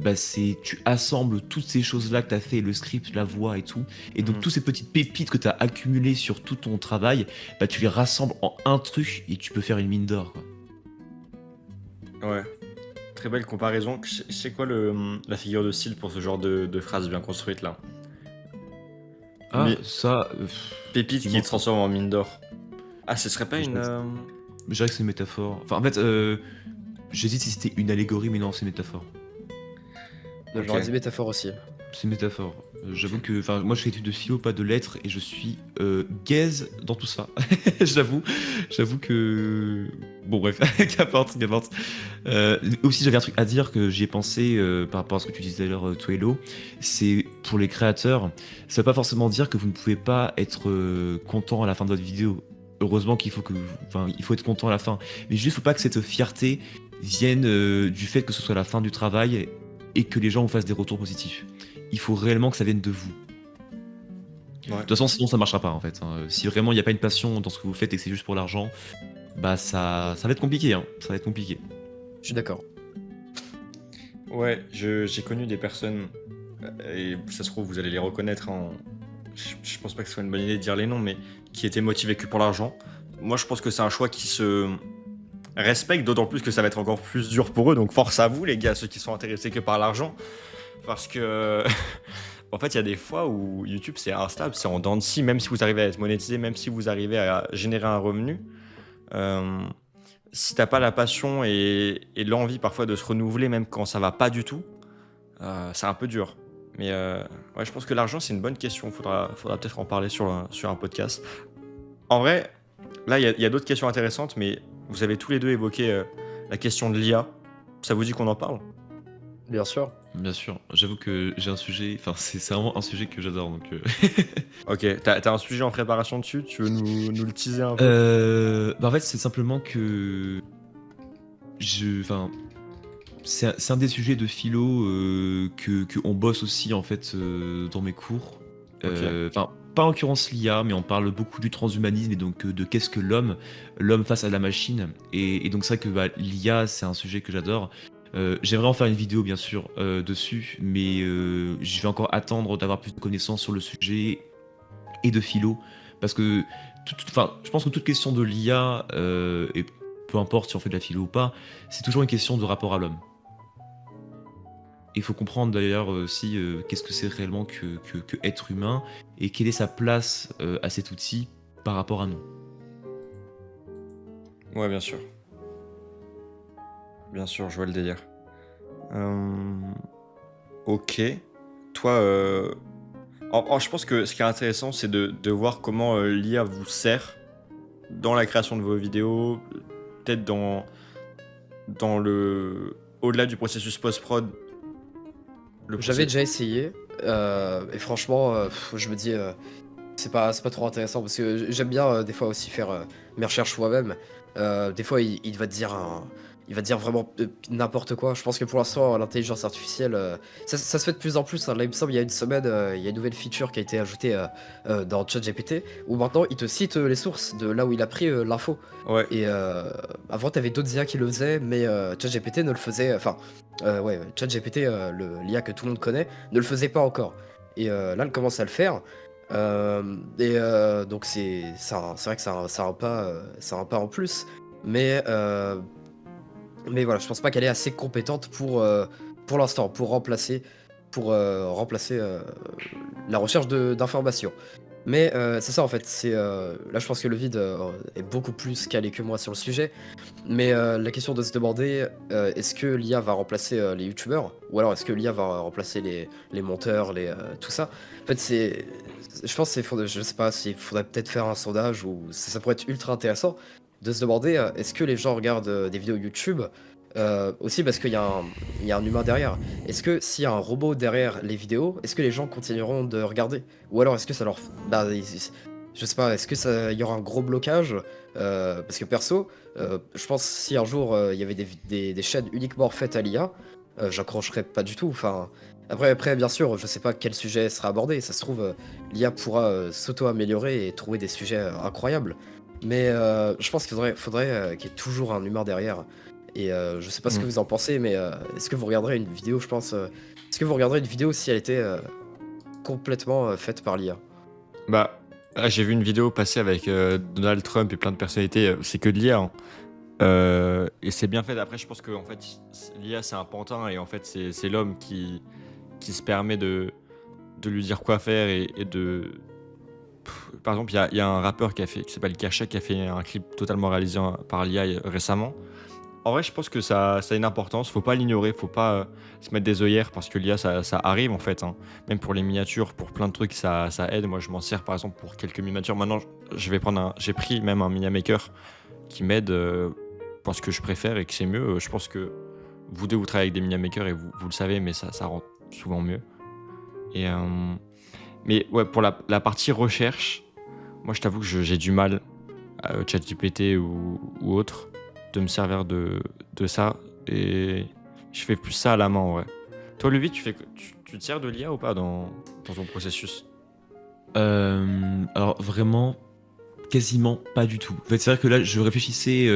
[SPEAKER 3] bah c'est tu assembles toutes ces choses-là que tu as fait, le script, la voix et tout, et donc
[SPEAKER 1] Mhm.
[SPEAKER 3] toutes ces petites pépites que tu as accumulées sur tout ton travail, bah tu les rassembles en un truc et tu peux faire une mine d'or, quoi.
[SPEAKER 1] Ouais. Très belle comparaison. C'est quoi la figure de style pour ce genre de phrase bien construite là?
[SPEAKER 3] Ah,
[SPEAKER 1] Mais
[SPEAKER 3] ça,
[SPEAKER 1] pépite qui
[SPEAKER 3] effectivement,
[SPEAKER 1] se transforme en mine d'or. Ah, ce serait pas
[SPEAKER 3] je
[SPEAKER 1] une.
[SPEAKER 3] dirais je dirais que c'est une métaphore. Enfin, en fait, j'hésite si c'était une allégorie, mais non, c'est une métaphore.
[SPEAKER 2] J'aurais dit
[SPEAKER 1] Ok.
[SPEAKER 2] métaphore aussi.
[SPEAKER 3] C'est une métaphore. J'avoue que, enfin, moi je fais étude de philo, pas de lettres, et je suis gaze dans tout ça. J'avoue que. Bon, bref, qu'importe, qu'importe. Aussi, j'avais un truc à dire que j'y ai pensé par rapport à ce que tu disais tout à l'heure, Twelo. C'est pour les créateurs, ça veut pas forcément dire que vous ne pouvez pas être content à la fin de votre vidéo. Heureusement qu'il faut enfin, il faut être content à la fin. Mais juste, faut pas que cette fierté vienne du fait que ce soit la fin du travail et que les gens vous fassent des retours positifs. Il faut réellement que ça vienne de vous. De
[SPEAKER 1] Ouais.
[SPEAKER 3] toute façon, sinon ça marchera pas en fait, hein. Si vraiment il n'y a pas une passion dans ce que vous faites et que c'est juste pour l'argent, bah ça va être compliqué, hein. Ça va être compliqué.
[SPEAKER 2] Je suis d'accord.
[SPEAKER 1] Ouais, j'ai connu des personnes, et ça se trouve, vous allez les reconnaître, hein. Je pense pas que ce soit une bonne idée de dire les noms, mais qui étaient motivés que pour l'argent. Moi, je pense que c'est un choix qui se respecte, d'autant plus que ça va être encore plus dur pour eux. Donc, force à vous, les gars, ceux qui sont intéressés que par l'argent. Parce que, en fait, il y a des fois où YouTube, c'est instable, c'est en dents de scie, même si vous arrivez à être monétisé, même si vous arrivez à générer un revenu. Euh, Si t'as pas la passion et l'envie parfois de se renouveler, même quand ça va pas du tout, c'est un peu dur. Mais ouais, je pense que l'argent, c'est une bonne question. Faudra peut-être en parler sur un podcast. En vrai, là, il y a d'autres questions intéressantes, mais vous avez tous les deux évoqué la question de l'IA. Ça vous dit qu'on en parle?
[SPEAKER 2] Bien sûr.
[SPEAKER 3] Bien sûr, j'avoue que j'ai un sujet, enfin c'est vraiment un sujet que j'adore, donc
[SPEAKER 1] Ok, t'as un sujet en préparation dessus? Tu veux nous le teaser un peu?
[SPEAKER 3] Bah en fait c'est simplement que enfin c'est un des sujets de philo que on bosse aussi en fait dans mes cours.
[SPEAKER 1] Ok.
[SPEAKER 3] Enfin, pas en l'occurrence l'IA, mais on parle beaucoup du transhumanisme et donc de qu'est-ce que l'homme face à la machine. Et donc c'est vrai que l'IA, c'est un sujet que j'adore. J'aimerais en faire une vidéo, bien sûr, dessus, mais je vais encore attendre d'avoir plus de connaissances sur le sujet et de philo, parce que enfin, je pense que toute question de l'IA, et peu importe si on fait de la philo ou pas, c'est toujours une question de rapport à l'homme. Il faut comprendre d'ailleurs aussi qu'est-ce que c'est réellement que être humain et quelle est sa place à cet outil par rapport à nous.
[SPEAKER 1] Ouais, bien sûr. Bien sûr, je vois le délire. Euh, Ok. Toi, je pense que ce qui est intéressant, c'est de voir comment l'IA vous sert dans la création de vos vidéos, peut-être dans le... Au-delà du processus post-prod, le
[SPEAKER 2] J'avais
[SPEAKER 1] processus...
[SPEAKER 2] déjà essayé, et franchement, je me dis, c'est pas trop intéressant parce que j'aime bien des fois aussi faire mes recherches moi-même. Des fois, il va te dire il va te dire vraiment n'importe quoi. Je pense que pour l'instant, l'intelligence artificielle, ça se fait de plus en plus, hein. Là, il me semble, il y a une semaine, il y a une nouvelle feature qui a été ajoutée dans ChatGPT où maintenant il te cite les sources de là où il a pris l'info.
[SPEAKER 1] Ouais,
[SPEAKER 2] Et avant, t'avais d'autres IA qui le faisaient, mais ChatGPT ne le faisait. Enfin, ouais, ChatGPT, l'IA que tout le monde connaît, ne le faisait pas encore. Et là, elle commence à le faire. Donc c'est vrai que c'est un pas en plus, mais euh, mais voilà, je pense pas qu'elle est assez compétente pour l'instant pour remplacer la recherche d'informations. Mais c'est ça en fait. Là, je pense que le vide est beaucoup plus calé que moi sur le sujet. Mais la question de se demander, est-ce que l'IA va remplacer les youtubeurs? Ou alors est-ce que l'IA va remplacer les monteurs, tout ça? En fait, je pense je sais pas, s'il faudrait peut-être faire un sondage ou ça pourrait être ultra intéressant de se demander, est-ce que les gens regardent des vidéos YouTube aussi parce qu'il y a un humain derrière. Est-ce que s'il y a un robot derrière les vidéos, est-ce que les gens continueront de regarder? Ou alors est-ce que ça leur... Bah, je sais pas, est-ce que il y aura un gros blocage? Parce que perso, je pense que si un jour il y avait des chaînes uniquement faites à l'IA, j'accrocherais pas du tout. Enfin, après, bien sûr, je sais pas quel sujet sera abordé. Ça se trouve, l'IA pourra s'auto-améliorer et trouver des sujets incroyables. Mais je pense qu'il faudrait qu'il y ait toujours un humain derrière. Et je sais pas ce que
[SPEAKER 1] mm.
[SPEAKER 2] vous en pensez, mais est-ce que vous regarderez une vidéo, je pense, est-ce que vous regarderez une vidéo si elle était complètement faite par l'IA?
[SPEAKER 1] Bah, j'ai vu une vidéo passer avec Donald Trump et plein de personnalités, c'est que de l'IA, hein. Et c'est bien fait. Après, je pense que en fait, l'IA, c'est un pantin et en fait, c'est l'homme qui se permet de lui dire quoi faire et de... Par exemple, il y a un rappeur qui s'appelle Kasha qui a fait un clip totalement réalisé par l'IA récemment. En vrai, je pense que ça a une importance. Faut pas l'ignorer, faut pas se mettre des œillères parce que l'IA, ça arrive en fait, hein. Même pour les miniatures, pour plein de trucs, ça aide. Moi, je m'en sers par exemple pour quelques miniatures. Maintenant, j'ai pris même un Miniamaker qui m'aide pour ce que je préfère et que c'est mieux. Je pense que vous deux, vous travaillez avec des Miniamakers et vous le savez, mais ça rend souvent mieux. Et, mais ouais, pour la partie recherche, moi, je t'avoue que j'ai du mal, ChatGPT ou autre, de me servir de ça. Et je fais plus ça à la main, en vrai. Toi, Luvi, tu te sers de l'IA ou pas dans ton processus?
[SPEAKER 3] Alors vraiment, quasiment pas du tout. En fait, c'est vrai que là, je réfléchissais,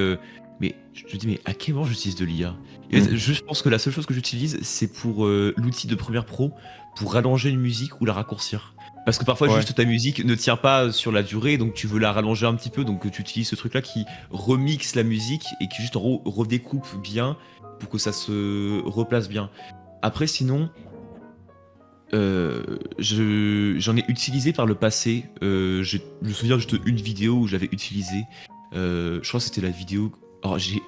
[SPEAKER 3] mais je me dis, mais à quel moment j'utilise de l'IA? Et en fait, je pense que la seule chose que j'utilise, c'est pour l'outil de Premiere Pro, pour rallonger une musique ou la raccourcir. Parce que parfois,
[SPEAKER 1] Ouais.
[SPEAKER 3] juste ta musique ne tient pas sur la durée, donc tu veux la rallonger un petit peu, donc tu utilises ce truc-là qui remixe la musique et qui juste redécoupe bien pour que ça se replace bien. Après, sinon, j'en ai utilisé par le passé. Je me souviens juste d'une vidéo où j'avais utilisé. Je crois que c'était la vidéo. Alors j'ai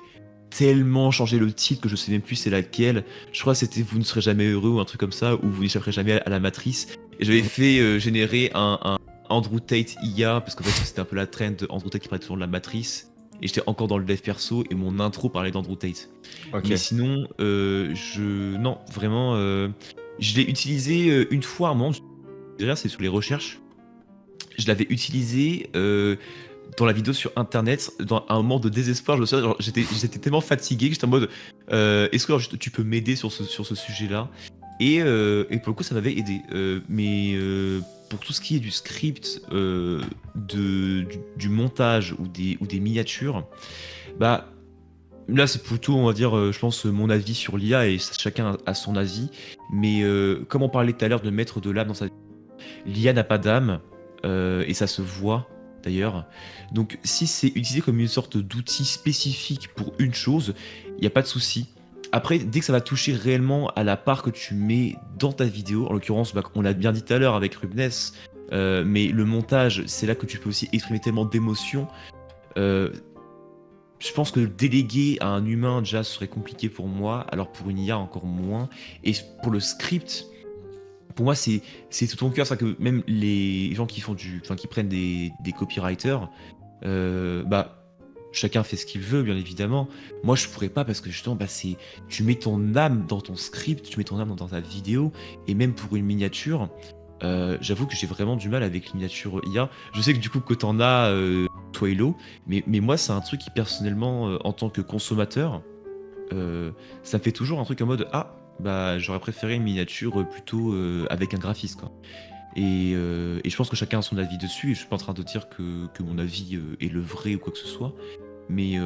[SPEAKER 3] tellement changé le titre que je sais même plus c'est laquelle. Je crois que c'était Vous ne serez jamais heureux ou un truc comme ça, ou Vous n'échapperez jamais à la matrice. Et j'avais fait générer un Andrew Tate IA, parce qu'en fait c'était un peu la trend de Andrew Tate qui parlait toujours de la matrice. Et j'étais encore dans le dev perso et mon intro parlait d'Andrew Tate.
[SPEAKER 1] Ok.
[SPEAKER 3] Mais sinon, non, vraiment, je l'ai utilisé une fois à un moment. Déjà, c'est sur les recherches. Je l'avais utilisé dans la vidéo sur internet, dans un moment de désespoir. Je me souviens, genre, j'étais tellement fatigué que j'étais en mode est-ce que tu peux m'aider sur ce sujet-là et pour le coup, ça m'avait aidé. Mais pour tout ce qui est du script, du montage ou des miniatures, bah là c'est plutôt, on va dire, je pense, mon avis sur l'IA et chacun a son avis. Mais comme on parlait tout à l'heure de mettre de l'âme dans sa vie, l'IA n'a pas d'âme et ça se voit d'ailleurs. Donc si c'est utilisé comme une sorte d'outil spécifique pour une chose, il n'y a pas de souci. Après, dès que ça va toucher réellement à la part que tu mets dans ta vidéo, en l'occurrence, bah, on l'a bien dit tout à l'heure avec Rubness, mais le montage, c'est là que tu peux aussi exprimer tellement d'émotions. Euh, je pense que déléguer à un humain, déjà, ce serait compliqué pour moi, alors pour une IA, encore moins. Et pour le script, pour moi, c'est tout ton cœur. C'est que même les gens qui font qui prennent des copywriters, bah, chacun fait ce qu'il veut, bien évidemment. Moi, je pourrais pas parce que justement, bah, tu mets ton âme dans ton script, tu mets ton âme dans ta vidéo, et même pour une miniature, j'avoue que j'ai vraiment du mal avec les miniatures IA. Je sais que du coup, que t'en as, toi Hello, mais moi, c'est un truc qui personnellement, en tant que consommateur, ça me fait toujours un truc en mode ah bah j'aurais préféré une miniature plutôt avec un graphiste quoi. Et je pense que chacun a son avis dessus et je suis pas en train de dire que mon avis est le vrai ou quoi que ce soit. Mais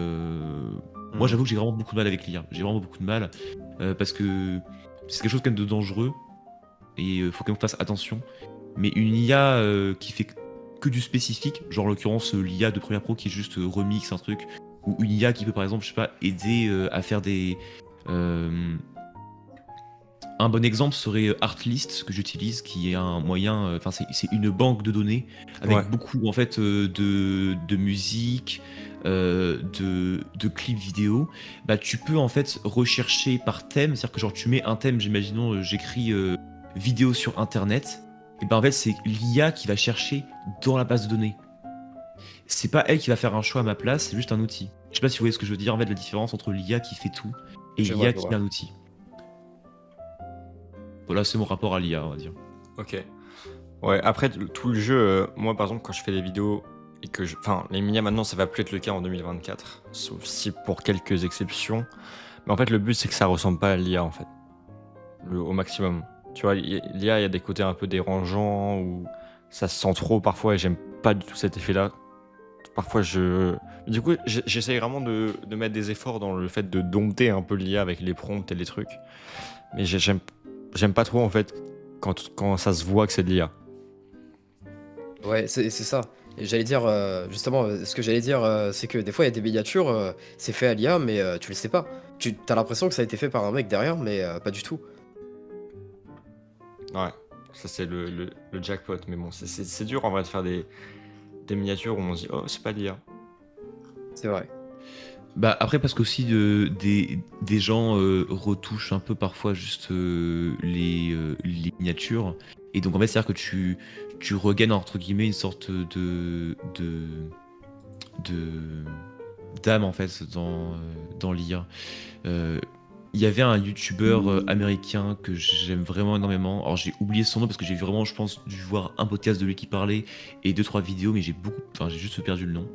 [SPEAKER 3] moi j'avoue que j'ai vraiment beaucoup de mal avec l'IA. J'ai vraiment beaucoup de mal parce que c'est quelque chose quand même de dangereux et faut quand même qu'on fasse attention. Mais une IA qui fait que du spécifique, genre en l'occurrence l'IA de Premiere Pro qui est juste remix un truc, ou une IA qui peut par exemple, je sais pas, aider à faire des... un bon exemple serait Artlist que j'utilise, qui est un moyen, enfin c'est une banque de données avec
[SPEAKER 1] Ouais.
[SPEAKER 3] beaucoup en fait de musique, de clips vidéo. Bah tu peux en fait rechercher par thème, c'est-à-dire que genre tu mets un thème, j'imaginons j'écris vidéo sur internet, et ben en fait c'est l'IA qui va chercher dans la base de données. C'est pas elle qui va faire un choix à ma place, c'est juste un outil. Je sais pas si vous voyez ce que je veux dire, en fait la différence entre l'IA qui fait tout et
[SPEAKER 2] Je vois,
[SPEAKER 3] l'IA
[SPEAKER 2] je
[SPEAKER 3] qui
[SPEAKER 2] vois.
[SPEAKER 3] est un outil. Voilà, c'est mon rapport à l'IA, on va dire.
[SPEAKER 1] Ok. Ouais, après, tout le jeu, moi par exemple, quand je fais des vidéos et que je. Enfin, les minia maintenant, ça va plus être le cas en 2024, sauf si pour quelques exceptions. Mais en fait, le but, c'est que ça ressemble pas à l'IA, en fait, au maximum. Tu vois, l'IA, il y a des côtés un peu dérangeants où ça se sent trop parfois et j'aime pas du tout cet effet-là. Parfois, du coup, j'essaye vraiment de mettre des efforts dans le fait de dompter un peu l'IA avec les prompts et les trucs. Mais j'aime pas trop, en fait, quand ça se voit que c'est de l'IA.
[SPEAKER 2] Ouais, c'est ça. Et j'allais dire, justement, ce que j'allais dire, c'est que des fois, il y a des miniatures, c'est fait à l'IA, mais tu le sais pas. Tu as l'impression que ça a été fait par un mec derrière, mais pas du tout.
[SPEAKER 1] Ouais, ça c'est le jackpot, mais bon, c'est dur en vrai de faire des miniatures où on se dit oh c'est pas l'IA.
[SPEAKER 2] C'est vrai.
[SPEAKER 3] Bah après parce qu'aussi des gens retouchent un peu parfois juste les miniatures et donc en fait c'est-à-dire que tu regagnes entre guillemets une sorte de d'âme en fait dans l'IA. Il y avait un youtubeur américain que j'aime vraiment énormément. Alors j'ai oublié son nom parce que j'ai vraiment, je pense, dû voir un podcast de lui qui parlait et deux trois vidéos, mais j'ai juste perdu le nom.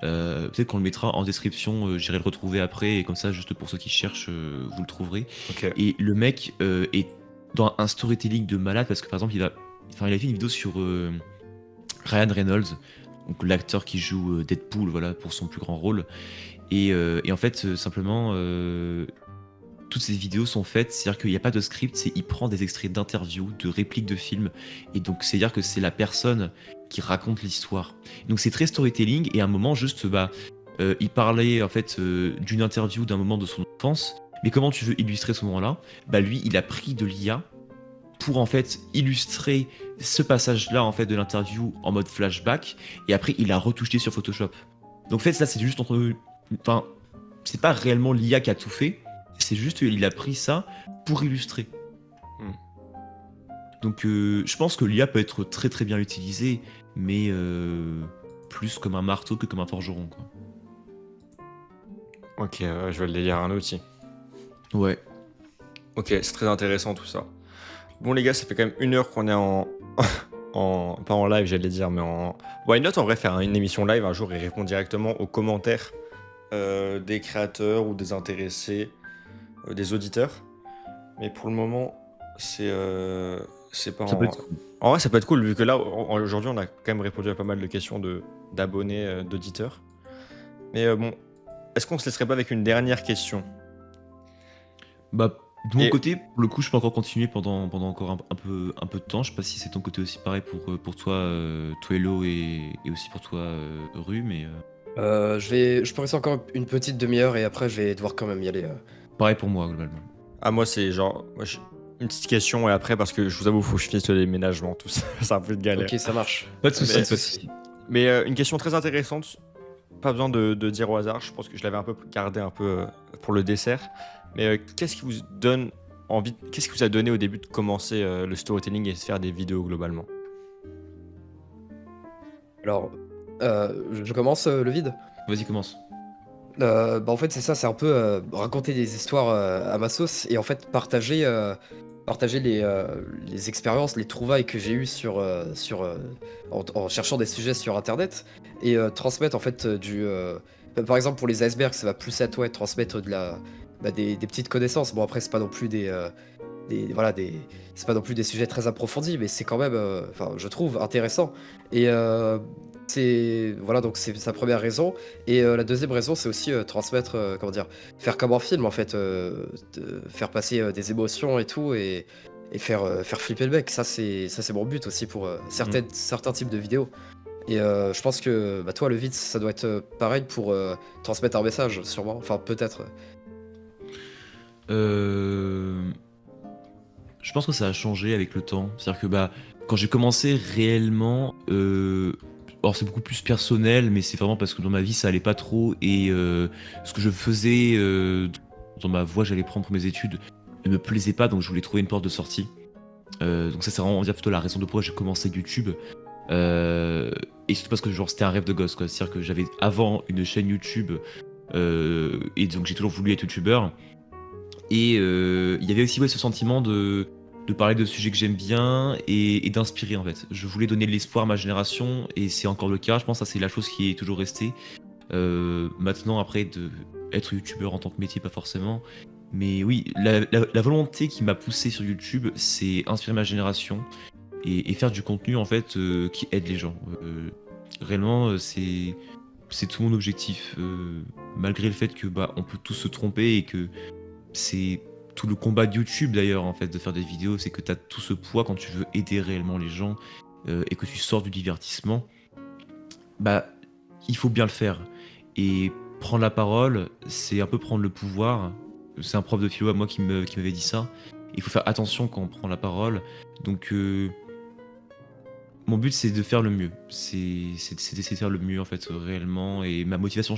[SPEAKER 3] Peut-être qu'on le mettra en description, j'irai le retrouver après et comme ça, juste pour ceux qui cherchent, vous le trouverez.
[SPEAKER 1] Ok.
[SPEAKER 3] Et le mec est dans un storytelling de malade parce que par exemple, il a fait une vidéo sur Ryan Reynolds, donc l'acteur qui joue Deadpool, voilà, pour son plus grand rôle. Et en fait, simplement, toutes ces vidéos sont faites, c'est-à-dire qu'il n'y a pas de script, il prend des extraits d'interviews, de répliques de films, et donc c'est-à-dire que c'est la personne qui raconte l'histoire. Donc c'est très storytelling, et à un moment, juste, il parlait en fait d'une interview d'un moment de son enfance, mais comment tu veux illustrer ce moment-là? Bah lui, il a pris de l'IA pour en fait illustrer ce passage-là en fait de l'interview en mode flashback, et après il a retouché sur Photoshop. Donc en fait, ça c'est juste entre... Enfin, c'est pas réellement l'IA qui a tout fait, c'est juste qu'il a pris ça pour illustrer.
[SPEAKER 1] Hmm.
[SPEAKER 3] Donc je pense que l'IA peut être très très bien utilisée, mais plus comme un marteau que comme un forgeron, quoi.
[SPEAKER 1] Ok, je vais le lire un outil.
[SPEAKER 3] Ouais.
[SPEAKER 1] Ok, c'est très intéressant tout ça. Bon les gars, ça fait quand même 1 heure qu'on est pas en live j'allais dire, mais en... Why not en vrai faire une émission live un jour et répondre directement aux commentaires des créateurs ou des intéressés, des auditeurs. Mais pour le moment, c'est pas
[SPEAKER 3] Ça peut
[SPEAKER 1] en...
[SPEAKER 3] être cool.
[SPEAKER 1] En vrai, ça peut être cool, vu que là, aujourd'hui, on a quand même répondu à pas mal de questions d'abonnés, d'auditeurs. Mais bon, est-ce qu'on se laisserait pas avec une dernière question?
[SPEAKER 3] Bah, de mon
[SPEAKER 1] Et
[SPEAKER 3] côté, pour le coup, je peux encore continuer pendant encore un peu de temps. Je sais pas si c'est ton côté aussi pareil pour toi, toi Hello, et aussi pour toi, Rue, mais
[SPEAKER 2] Je peux rester encore une petite demi-heure et après je vais devoir quand même y aller.
[SPEAKER 3] pareil pour moi, globalement.
[SPEAKER 1] moi, c'est genre, une petite question et après, parce que je vous avoue, faut que je finisse le déménagement, tout ça, c'est un peu de galère.
[SPEAKER 2] Ok, ça marche.
[SPEAKER 3] Pas de
[SPEAKER 1] Mais-
[SPEAKER 3] soucis,
[SPEAKER 2] Pas
[SPEAKER 3] pas
[SPEAKER 2] de
[SPEAKER 3] de
[SPEAKER 2] soucis.
[SPEAKER 3] soucis.
[SPEAKER 1] Mais une question très intéressante, pas besoin de dire au hasard, je pense que je l'avais un peu gardé un peu pour le dessert. Mais qu'est-ce qui vous donne qu'est-ce qui vous a donné au début de commencer le storytelling et de faire des vidéos globalement?
[SPEAKER 2] Alors, je commence le vide.
[SPEAKER 3] Vas-y, commence.
[SPEAKER 2] Bah en fait c'est ça, c'est un peu raconter des histoires à ma sauce et en fait partager les expériences, les trouvailles que j'ai eues en cherchant des sujets sur internet et transmettre en fait par exemple pour les icebergs ça va plus être ouais, transmettre des petites connaissances. Bon après c'est pas non plus voilà c'est pas non plus des sujets très approfondis mais c'est quand même enfin je trouve intéressant et c'est voilà donc c'est sa première raison et la deuxième raison c'est aussi transmettre comment dire faire comme un film en fait faire passer des émotions et tout et faire flipper le mec ça c'est mon but aussi pour certains types de vidéos et je pense que bah, toi le vide ça doit être pareil pour transmettre un message sûrement enfin peut-être.
[SPEAKER 3] Euh, Je pense que ça a changé avec le temps. C'est-à-dire que bah, quand j'ai commencé réellement, alors c'est beaucoup plus personnel, mais c'est vraiment parce que dans ma vie ça allait pas trop et ce que je faisais dans ma voie j'allais prendre pour mes études ne me plaisait pas, donc je voulais trouver une porte de sortie. Donc ça c'est vraiment on va dire plutôt la raison de pourquoi j'ai commencé YouTube. Et surtout parce que genre c'était un rêve de gosse quoi. C'est-à-dire que j'avais avant une chaîne YouTube et donc j'ai toujours voulu être youtubeur. Et il y avait aussi ouais, ce sentiment de parler de sujets que j'aime bien et d'inspirer en fait. Je voulais donner de l'espoir à ma génération et c'est encore le cas. Je pense que ça c'est la chose qui est toujours restée. Maintenant après de être youtubeur en tant que métier pas forcément. Mais oui, la volonté qui m'a poussé sur YouTube, c'est inspirer ma génération et faire du contenu en fait qui aide les gens. Réellement, c'est tout mon objectif. Malgré le fait que bah on peut tous se tromper et que c'est tout le combat de YouTube d'ailleurs en fait de faire des vidéos, c'est que tu as tout ce poids quand tu veux aider réellement les gens et que tu sors du divertissement, bah il faut bien le faire. Et prendre la parole, c'est un peu prendre le pouvoir. C'est un prof de philo à moi qui m'avait dit ça. Il faut faire attention quand on prend la parole. Donc mon but c'est de faire le mieux. C'est d'essayer de faire le mieux en fait réellement. Et ma motivation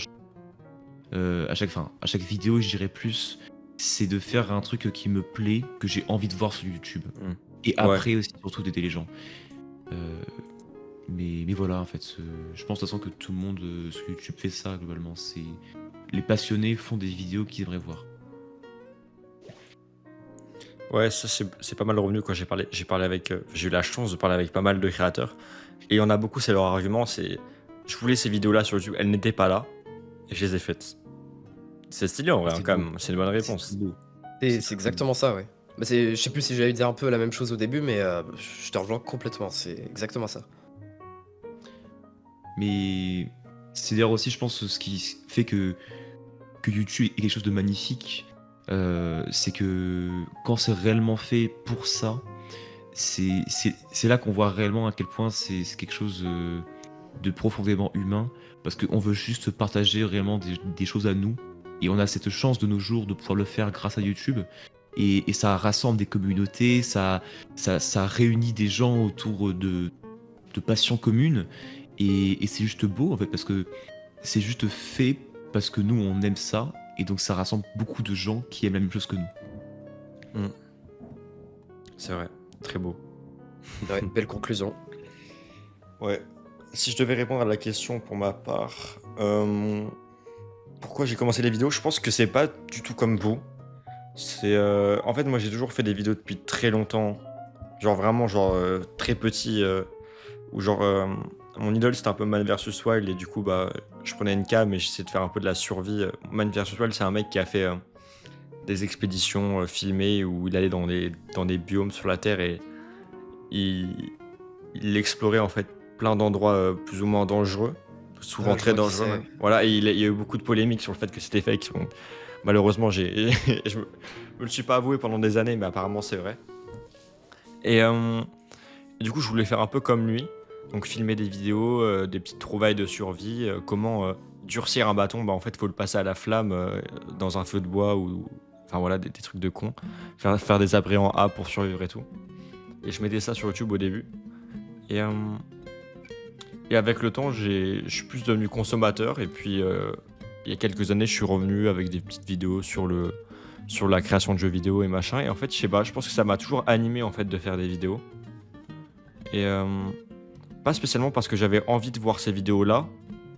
[SPEAKER 3] à chaque vidéo, je dirais plus, c'est de faire un truc qui me plaît, que j'ai envie de voir sur YouTube.
[SPEAKER 1] Mm.
[SPEAKER 3] Et
[SPEAKER 1] Ouais.
[SPEAKER 3] après aussi, surtout d'aider les gens. Euh, mais voilà, en fait, je pense de toute façon que tout le monde sur YouTube fait ça globalement. C'est les passionnés font des vidéos qu'ils aimeraient voir.
[SPEAKER 1] Ouais, ça c'est pas mal revenu quand j'ai parlé avec j'ai eu la chance de parler avec pas mal de créateurs et il y en a beaucoup, c'est leur argument, c'est je voulais ces vidéos-là sur YouTube, elles n'étaient pas là et je les ai faites. C'est stylé en vrai, hein,
[SPEAKER 3] C'est
[SPEAKER 1] quand
[SPEAKER 3] beau.
[SPEAKER 1] même, c'est une bonne réponse.
[SPEAKER 3] C'est beau.
[SPEAKER 2] C'est exactement ça, ouais. Bah, je sais plus si j'allais dire un peu la même chose au début, mais je te rejoins complètement, c'est exactement ça.
[SPEAKER 3] Mais c'est d'ailleurs aussi, je pense, ce qui fait que YouTube est quelque chose de magnifique. C'est que quand c'est réellement fait pour ça, c'est là qu'on voit réellement à quel point c'est quelque chose de profondément humain. Parce qu'on veut juste partager réellement des choses à nous. Et on a cette chance de nos jours de pouvoir le faire grâce à YouTube. Et ça rassemble des communautés, ça réunit des gens autour de passions communes. Et c'est juste beau en fait, parce que c'est juste fait parce que nous on aime ça. Et donc ça rassemble beaucoup de gens qui aiment la même chose que nous.
[SPEAKER 1] C'est vrai, très beau.
[SPEAKER 2] Ouais, belle conclusion.
[SPEAKER 1] Ouais. Si je devais répondre à la question pour ma part, pourquoi j'ai commencé les vidéos, je pense que c'est pas du tout comme vous. C'est en fait moi j'ai toujours fait des vidéos depuis très longtemps, genre vraiment genre très petit, où genre mon idole c'était un peu Man vs Wild et du coup bah je prenais une cam et j'essayais de faire un peu de la survie. Man vs Wild c'est un mec qui a fait des expéditions filmées où il allait dans des biomes sur la Terre et il, il explorait en fait plein d'endroits plus ou moins dangereux, souvent
[SPEAKER 2] Je
[SPEAKER 1] très
[SPEAKER 2] vois qui
[SPEAKER 1] dangereux
[SPEAKER 2] c'est.
[SPEAKER 1] même. Voilà, et il y a eu beaucoup de polémiques sur le fait que c'était fake. Bon, malheureusement, je me le suis pas avoué pendant des années, mais apparemment c'est vrai. Et du coup, je voulais faire un peu comme lui, donc filmer des vidéos, des petites trouvailles de survie, comment durcir un bâton. Bah en fait, faut le passer à la flamme dans un feu de bois ou, enfin voilà, des trucs de con. Faire des abris en A pour survivre et tout. Et je mettais ça sur YouTube au début. Et, euh, et avec le temps, je suis plus devenu consommateur. Et puis, il y a quelques années, je suis revenu avec des petites vidéos sur la création de jeux vidéo et machin. Et en fait, je sais pas, je pense que ça m'a toujours animé en fait de faire des vidéos. Et pas spécialement parce que j'avais envie de voir ces vidéos-là.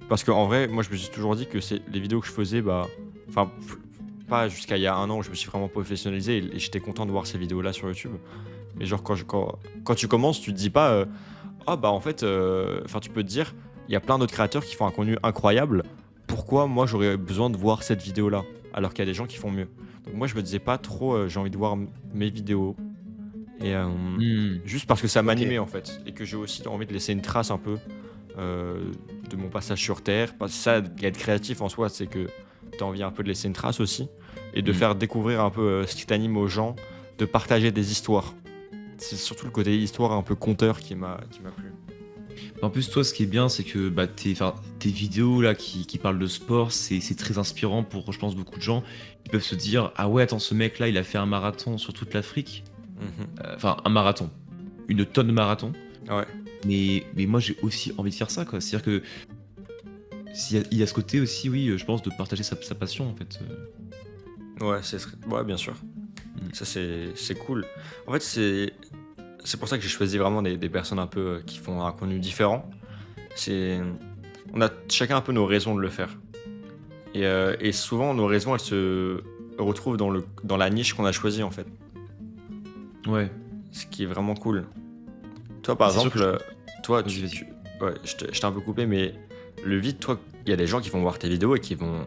[SPEAKER 1] Parce qu'en vrai, moi, je me suis toujours dit que c'est les vidéos que je faisais, bah, enfin, pas jusqu'à il y a un an où je me suis vraiment professionnalisé et j'étais content de voir ces vidéos-là sur YouTube. Mais genre, quand tu commences, tu te dis pas, ah bah en fait, enfin, tu peux te dire, il y a plein d'autres créateurs qui font un contenu incroyable. Pourquoi moi j'aurais besoin de voir cette vidéo-là alors qu'il y a des gens qui font mieux. Donc moi, je me disais pas trop, j'ai envie de voir mes vidéos. Et juste parce que ça
[SPEAKER 2] Ok.
[SPEAKER 1] m'animait en fait. Et que j'ai aussi envie de laisser une trace un peu euh, de mon passage sur Terre. Parce que ça, être créatif en soi, c'est que tu as envie un peu de laisser une trace aussi. Et de
[SPEAKER 3] Mm.
[SPEAKER 1] faire découvrir un peu ce qui t'anime aux gens. De partager des histoires. C'est surtout le côté histoire un peu conteur qui m'a plu.
[SPEAKER 3] En plus, toi, ce qui est bien, c'est que bah, tes vidéos là qui parlent de sport, c'est très inspirant pour, je pense, beaucoup de gens. Ils peuvent se dire, ah ouais, attends, ce mec-là, il a fait un marathon sur toute l'Afrique.
[SPEAKER 1] Mhm.
[SPEAKER 3] Enfin, un marathon. Une tonne de marathon.
[SPEAKER 1] Ouais.
[SPEAKER 3] Mais moi, j'ai aussi envie de faire ça, quoi. C'est-à-dire que il y a ce côté aussi, oui, je pense, de partager sa passion, en fait.
[SPEAKER 1] Ouais, ouais, bien sûr.
[SPEAKER 3] Mm.
[SPEAKER 1] Ça, c'est cool. En fait, c'est pour ça que j'ai choisi vraiment des personnes un peu qui font un contenu différent. C'est, on a chacun un peu nos raisons de le faire. Et souvent, nos raisons, elles se retrouvent dans la niche qu'on a choisie, en fait.
[SPEAKER 3] Ouais.
[SPEAKER 1] Ce qui est vraiment cool. Toi, par
[SPEAKER 3] C'est sûr
[SPEAKER 1] exemple,
[SPEAKER 3] que
[SPEAKER 1] toi,
[SPEAKER 3] Vas-y, vas-y.
[SPEAKER 1] ouais, je t'ai un peu coupé, mais le vide, toi, il y a des gens qui vont voir tes vidéos et qui vont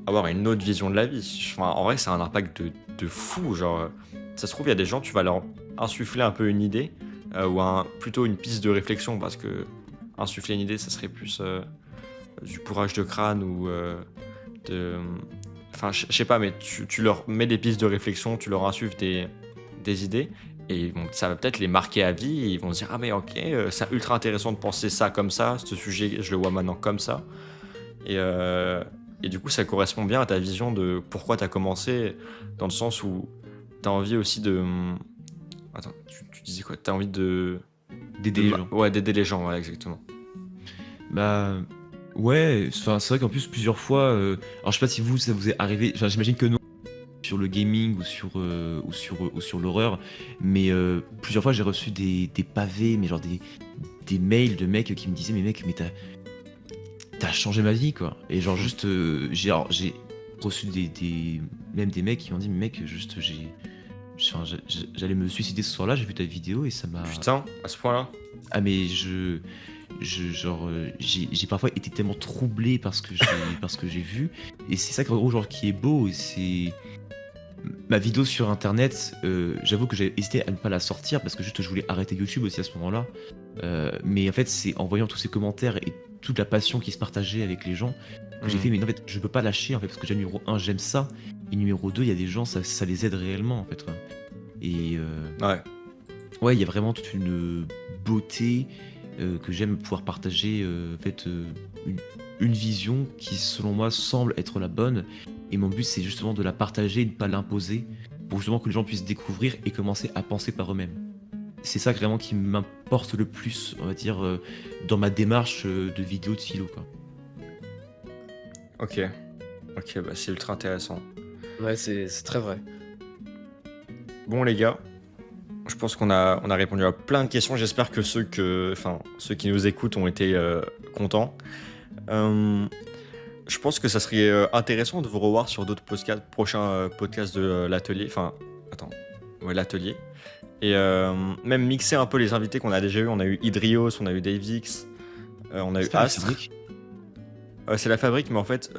[SPEAKER 1] avoir une autre vision de la vie. Enfin, en vrai, c'est un impact de fou. Genre, ça se trouve, il y a des gens, tu vas leur insuffler un peu une idée, ou plutôt une piste de réflexion, parce que insuffler une idée, ça serait plus du bourrage de crâne ou de. Enfin, je sais pas, mais tu leur mets des pistes de réflexion, tu leur insuffles des idées, et ça va peut-être les marquer à vie, et ils vont se dire, ah mais ok, c'est ultra intéressant de penser ça comme ça, ce sujet, je le vois maintenant comme ça. Et du coup, ça correspond bien à ta vision de pourquoi tu as commencé, dans le sens où tu as envie aussi de. Attends, tu disais quoi? Tu as envie
[SPEAKER 3] D'aider les gens.
[SPEAKER 1] Ouais, d'aider les gens, ouais, exactement.
[SPEAKER 3] Bah ouais, enfin, c'est vrai qu'en plus plusieurs fois, alors je sais pas si vous ça vous est arrivé, enfin j'imagine que non sur le gaming ou sur l'horreur, mais plusieurs fois j'ai reçu des pavés, mais genre des mails de mecs qui me disaient mais mec mais t'as changé ma vie quoi. Et genre juste j'ai reçu même des mecs qui m'ont dit mais mec juste enfin, j'allais me suicider ce soir-là, j'ai vu ta vidéo et ça m'a
[SPEAKER 1] Putain, à ce point-là?
[SPEAKER 3] ah mais j'ai parfois été tellement troublé parce que j'ai vu et c'est ça gros genre qui est beau et c'est ma vidéo sur internet, j'avoue que j'ai hésité à ne pas la sortir parce que juste je voulais arrêter YouTube aussi à ce moment-là, mais en fait c'est en voyant tous ces commentaires et toute la passion qui se partageait avec les gens que j'ai fait mais non, en fait je peux pas lâcher en fait parce que déjà numéro 1 j'aime ça et numéro 2 il y a des gens ça les aide réellement en fait quoi. Et
[SPEAKER 1] Ouais.
[SPEAKER 3] ouais, il y a vraiment toute une beauté que j'aime pouvoir partager, en fait, une vision qui, selon moi, semble être la bonne. Et mon but, c'est justement de la partager et de ne pas l'imposer, pour justement que les gens puissent découvrir et commencer à penser par eux-mêmes. C'est ça vraiment qui m'importe le plus, on va dire, dans ma démarche de vidéo de philo, quoi.
[SPEAKER 1] Ok. Ok, bah c'est ultra intéressant.
[SPEAKER 2] Ouais, c'est très vrai.
[SPEAKER 1] Bon, les gars, je pense qu'on a répondu à plein de questions. J'espère que ceux qui nous écoutent ont été contents. Je pense que ça serait intéressant de vous revoir sur d'autres prochains podcasts de l'atelier. Enfin, attends, ouais, l'atelier. Et même mixer un peu les invités qu'on a déjà eu. On a eu Idrios, on a eu Davix, on a eu
[SPEAKER 3] C'est pas la
[SPEAKER 1] Astre.
[SPEAKER 3] fabrique.
[SPEAKER 1] C'est la fabrique, mais en fait,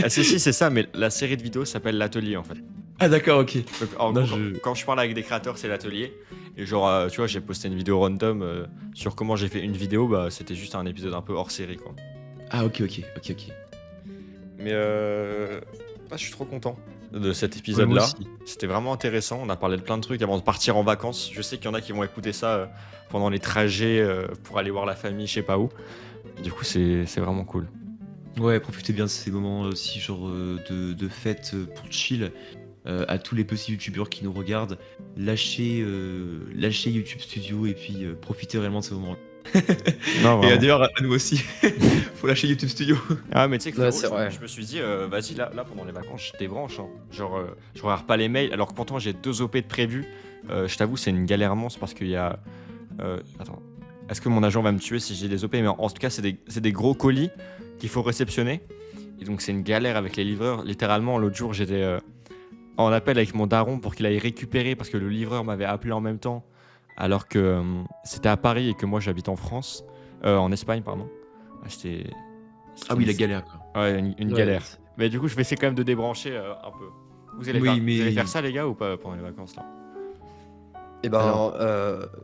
[SPEAKER 1] si, c'est ça, mais la série de vidéos s'appelle l'atelier en fait.
[SPEAKER 3] Ah d'accord, ok.
[SPEAKER 1] Donc, en
[SPEAKER 3] Non,
[SPEAKER 1] gros, quand je parle avec des créateurs, c'est l'atelier. Et genre, tu vois, j'ai posté une vidéo random sur comment j'ai fait une vidéo, bah c'était juste un épisode un peu hors série, quoi.
[SPEAKER 3] Ah, ok.
[SPEAKER 1] Mais je suis trop content de cet
[SPEAKER 3] Ouais, moi
[SPEAKER 1] épisode-là.
[SPEAKER 3] aussi.
[SPEAKER 1] C'était vraiment intéressant. On a parlé de plein de trucs avant de partir en vacances. Je sais qu'il y en a qui vont écouter ça pendant les trajets pour aller voir la famille, je sais pas où. Et du coup, c'est vraiment cool.
[SPEAKER 3] Ouais, profitez bien de ces moments aussi, genre de fête pour chill. À tous les petits youtubeurs qui nous regardent, lâchez YouTube Studio et puis profitez vraiment de ces moments-là.
[SPEAKER 1] Non,
[SPEAKER 3] Et
[SPEAKER 1] vraiment.
[SPEAKER 3] d'ailleurs, à nous aussi, faut lâcher YouTube Studio.
[SPEAKER 1] Ah, mais tu sais que
[SPEAKER 2] Ouais,
[SPEAKER 1] frérot,
[SPEAKER 2] c'est vrai.
[SPEAKER 1] je me suis dit, vas-y, là, pendant les vacances, je débranche. Hein. Genre, je regarde pas les mails, alors que pourtant j'ai 2 OP de prévus. Je t'avoue, c'est une galère immense parce qu'il y a. Attends. Est-ce que mon agent va me tuer si j'ai des OP? Mais en tout cas, c'est des gros colis qu'il faut réceptionner. Et donc, c'est une galère avec les livreurs. Littéralement, l'autre jour, j'étais en appel avec mon daron pour qu'il aille récupérer parce que le livreur m'avait appelé en même temps, alors que c'était à Paris et que moi j'habite en France. En Espagne, pardon. Ah, c'était
[SPEAKER 3] Ah oui, la galère, quoi.
[SPEAKER 1] Ouais, une
[SPEAKER 2] Ouais,
[SPEAKER 1] galère. Mais du coup, je vais essayer quand même de débrancher un peu. Vous allez,
[SPEAKER 3] Oui,
[SPEAKER 1] faire,
[SPEAKER 3] mais-
[SPEAKER 1] vous allez faire ça, les gars, ou pas pendant les vacances là?
[SPEAKER 2] Et ben,
[SPEAKER 3] Alors,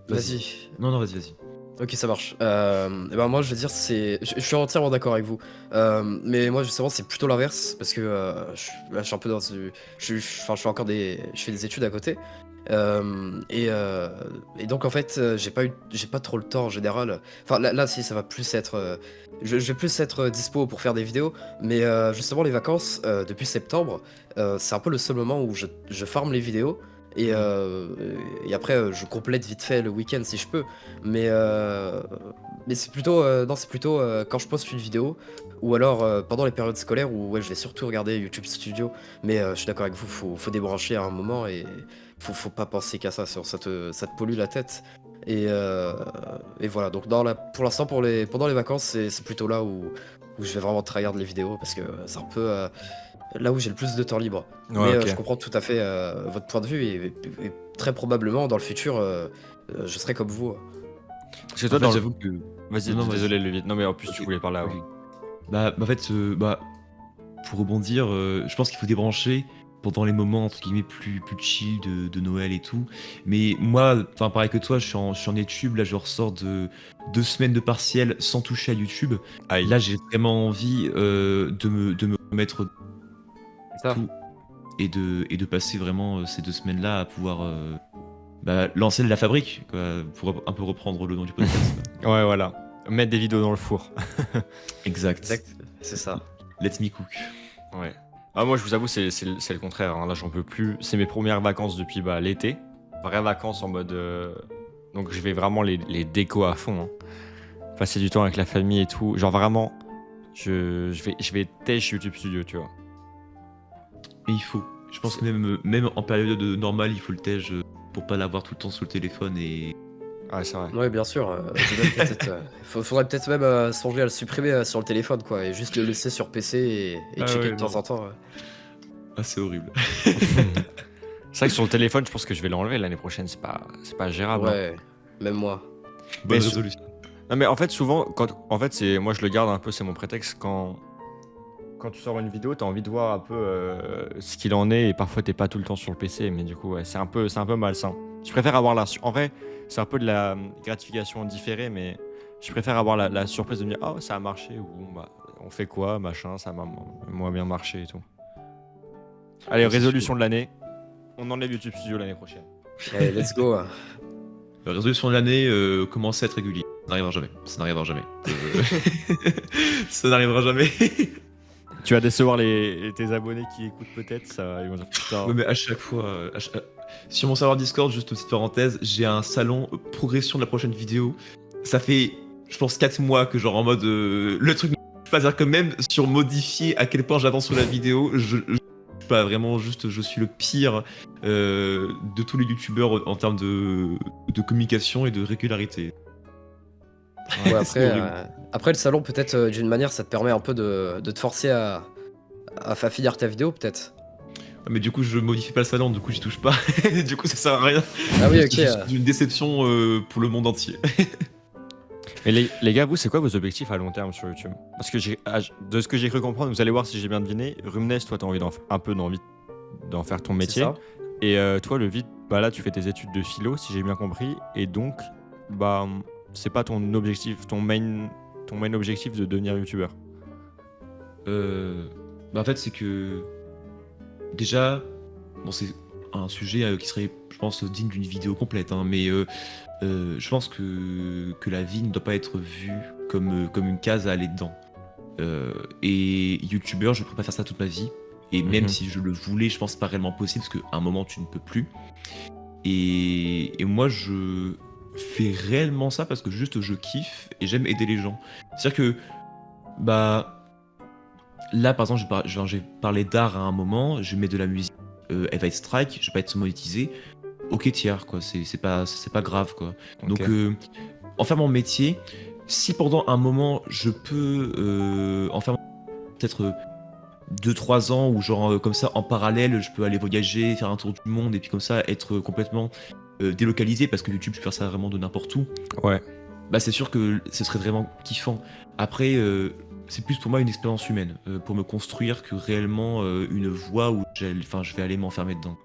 [SPEAKER 2] vas-y.
[SPEAKER 3] Non, vas-y.
[SPEAKER 2] Ok, ça marche. Et ben moi, je veux dire, je suis entièrement d'accord avec vous. Mais moi, justement, c'est plutôt l'inverse parce que là, je suis un peu enfin, je fais des études à côté. Et donc, en fait, j'ai pas trop le temps en général. Enfin, là, si, ça va plus être. Je vais plus être dispo pour faire des vidéos. Mais justement, les vacances, depuis septembre, c'est un peu le seul moment où je farme les vidéos. Et après, je complète vite fait le week-end si je peux. Mais, euh, mais c'est plutôt, non, c'est plutôt quand je poste une vidéo ou alors pendant les périodes scolaires où ouais, je vais surtout regarder YouTube Studio. Mais je suis d'accord avec vous, faut débrancher à un moment et faut pas penser qu'à ça, sinon ça te pollue la tête. Et voilà, donc pour l'instant, pendant les vacances, c'est plutôt là où je vais vraiment tryhard les vidéos parce que c'est un peu là où j'ai le plus de temps libre.
[SPEAKER 1] Ouais,
[SPEAKER 2] Mais
[SPEAKER 1] ok.
[SPEAKER 2] je comprends tout à fait votre point de vue et très probablement dans le futur, je serai comme vous.
[SPEAKER 1] Parce que
[SPEAKER 3] En
[SPEAKER 1] toi,
[SPEAKER 3] fait, j'avoue que.
[SPEAKER 1] Vas-y,
[SPEAKER 3] Non, vas-y.
[SPEAKER 1] désolé, Lévi. Non, mais en plus,
[SPEAKER 3] Ok.
[SPEAKER 1] tu voulais parler avant.
[SPEAKER 3] Ok. Bah, en fait, pour rebondir, je pense qu'il faut débrancher pendant les moments entre guillemets plus chill de Noël et tout. Mais moi, enfin pareil que toi, je suis en études. Là, je ressors de 2 semaines de partiel sans toucher à YouTube.
[SPEAKER 1] Aïe.
[SPEAKER 3] Là, j'ai vraiment envie de me remettre
[SPEAKER 2] Ça.
[SPEAKER 3] tout et de passer vraiment ces 2 semaines-là à pouvoir lancer la fabrique, quoi, pour un peu reprendre le nom du podcast. quoi.
[SPEAKER 1] Ouais, voilà. Mettre des vidéos dans le four.
[SPEAKER 3] Exact.
[SPEAKER 2] Exact, c'est ça.
[SPEAKER 3] Let me cook.
[SPEAKER 1] Ouais. Ah, moi, je vous avoue, c'est le contraire. Hein. Là, j'en peux plus. C'est mes premières vacances depuis l'été. Vraies vacances en mode. Donc, je vais vraiment les déco à fond. Hein. Passer du temps avec la famille et tout. Genre, vraiment, je vais tèche YouTube Studio, tu vois.
[SPEAKER 3] Et il faut. Je pense que même en période normale, il faut le tège pour pas l'avoir tout le temps sur le téléphone et.
[SPEAKER 1] Ouais, c'est vrai.
[SPEAKER 2] Ouais, bien sûr. Faudrait peut-être même songer à le supprimer sur le téléphone, quoi, et juste le laisser sur PC et
[SPEAKER 3] Ah
[SPEAKER 2] checker
[SPEAKER 3] ouais,
[SPEAKER 2] de temps
[SPEAKER 3] non.
[SPEAKER 2] en temps.
[SPEAKER 3] Ah, c'est horrible.
[SPEAKER 1] C'est vrai que sur le téléphone, je pense que je vais l'enlever l'année prochaine. C'est pas gérable. Hein.
[SPEAKER 2] Ouais, même moi.
[SPEAKER 3] Bonne
[SPEAKER 1] Mais
[SPEAKER 3] résolution.
[SPEAKER 1] Non, mais en fait, souvent, moi je le garde un peu, c'est mon prétexte. Quand tu sors une vidéo, t'as envie de voir un peu ce qu'il en est, et parfois t'es pas tout le temps sur le PC, mais du coup, ouais, c'est un peu malsain. Je préfère avoir en vrai, c'est un peu de la gratification différée, mais je préfère avoir la surprise de me dire, oh, ça a marché, ou bon, bah, on fait quoi, machin, ça m'a moins bien marché et tout. Allez,
[SPEAKER 3] Ouais, c'est
[SPEAKER 1] résolution de l'année, on enlève YouTube Studio l'année prochaine.
[SPEAKER 2] Allez, let's go.
[SPEAKER 3] La résolution de l'année, commencer à être régulier. Ça n'arrivera jamais. Ça n'arrivera jamais. Ça n'arrivera jamais.
[SPEAKER 1] Tu vas décevoir tes abonnés qui écoutent peut-être, ça, ils vont dire putain.
[SPEAKER 3] Ouais, mais à chaque fois. Sur mon serveur Discord, juste une petite parenthèse, j'ai un salon progression de la prochaine vidéo. Ça fait, je pense, 4 mois que, genre, en mode. Le truc. Je peux dire que même sur modifier à quel point j'avance sur la vidéo, je pas vraiment juste, je suis le pire de tous les youtubeurs en termes de communication et de régularité.
[SPEAKER 2] Ouais,
[SPEAKER 3] C'est horrible.
[SPEAKER 2] après, le salon, peut-être d'une manière, ça te permet un peu de te forcer à finir ta vidéo, peut-être.
[SPEAKER 3] Mais du coup, je modifie pas le salon, du coup, j'y touche pas. Du coup, ça sert à rien.
[SPEAKER 2] Ah oui,
[SPEAKER 3] C'est
[SPEAKER 2] ok.
[SPEAKER 3] juste une déception pour le monde entier.
[SPEAKER 1] Mais les gars, vous, c'est quoi vos objectifs à long terme sur YouTube? Parce que de ce que j'ai cru comprendre, vous allez voir si j'ai bien deviné, Rumness, toi, t'as envie un peu d'en faire ton métier.
[SPEAKER 2] C'est ça.
[SPEAKER 1] Et toi, le vide, bah là, tu fais tes études de philo, si j'ai bien compris, et donc, bah, c'est pas ton objectif, ton main objectif de devenir youtubeur.
[SPEAKER 3] Euh, Bah en fait, c'est que déjà, bon, c'est un sujet qui serait, je pense, digne d'une vidéo complète, hein, mais je pense que la vie ne doit pas être vue comme une case à aller dedans. Et youtubeur, je ne pourrais pas faire ça toute ma vie. Et même
[SPEAKER 1] Mhm.
[SPEAKER 3] si je le voulais, je pense que c'est pas réellement possible parce qu'à un moment, tu ne peux plus. Et moi, je fais réellement ça parce que juste je kiffe et j'aime aider les gens. C'est-à-dire que, bah, là, par exemple, j'ai parlé d'art à un moment, je mets de la musique, elle va être strike, je vais pas être monétisé. Ok, tiers, quoi, c'est pas grave, quoi.
[SPEAKER 1] Ok.
[SPEAKER 3] Donc, en faire mon métier, si pendant un moment je peux en faire peut-être 2-3 ans ou genre comme ça en parallèle, je peux aller voyager, faire un tour du monde et puis comme ça être complètement délocalisé parce que YouTube, je peux faire ça vraiment de n'importe où.
[SPEAKER 1] Ouais.
[SPEAKER 3] Bah, c'est sûr que ce serait vraiment kiffant. Après, c'est plus pour moi une expérience humaine, pour me construire que réellement une voie où je vais aller m'enfermer dedans.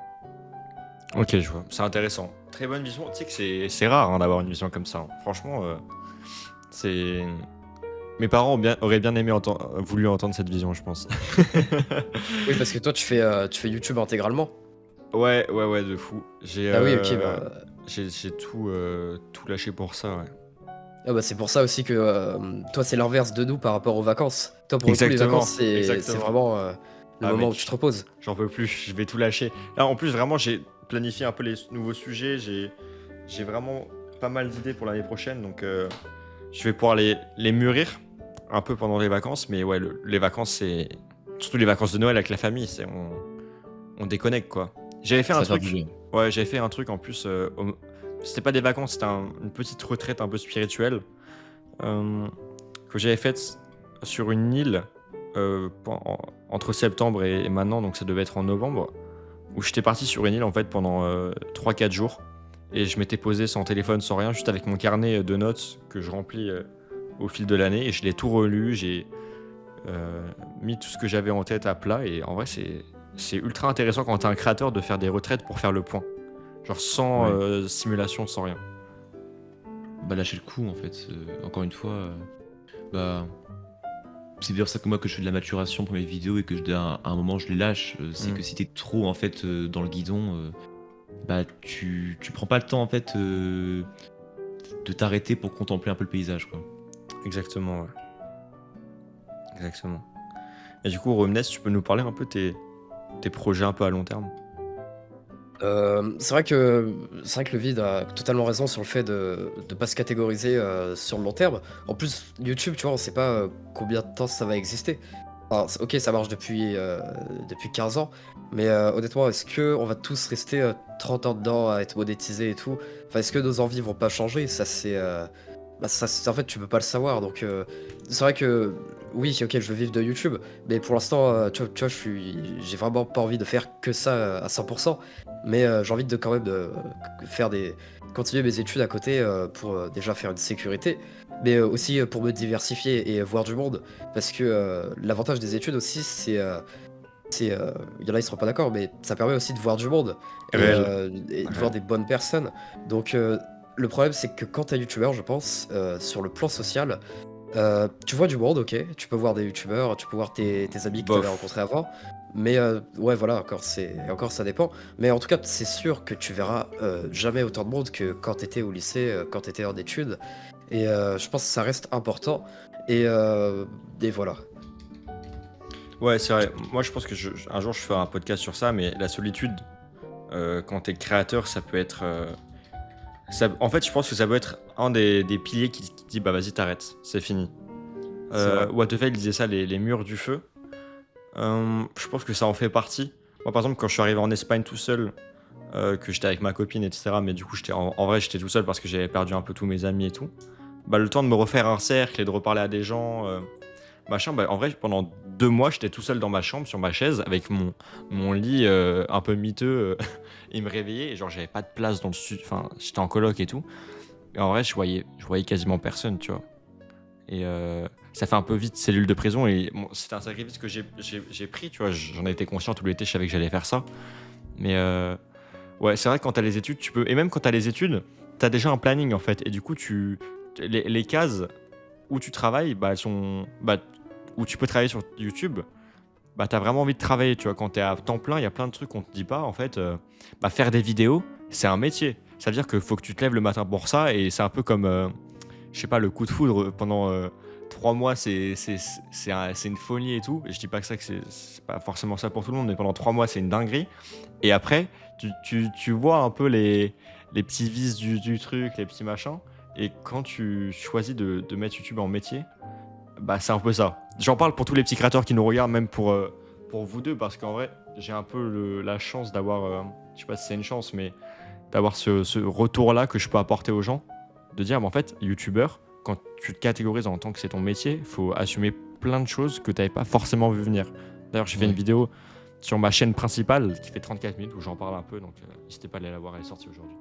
[SPEAKER 1] Ok, je vois. C'est intéressant. Très bonne vision. Tu sais que c'est rare hein, d'avoir une vision comme ça, hein. Franchement, c'est. Mes parents auraient bien aimé voulu entendre cette vision, je pense.
[SPEAKER 2] Oui, parce que toi, tu fais YouTube intégralement.
[SPEAKER 1] Ouais, ouais, ouais, de fou. J'ai
[SPEAKER 2] Ah oui, ok, bah,
[SPEAKER 1] j'ai tout lâché pour ça, ouais.
[SPEAKER 2] ah bah, c'est pour ça aussi que toi, c'est l'inverse de nous par rapport aux vacances. Toi, pour le coup, les vacances,
[SPEAKER 1] Exactement,
[SPEAKER 2] c'est
[SPEAKER 1] exactement.
[SPEAKER 2] vraiment le
[SPEAKER 1] Ah
[SPEAKER 2] moment où tu te
[SPEAKER 1] mec,
[SPEAKER 2] reposes.
[SPEAKER 1] j'en peux plus, je vais tout lâcher. Là, en plus, vraiment, j'ai planifié un peu les nouveaux sujets. J'ai vraiment pas mal d'idées pour l'année prochaine, donc je vais pouvoir les mûrir un peu pendant les vacances. Mais ouais, les vacances, c'est surtout les vacances de Noël avec la famille, on déconnecte quoi. J'avais fait
[SPEAKER 3] Ça
[SPEAKER 1] un
[SPEAKER 3] va faire du
[SPEAKER 1] truc,
[SPEAKER 3] bien.
[SPEAKER 1] ouais, j'avais fait un truc en plus. C'était pas des vacances, c'était une petite retraite un peu spirituelle euh, que j'avais faite sur une île entre septembre et maintenant, donc ça devait être en novembre, où j'étais parti sur une île en fait pendant 3-4 jours. Et je m'étais posé sans téléphone, sans rien, juste avec mon carnet de notes que je remplis au fil de l'année. Et je l'ai tout relu, j'ai mis tout ce que j'avais en tête à plat. Et en vrai, c'est ultra intéressant quand t'es un créateur de faire des retraites pour faire le point. Genre sans
[SPEAKER 3] Ouais.
[SPEAKER 1] simulation, sans rien.
[SPEAKER 3] Bah, lâcher le coup, en fait. Encore une fois, bah, c'est d'ailleurs ça que moi que je fais de la maturation pour mes vidéos et que à un moment je les lâche. C'est
[SPEAKER 1] Mm.
[SPEAKER 3] que si t'es trop en fait dans le guidon, bah tu prends pas le temps en fait de t'arrêter pour contempler un peu le paysage, quoi.
[SPEAKER 1] Exactement, ouais. Exactement. Et du coup, Romness, tu peux nous parler un peu tes projets un peu à long terme?
[SPEAKER 2] C'est vrai que le vide a totalement raison sur le fait de ne pas se catégoriser sur le long terme. En plus, YouTube, tu vois, on sait pas combien de temps ça va exister. Alors, ok, ça marche depuis 15 ans, mais honnêtement, est-ce que on va tous rester 30 ans dedans à être monétisés et tout? Enfin, est-ce que nos envies vont pas changer? Ça, en fait, tu peux pas le savoir. Donc, c'est vrai que oui, ok, je veux vivre de YouTube, mais pour l'instant, tu vois, j'ai vraiment pas envie de faire que ça à 100%. Mais j'ai envie de quand même faire continuer mes études à côté pour déjà faire une sécurité, mais aussi pour me diversifier et voir du monde. Parce que l'avantage des études aussi, il y en a, ils seront pas d'accord, mais ça permet aussi de voir du monde
[SPEAKER 1] Réel.
[SPEAKER 2] et de voir
[SPEAKER 1] Réel.
[SPEAKER 2] des bonnes personnes. Donc le problème, c'est que quand t'es youtubeur, je pense, sur le plan social, tu vois du monde, ok, tu peux voir des youtubeurs, tu peux voir tes amis que tu avais
[SPEAKER 1] Bof.
[SPEAKER 2] rencontrés avant, mais ouais, voilà, encore ça dépend. Mais en tout cas, c'est sûr que tu verras jamais autant de monde que quand t'étais au lycée, quand t'étais en études. Et je pense que ça reste important. Et, euh, et voilà.
[SPEAKER 1] Ouais, c'est vrai. Moi, je pense que un jour, je ferai un podcast sur ça, mais la solitude, quand t'es créateur, ça peut être. En fait, je pense que ça peut être un des piliers qui dit bah vas-y, t'arrêtes, c'est fini.
[SPEAKER 2] C'est vrai.
[SPEAKER 1] Wattefeld disait ça, les murs du feu. Je pense que ça en fait partie. Moi, par exemple, quand je suis arrivé en Espagne tout seul, que j'étais avec ma copine, etc., mais du coup, en vrai, j'étais tout seul parce que j'avais perdu un peu tous mes amis et tout. Bah, le temps de me refaire un cercle et de reparler à des gens, machin, bah, en vrai, pendant 2 mois, j'étais tout seul dans ma chambre, sur ma chaise, avec mon lit un peu miteux. Il me réveillait et genre, j'avais pas de place dans le sud. Enfin, j'étais en coloc et tout. Et en vrai, je voyais quasiment personne, tu vois. Et ça fait un peu vite cellule de prison. Et bon, c'était un sacrifice que j'ai pris, tu vois. J'en ai été conscient tout l'été, je savais que j'allais faire ça. Mais Ouais, c'est vrai que quand t'as les études, tu peux. Et même quand t'as les études, t'as déjà un planning en fait. Et du coup, les cases où tu travailles, bah, elles sont. Bah, où tu peux travailler sur YouTube, bah, t'as vraiment envie de travailler. Tu vois, quand t'es à temps plein, il y a plein de trucs qu'on te dit pas. En fait, bah, faire des vidéos, c'est un métier. Ça veut dire qu'il faut que tu te lèves le matin pour ça. Et c'est un peu comme, je sais pas, le coup de foudre pendant 3 mois, c'est une folie et tout. Et je dis pas que c'est pas forcément ça pour tout le monde, mais pendant 3 mois, c'est une dinguerie. Et après, tu vois un peu les petits vices du truc, les petits machins. Et quand tu choisis de mettre YouTube en métier, bah c'est un peu ça. J'en parle pour tous les petits créateurs qui nous regardent, même pour vous deux, parce qu'en vrai, j'ai un peu la chance d'avoir, je sais pas si c'est une chance, mais d'avoir ce retour-là que je peux apporter aux gens, de dire, mais en fait, YouTubeur, quand tu te catégorises en tant que c'est ton métier, il faut assumer plein de choses que tu n'avais pas forcément vu venir. D'ailleurs, j'ai fait une
[SPEAKER 3] Ouais.
[SPEAKER 1] vidéo sur ma chaîne principale qui fait 34 minutes où j'en parle un peu, donc n'hésitez pas à aller la voir, elle est sortie aujourd'hui.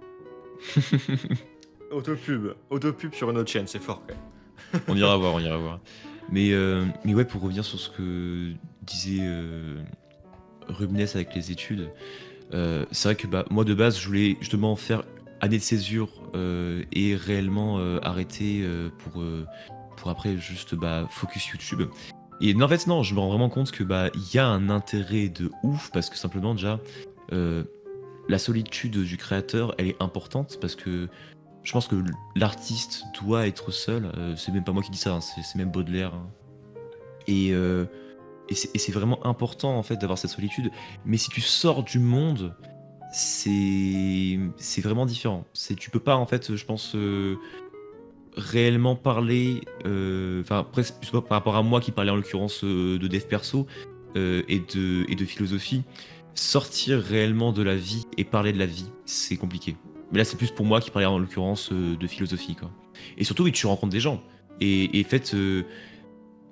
[SPEAKER 1] Autopub sur une autre chaîne, c'est fort quand même.
[SPEAKER 3] On ira voir, on ira voir. Mais ouais, pour revenir sur ce que disait Rubnes avec les études, c'est vrai que bah, moi de base, je voulais justement faire année de césure et réellement arrêter pour après juste bah, focus YouTube. Et non, en fait, non, je me rends vraiment compte que bah il y a un intérêt de ouf parce que simplement déjà euh, la solitude du créateur, elle est importante parce que je pense que l'artiste doit être seul. C'est même pas moi qui dis ça, hein, c'est même Baudelaire, hein. Et, et c'est vraiment important en fait d'avoir cette solitude. Mais si tu sors du monde, c'est vraiment différent. Tu peux pas en fait, je pense, réellement parler. Enfin, presque plus par rapport à moi qui parlais en l'occurrence de dev perso et de philosophie. Sortir réellement de la vie et parler de la vie, c'est compliqué. Mais là, c'est plus pour moi qui parlais en l'occurrence de philosophie, quoi. Et surtout, oui, tu rencontres des gens. Et en fait,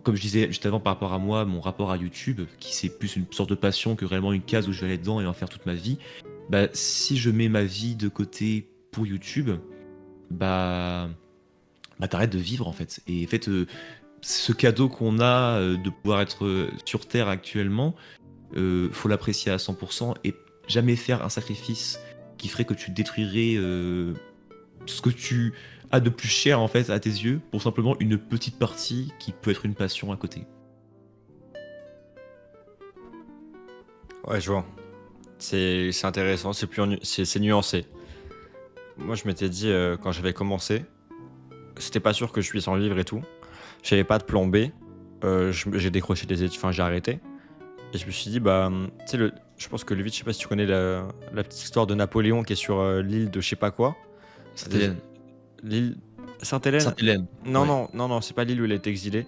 [SPEAKER 3] comme je disais juste avant par rapport à moi, mon rapport à YouTube, qui c'est plus une sorte de passion que réellement une case où je vais aller dedans et en faire toute ma vie, bah si je mets ma vie de côté pour YouTube, bah, bah t'arrêtes de vivre en fait. Et en fait, ce cadeau qu'on a de pouvoir être sur Terre actuellement, faut l'apprécier à 100% et jamais faire un sacrifice qui ferait que tu détruirais ce que tu as de plus cher en fait à tes yeux pour simplement une petite partie qui peut être une passion à côté.
[SPEAKER 1] Ouais, je vois. C'est intéressant, c'est nuancé. Moi, je m'étais dit, quand j'avais commencé, c'était pas sûr que je puisse en vivre et tout. J'avais pas de plan B. J'ai décroché des études, enfin, j'ai arrêté. Et je me suis dit, bah, tu sais, je pense que je sais pas si tu connais la petite histoire de Napoléon qui est sur l'île de je sais pas quoi.
[SPEAKER 3] Sainte-Hélène.
[SPEAKER 1] L'île Sainte-Hélène.
[SPEAKER 3] Sainte-Hélène.
[SPEAKER 1] Non,
[SPEAKER 3] Ouais.
[SPEAKER 1] non, non, non, c'est pas l'île où il a été exilé.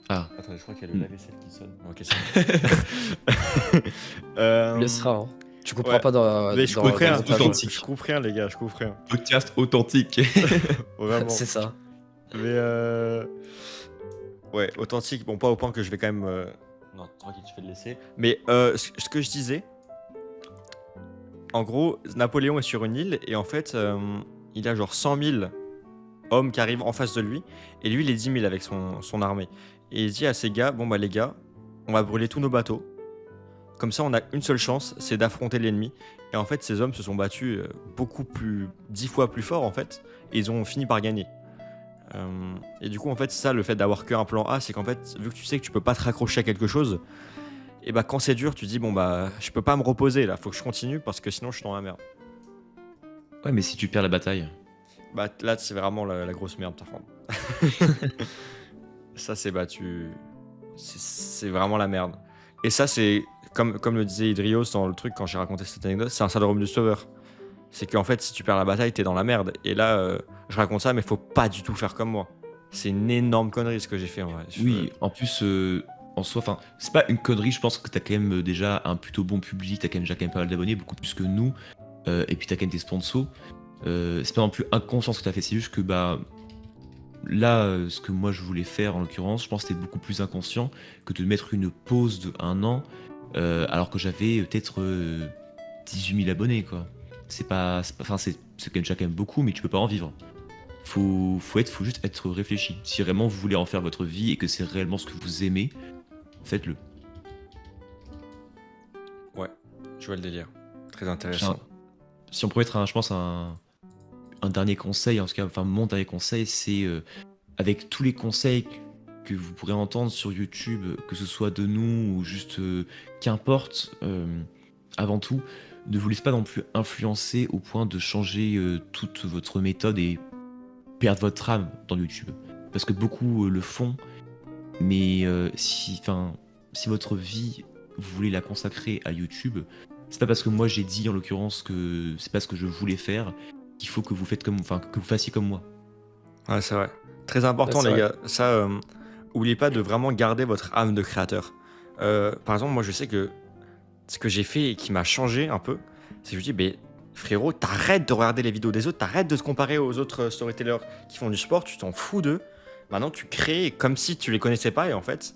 [SPEAKER 3] Ah.
[SPEAKER 1] Attends, je crois qu'il y a le
[SPEAKER 3] Hmm.
[SPEAKER 1] lave-vaisselle qui sonne. Ok, c'est bon.
[SPEAKER 2] Tu laisseras, hein. Tu couperas
[SPEAKER 1] ouais.
[SPEAKER 2] pas
[SPEAKER 1] Mais je
[SPEAKER 2] dans
[SPEAKER 1] coupe
[SPEAKER 2] le
[SPEAKER 1] rien,
[SPEAKER 2] montage.
[SPEAKER 3] authentique.
[SPEAKER 1] je coupe rien, les gars, je coupe rien.
[SPEAKER 3] Podcast authentique.
[SPEAKER 1] Vraiment.
[SPEAKER 2] C'est ça.
[SPEAKER 1] Mais ouais, authentique, bon, pas au point que je vais quand même. Non, tranquille, je vais le laisser. Mais ce que je disais, en gros, Napoléon est sur une île et en fait, il a genre 100 000 hommes qui arrivent en face de lui et lui, il est 10 000 avec son armée. Et il dit à ses gars, bon bah les gars, on va brûler tous nos bateaux. Comme ça, on a une seule chance, c'est d'affronter l'ennemi. Et en fait, ces hommes se sont battus beaucoup plus, 10 fois plus fort en fait, et ils ont fini par gagner. Et du coup, en fait, c'est ça le fait d'avoir qu'un plan A, c'est qu'en fait, vu que tu sais que tu peux pas te raccrocher à quelque chose, et bah quand c'est dur, tu dis bon bah je peux pas me reposer là, faut que je continue parce que sinon je suis dans la merde.
[SPEAKER 3] Ouais, mais si tu perds la bataille.
[SPEAKER 1] Bah là, c'est vraiment la grosse merde par contre. Ça, c'est battu. C'est vraiment la merde. Et ça, c'est comme le disait Idrios dans le truc quand j'ai raconté cette anecdote, c'est un syndrome du sauveur. C'est qu'en fait, si tu perds la bataille, t'es dans la merde. Et là, je raconte ça, mais faut pas du tout faire comme moi. C'est une énorme connerie ce que j'ai fait en vrai.
[SPEAKER 3] Oui, en plus, en soi, enfin, c'est pas une connerie, je pense que t'as quand même déjà un plutôt bon public, t'as quand même déjà pas mal d'abonnés, beaucoup plus que nous, et puis t'as quand même des sponsors. C'est pas non plus inconscient ce que t'as fait, c'est juste que bah là, ce que moi je voulais faire en l'occurrence, je pense que c'était beaucoup plus inconscient que de mettre une pause de 1 an, alors que j'avais peut-être 18 000 abonnés, quoi. Enfin, c'est déjà quand même beaucoup, mais tu peux pas en vivre. Faut juste être réfléchi. Si vraiment vous voulez en faire votre vie et que c'est réellement ce que vous aimez, faites-le.
[SPEAKER 1] Ouais, je vois le délire. Très
[SPEAKER 3] J'ai
[SPEAKER 1] intéressant.
[SPEAKER 3] si on pourrait être, je pense, un dernier conseil, en tout cas, enfin, mon dernier conseil, c'est avec tous les conseils que vous pourrez entendre sur YouTube, que ce soit de nous ou juste qu'importe, avant tout, ne vous laissez pas non plus influencer au point de changer toute votre méthode et perdre votre âme dans YouTube. Parce que beaucoup le font, mais si votre vie, vous voulez la consacrer à YouTube, c'est pas parce que moi j'ai dit en l'occurrence que c'est pas ce que je voulais faire qu'il faut que vous faites comme, enfin, que vous fassiez comme moi.
[SPEAKER 1] Ouais, c'est vrai. Très
[SPEAKER 2] Ouais,
[SPEAKER 1] important,
[SPEAKER 2] c'est
[SPEAKER 1] les
[SPEAKER 2] vrai.
[SPEAKER 1] gars. Ça, oubliez pas de vraiment garder votre âme de créateur. Par exemple, moi, je sais que ce que j'ai fait et qui m'a changé un peu, c'est que je me dis, mais frérot, t'arrêtes de regarder les vidéos des autres, t'arrêtes de te comparer aux autres storytellers qui font du sport, tu t'en fous d'eux. Maintenant, tu crées comme si tu les connaissais pas et en fait,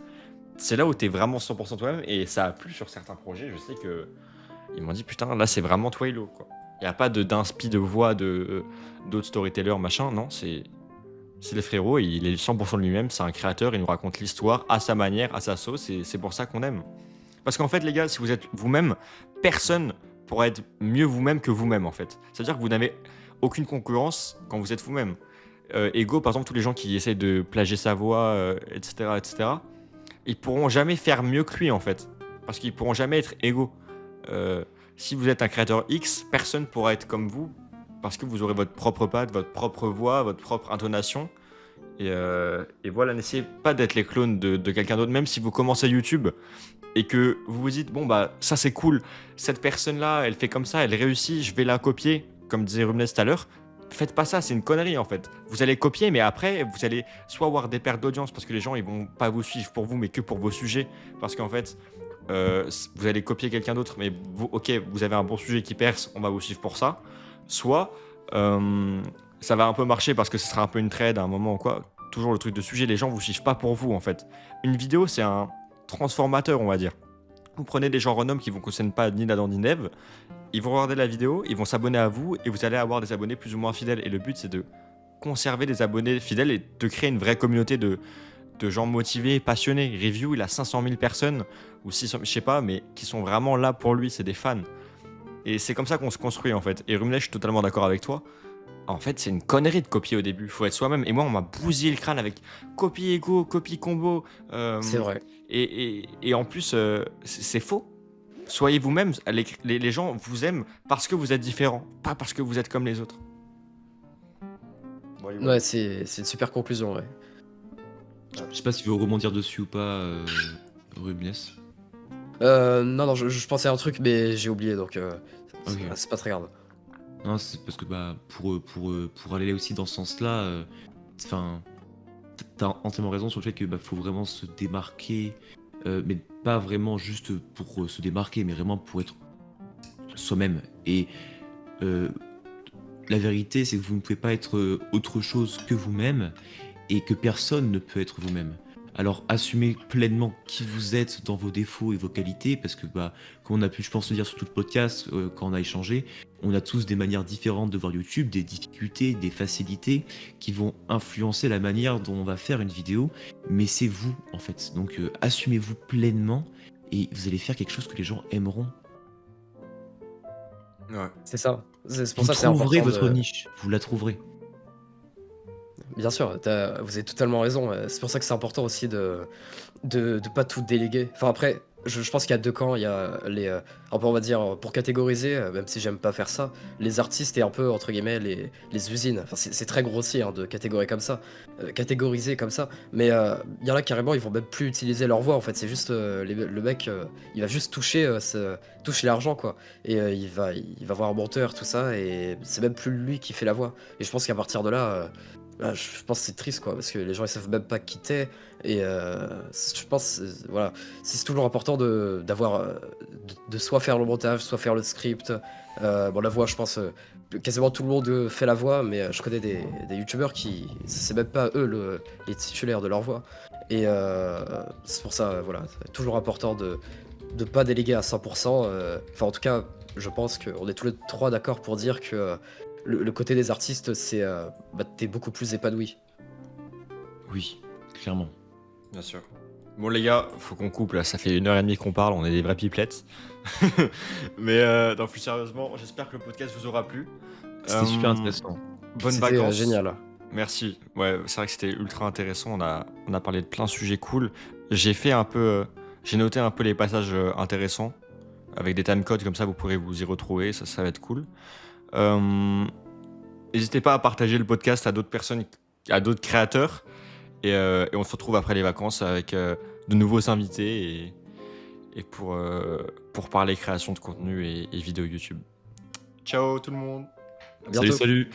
[SPEAKER 1] c'est là où t'es vraiment 100% toi-même et ça a plu sur certains projets. Je sais que ils m'ont dit, putain, là, c'est vraiment toi et l'eau, quoi. Il n'y a pas d'inspi de voix d'autres storytellers, machin, non, c'est les frérots, il est 100% de lui-même, c'est un créateur, il nous raconte l'histoire à sa manière, à sa sauce, et c'est pour ça qu'on aime. Parce qu'en fait, les gars, si vous êtes vous-même, personne pourra être mieux vous-même que vous-même, en fait. C'est-à-dire que vous n'avez aucune concurrence quand vous êtes vous-même. Ego, par exemple, tous les gens qui essaient de plagier sa voix, etc., etc., ils pourront jamais faire mieux que lui, en fait. Parce qu'ils pourront jamais être égaux. Euh, si vous êtes un créateur X, personne pourra être comme vous, parce que vous aurez votre propre patte, votre propre voix, votre propre intonation. Et voilà, n'essayez pas d'être les clones de quelqu'un d'autre, même si vous commencez YouTube et que vous vous dites, bon bah ça c'est cool, cette personne-là, elle fait comme ça, elle réussit, je vais la copier, comme disait Rumnes tout à l'heure. Faites pas ça, c'est une connerie en fait. Vous allez copier, mais après, vous allez soit avoir des pertes d'audience parce que les gens ils vont pas vous suivre pour vous, mais que pour vos sujets. Parce qu'en fait, vous allez copier quelqu'un d'autre, mais vous, ok, vous avez un bon sujet qui perce, on va vous suivre pour ça. Soit ça va un peu marcher parce que ce sera un peu une trade à un moment ou quoi. Toujours le truc de sujet, les gens vous suivent pas pour vous en fait. Une vidéo, c'est un transformateur, on va dire. Vous prenez des gens random qui ne vous concernent pas ni d'Adam ni d'Ève, ils vont regarder la vidéo, ils vont s'abonner à vous et vous allez avoir des abonnés plus ou moins fidèles. Et le but, c'est de conserver des abonnés fidèles et de créer une vraie communauté de gens motivés et passionnés. Review, il a 500 000 personnes, ou 600, je sais pas, mais qui sont vraiment là pour lui, c'est des fans. Et c'est comme ça qu'on se construit en fait. Et Rumley, je suis totalement d'accord avec toi. En fait, c'est une connerie de copier au début. Faut être soi-même. Et moi, on m'a bousillé le crâne avec copie ego, copie combo.
[SPEAKER 2] C'est vrai.
[SPEAKER 1] Et en plus, c'est faux. Soyez vous-même. Les gens vous aiment parce que vous êtes différent, pas parce que vous êtes comme les autres. Voilà, voilà.
[SPEAKER 2] Ouais, c'est une super conclusion, ouais.
[SPEAKER 3] Je sais pas si vous voulez rebondir dessus ou pas, Rubnes.
[SPEAKER 2] Non, non, je pensais à un truc, mais j'ai oublié, donc
[SPEAKER 3] Ok.
[SPEAKER 2] c'est pas très grave.
[SPEAKER 3] Non, c'est parce que bah, pour aller aussi dans ce sens-là, enfin, t'as entièrement raison sur le fait que bah, faut vraiment se démarquer, mais pas vraiment juste pour se démarquer, mais vraiment pour être soi-même. Et euh, la vérité, c'est que vous ne pouvez pas être autre chose que vous-même et que personne ne peut être vous-même. Alors assumez pleinement qui vous êtes dans vos défauts et vos qualités, parce que bah, comme on a pu, je pense, le dire sur tout le podcast, quand on a échangé, on a tous des manières différentes de voir YouTube, des difficultés, des facilités qui vont influencer la manière dont on va faire une vidéo, mais c'est vous en fait. Donc assumez-vous pleinement et vous allez faire quelque chose que les gens aimeront.
[SPEAKER 1] Ouais.
[SPEAKER 2] C'est ça. C'est pour
[SPEAKER 3] Vous
[SPEAKER 2] ça que c'est
[SPEAKER 3] trouverez
[SPEAKER 2] important
[SPEAKER 3] votre
[SPEAKER 2] de.
[SPEAKER 3] niche, vous la trouverez.
[SPEAKER 2] Bien sûr, vous avez totalement raison. C'est pour ça que c'est important aussi de pas tout déléguer. Enfin après, je pense qu'il y a deux camps. Il y a les, un peu, on va dire, pour catégoriser, même si j'aime pas faire ça, les artistes et un peu entre guillemets les usines. Enfin c'est très grossier hein, de catégoriser comme ça. Mais il y en a carrément, ils vont même plus utiliser leur voix en fait. C'est juste le mec, il va juste toucher toucher l'argent quoi. Et il va voir un monteur tout ça et c'est même plus lui qui fait la voix. Et je pense qu'à partir de là. Je pense que c'est triste quoi, parce que les gens ils savent même pas quitter et je pense voilà, c'est toujours important d'avoir de soit faire le montage, soit faire le script. Bon la voix, je pense quasiment tout le monde fait la voix, mais je connais des youtubeurs qui c'est même pas eux les titulaires de leur voix et c'est pour ça voilà, c'est toujours important de pas déléguer à 100%. Enfin en tout cas, je pense qu'on est tous les trois d'accord pour dire que le côté des artistes, c'est bah, t'es beaucoup plus épanoui.
[SPEAKER 3] Oui, clairement.
[SPEAKER 1] Bien sûr. Bon les gars, faut qu'on coupe là, ça fait 1h30 qu'on parle, on est des vrais pipelettes. Mais non, plus sérieusement, j'espère que le podcast vous aura plu.
[SPEAKER 3] C'était super
[SPEAKER 1] Euh,
[SPEAKER 3] intéressant.
[SPEAKER 1] Bonnes
[SPEAKER 2] C'était
[SPEAKER 1] vacances.
[SPEAKER 2] génial.
[SPEAKER 1] Merci. Ouais, c'est vrai que c'était ultra intéressant. On a parlé de plein de sujets cool. J'ai noté un peu les passages intéressants avec des timecodes comme ça, vous pourrez vous y retrouver. Ça va être cool. Euh, N'hésitez pas à partager le podcast à d'autres personnes, à d'autres créateurs. Et on se retrouve après les vacances avec de nouveaux invités et pour parler création de contenu et vidéos YouTube. Ciao tout le monde.
[SPEAKER 2] À
[SPEAKER 3] Salut,
[SPEAKER 2] bientôt.
[SPEAKER 3] salut.